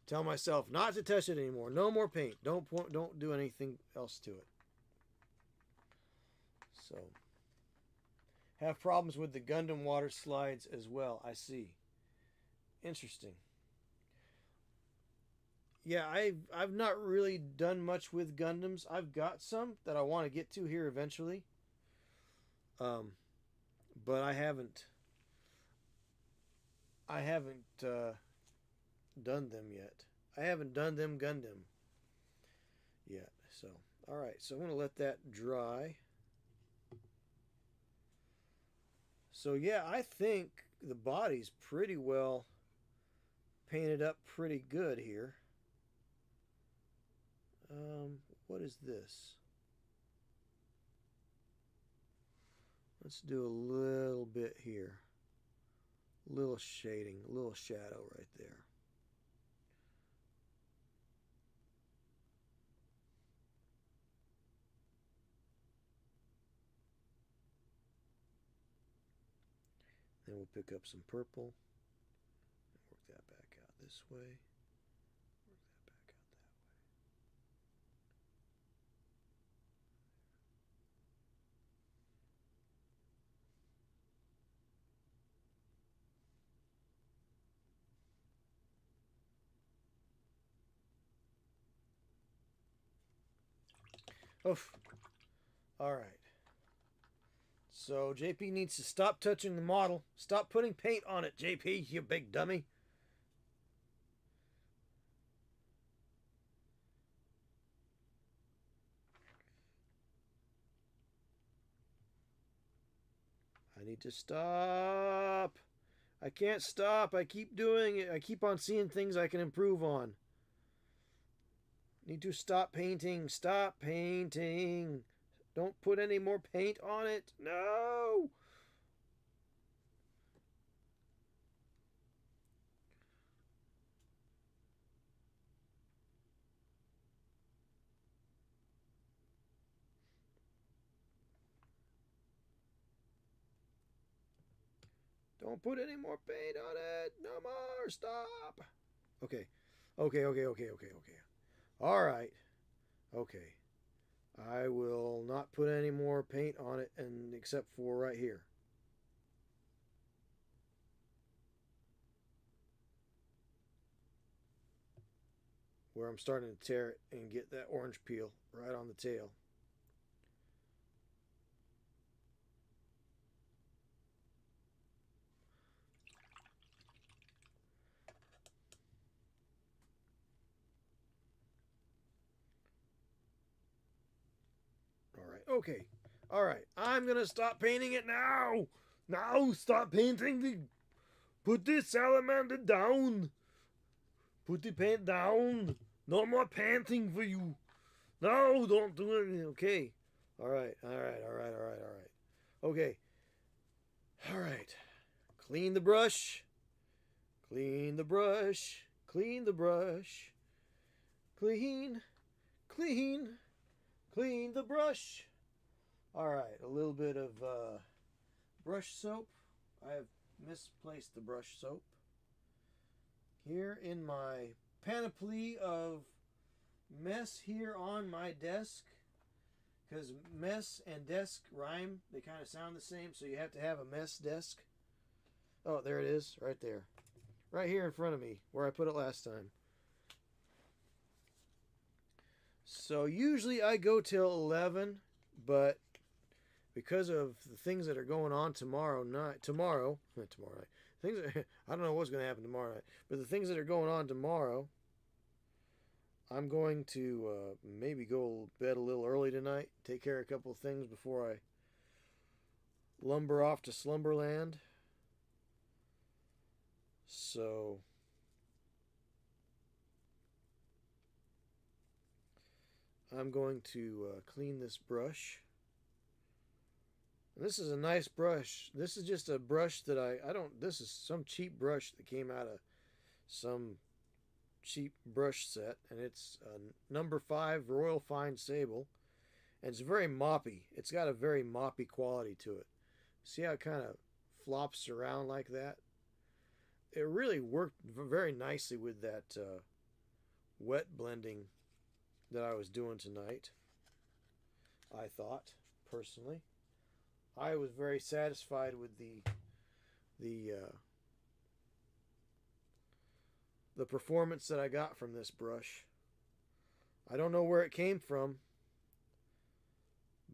Tell myself not to touch it anymore. No more paint. Don't do anything else to it. So, have problems with the Gundam water slides as well. I see. Interesting. Yeah, I've not really done much with Gundams. I've got some that I want to get to here eventually. But I haven't done them yet. I haven't done them Gundam yet. So, all right. So I'm going to let that dry. So yeah, I think the body's pretty well painted up pretty good here. What is this? Let's do a little bit here. A little shading, a little shadow right there. Then we'll pick up some purple and work that back out this way. Work that back out that way. Oof. All right. So JP needs to stop touching the model. Stop putting paint on it, JP, you big dummy. I need to stop. I can't stop. I keep doing it. I keep on seeing things I can improve on. Need to stop painting. Stop painting. Don't put any more paint on it. No. Don't put any more paint on it. No more. Stop. Okay. Okay. All right. Okay. I will not put any more paint on it, and except for right here. Where I'm starting to tear it and get that orange peel right on the tail. Okay. All right. I'm going to stop painting it now. Now, stop painting the... Put the salamander down. Put the paint down. No more painting for you. No, don't do it. Okay. All right. Okay. All right. Clean the brush. Clean the brush. Clean the brush. Clean. clean, clean the brush. All right, a little bit of brush soap. I have misplaced the brush soap. Here in my panoply of mess here on my desk, because mess and desk rhyme, they kind of sound the same, so you have to have a mess desk. Oh, there it is, right there. Right here in front of me, where I put it last time. So usually I go till 11, but because of the things that are going on tomorrow night, things are, I don't know what's going to happen tomorrow night, but the things that are going on tomorrow, I'm going to maybe go to bed a little early tonight, take care of a couple of things before I lumber off to Slumberland. So I'm going to clean this brush. And this is a nice brush. This is just a brush that I don't, this is some cheap brush that came out of some cheap brush set. And it's a number 5 Royal Fine Sable. And it's very moppy. It's got a very moppy quality to it. See how it kind of flops around like that? It really worked very nicely with that wet blending that I was doing tonight, I thought, personally. I was very satisfied with the performance that I got from this brush. I don't know where it came from,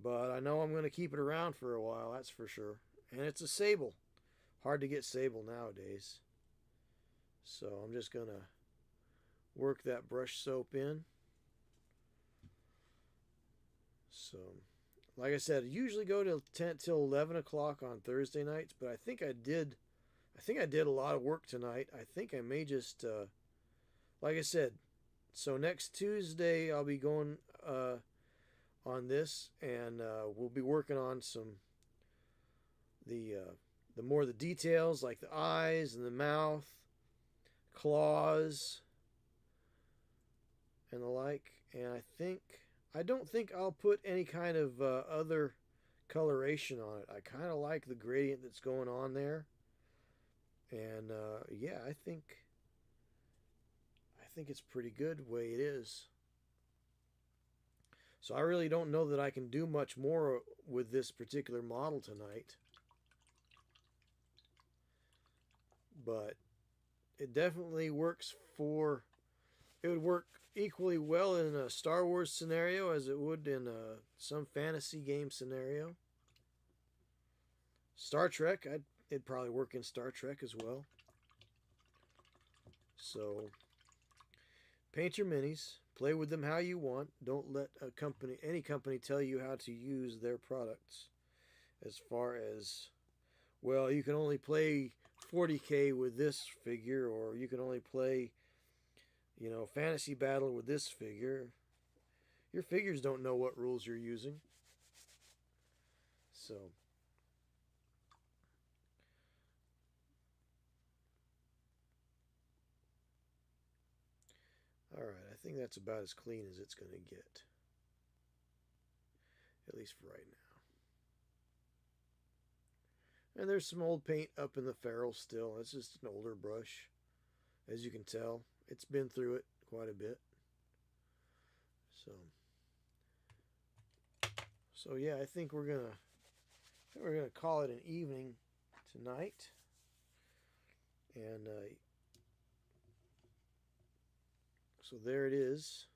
but I know I'm going to keep it around for a while, that's for sure. And it's a sable. Hard to get sable nowadays. So I'm just going to work that brush soap in. So, like I said, I usually go till 10 till 11 o'clock on Thursday nights, but I think I did a lot of work tonight. I think I may just, like I said, so next Tuesday I'll be going on this, and we'll be working on some the more the details, like the eyes and the mouth, claws, and the like. And I don't think I'll put any kind of other coloration on it. I kind of like the gradient that's going on there, and yeah, I think it's pretty good the way it is. So I really don't know that I can do much more with this particular model tonight, but it definitely works for. It would work equally well in a Star Wars scenario as it would in some fantasy game scenario. Star Trek, it'd probably work in Star Trek as well. So, paint your minis. Play with them how you want. Don't let any company tell you how to use their products. As far as, well, you can only play 40K with this figure, or you can only play, fantasy battle with this figure. Your figures don't know what rules you're using. So, alright, I think that's about as clean as it's going to get. At least for right now. And there's some old paint up in the ferrule still. It's just an older brush, as you can tell. It's been through it quite a bit. So yeah, I think we're gonna call it an evening tonight. And so there it is.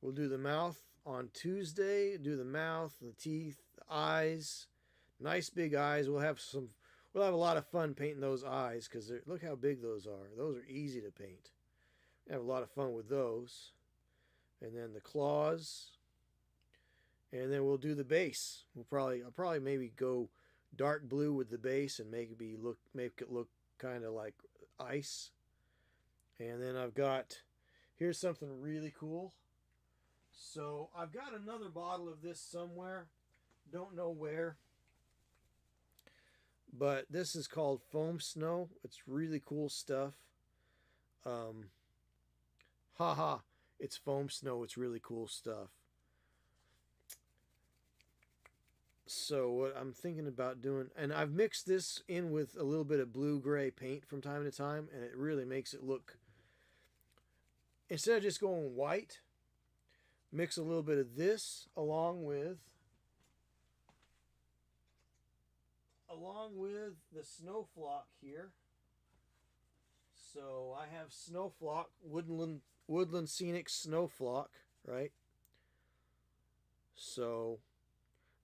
We'll do the mouth on Tuesday. Do the mouth, the teeth, the eyes. Nice big eyes. We'll have a lot of fun painting those eyes, because look how big those are. Those are easy to paint. Have a lot of fun with those. And then the claws. And then we'll do the base. I'll probably maybe go dark blue with the base and make it look kind of like ice. And then here's something really cool. So I've got another bottle of this somewhere. Don't know where. But this is called Foam Snow. It's really cool stuff. Haha, It's foam snow. It's really cool stuff. So what I'm thinking about doing, and I've mixed this in with a little bit of blue-gray paint from time to time, and it really makes it look, instead of just going white, mix a little bit of this along with the snow flock here. So I have snow flock, woodland scenic snow flock, right? So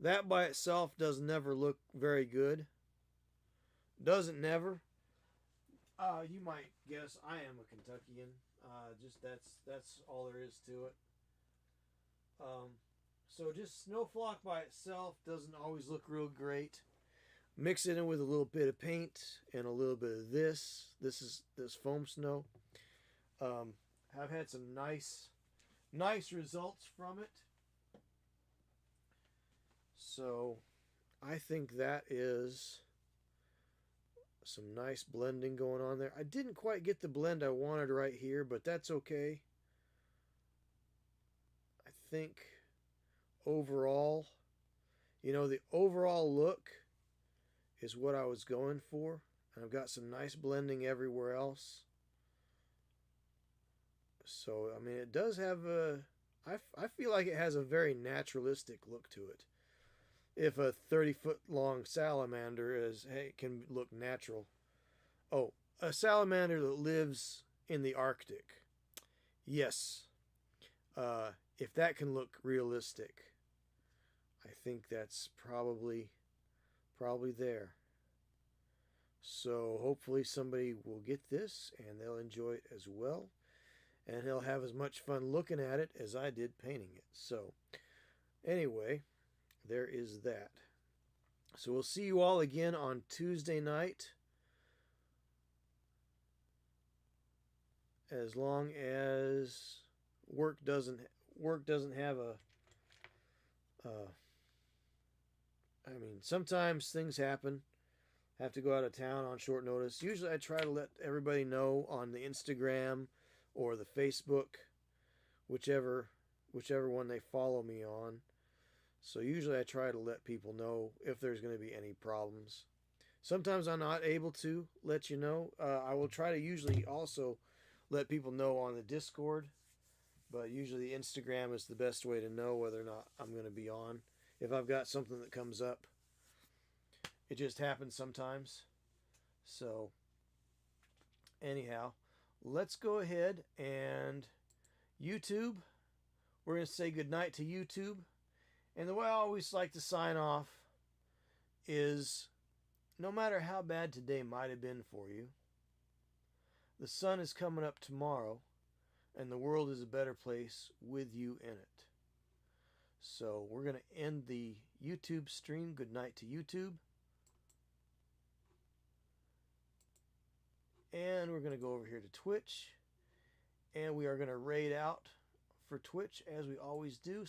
that by itself does never look very good. Doesn't never. You might guess I am a Kentuckian. Just that's all there is to it. Um, so just snow flock by itself doesn't always look real great. Mix it in with a little bit of paint and a little bit of this. This foam snow. Have had some nice results from it. So I think that is some nice blending going on there. I didn't quite get the blend I wanted right here, but that's okay. I think overall, the overall look is what I was going for. And I've got some nice blending everywhere else. So, I mean, it does have I feel like it has a very naturalistic look to it. If a 30-foot long salamander can look natural. Oh, a salamander that lives in the Arctic. Yes. If that can look realistic, I think that's probably there. So hopefully somebody will get this and they'll enjoy it as well. And he'll have as much fun looking at it as I did painting it. So anyway, there is that. So we'll see you all again on Tuesday night. As long as work doesn't have I mean, sometimes things happen. Have to go out of town on short notice. Usually I try to let everybody know on the Instagram or the Facebook, whichever one they follow me on. So usually I try to let people know if there's going to be any problems. Sometimes I'm not able to let you know. I will try to usually also let people know on the Discord, but usually Instagram is the best way to know whether or not I'm going to be on. If I've got something that comes up, it just happens sometimes. So anyhow, let's go ahead and YouTube. We're going to say goodnight to YouTube. And the way I always like to sign off is, no matter how bad today might have been for you, the sun is coming up tomorrow, and the world is a better place with you in it. So we're going to end the YouTube stream. Good night to YouTube. And we're going to go over here to Twitch. And we are going to raid out for Twitch as we always do.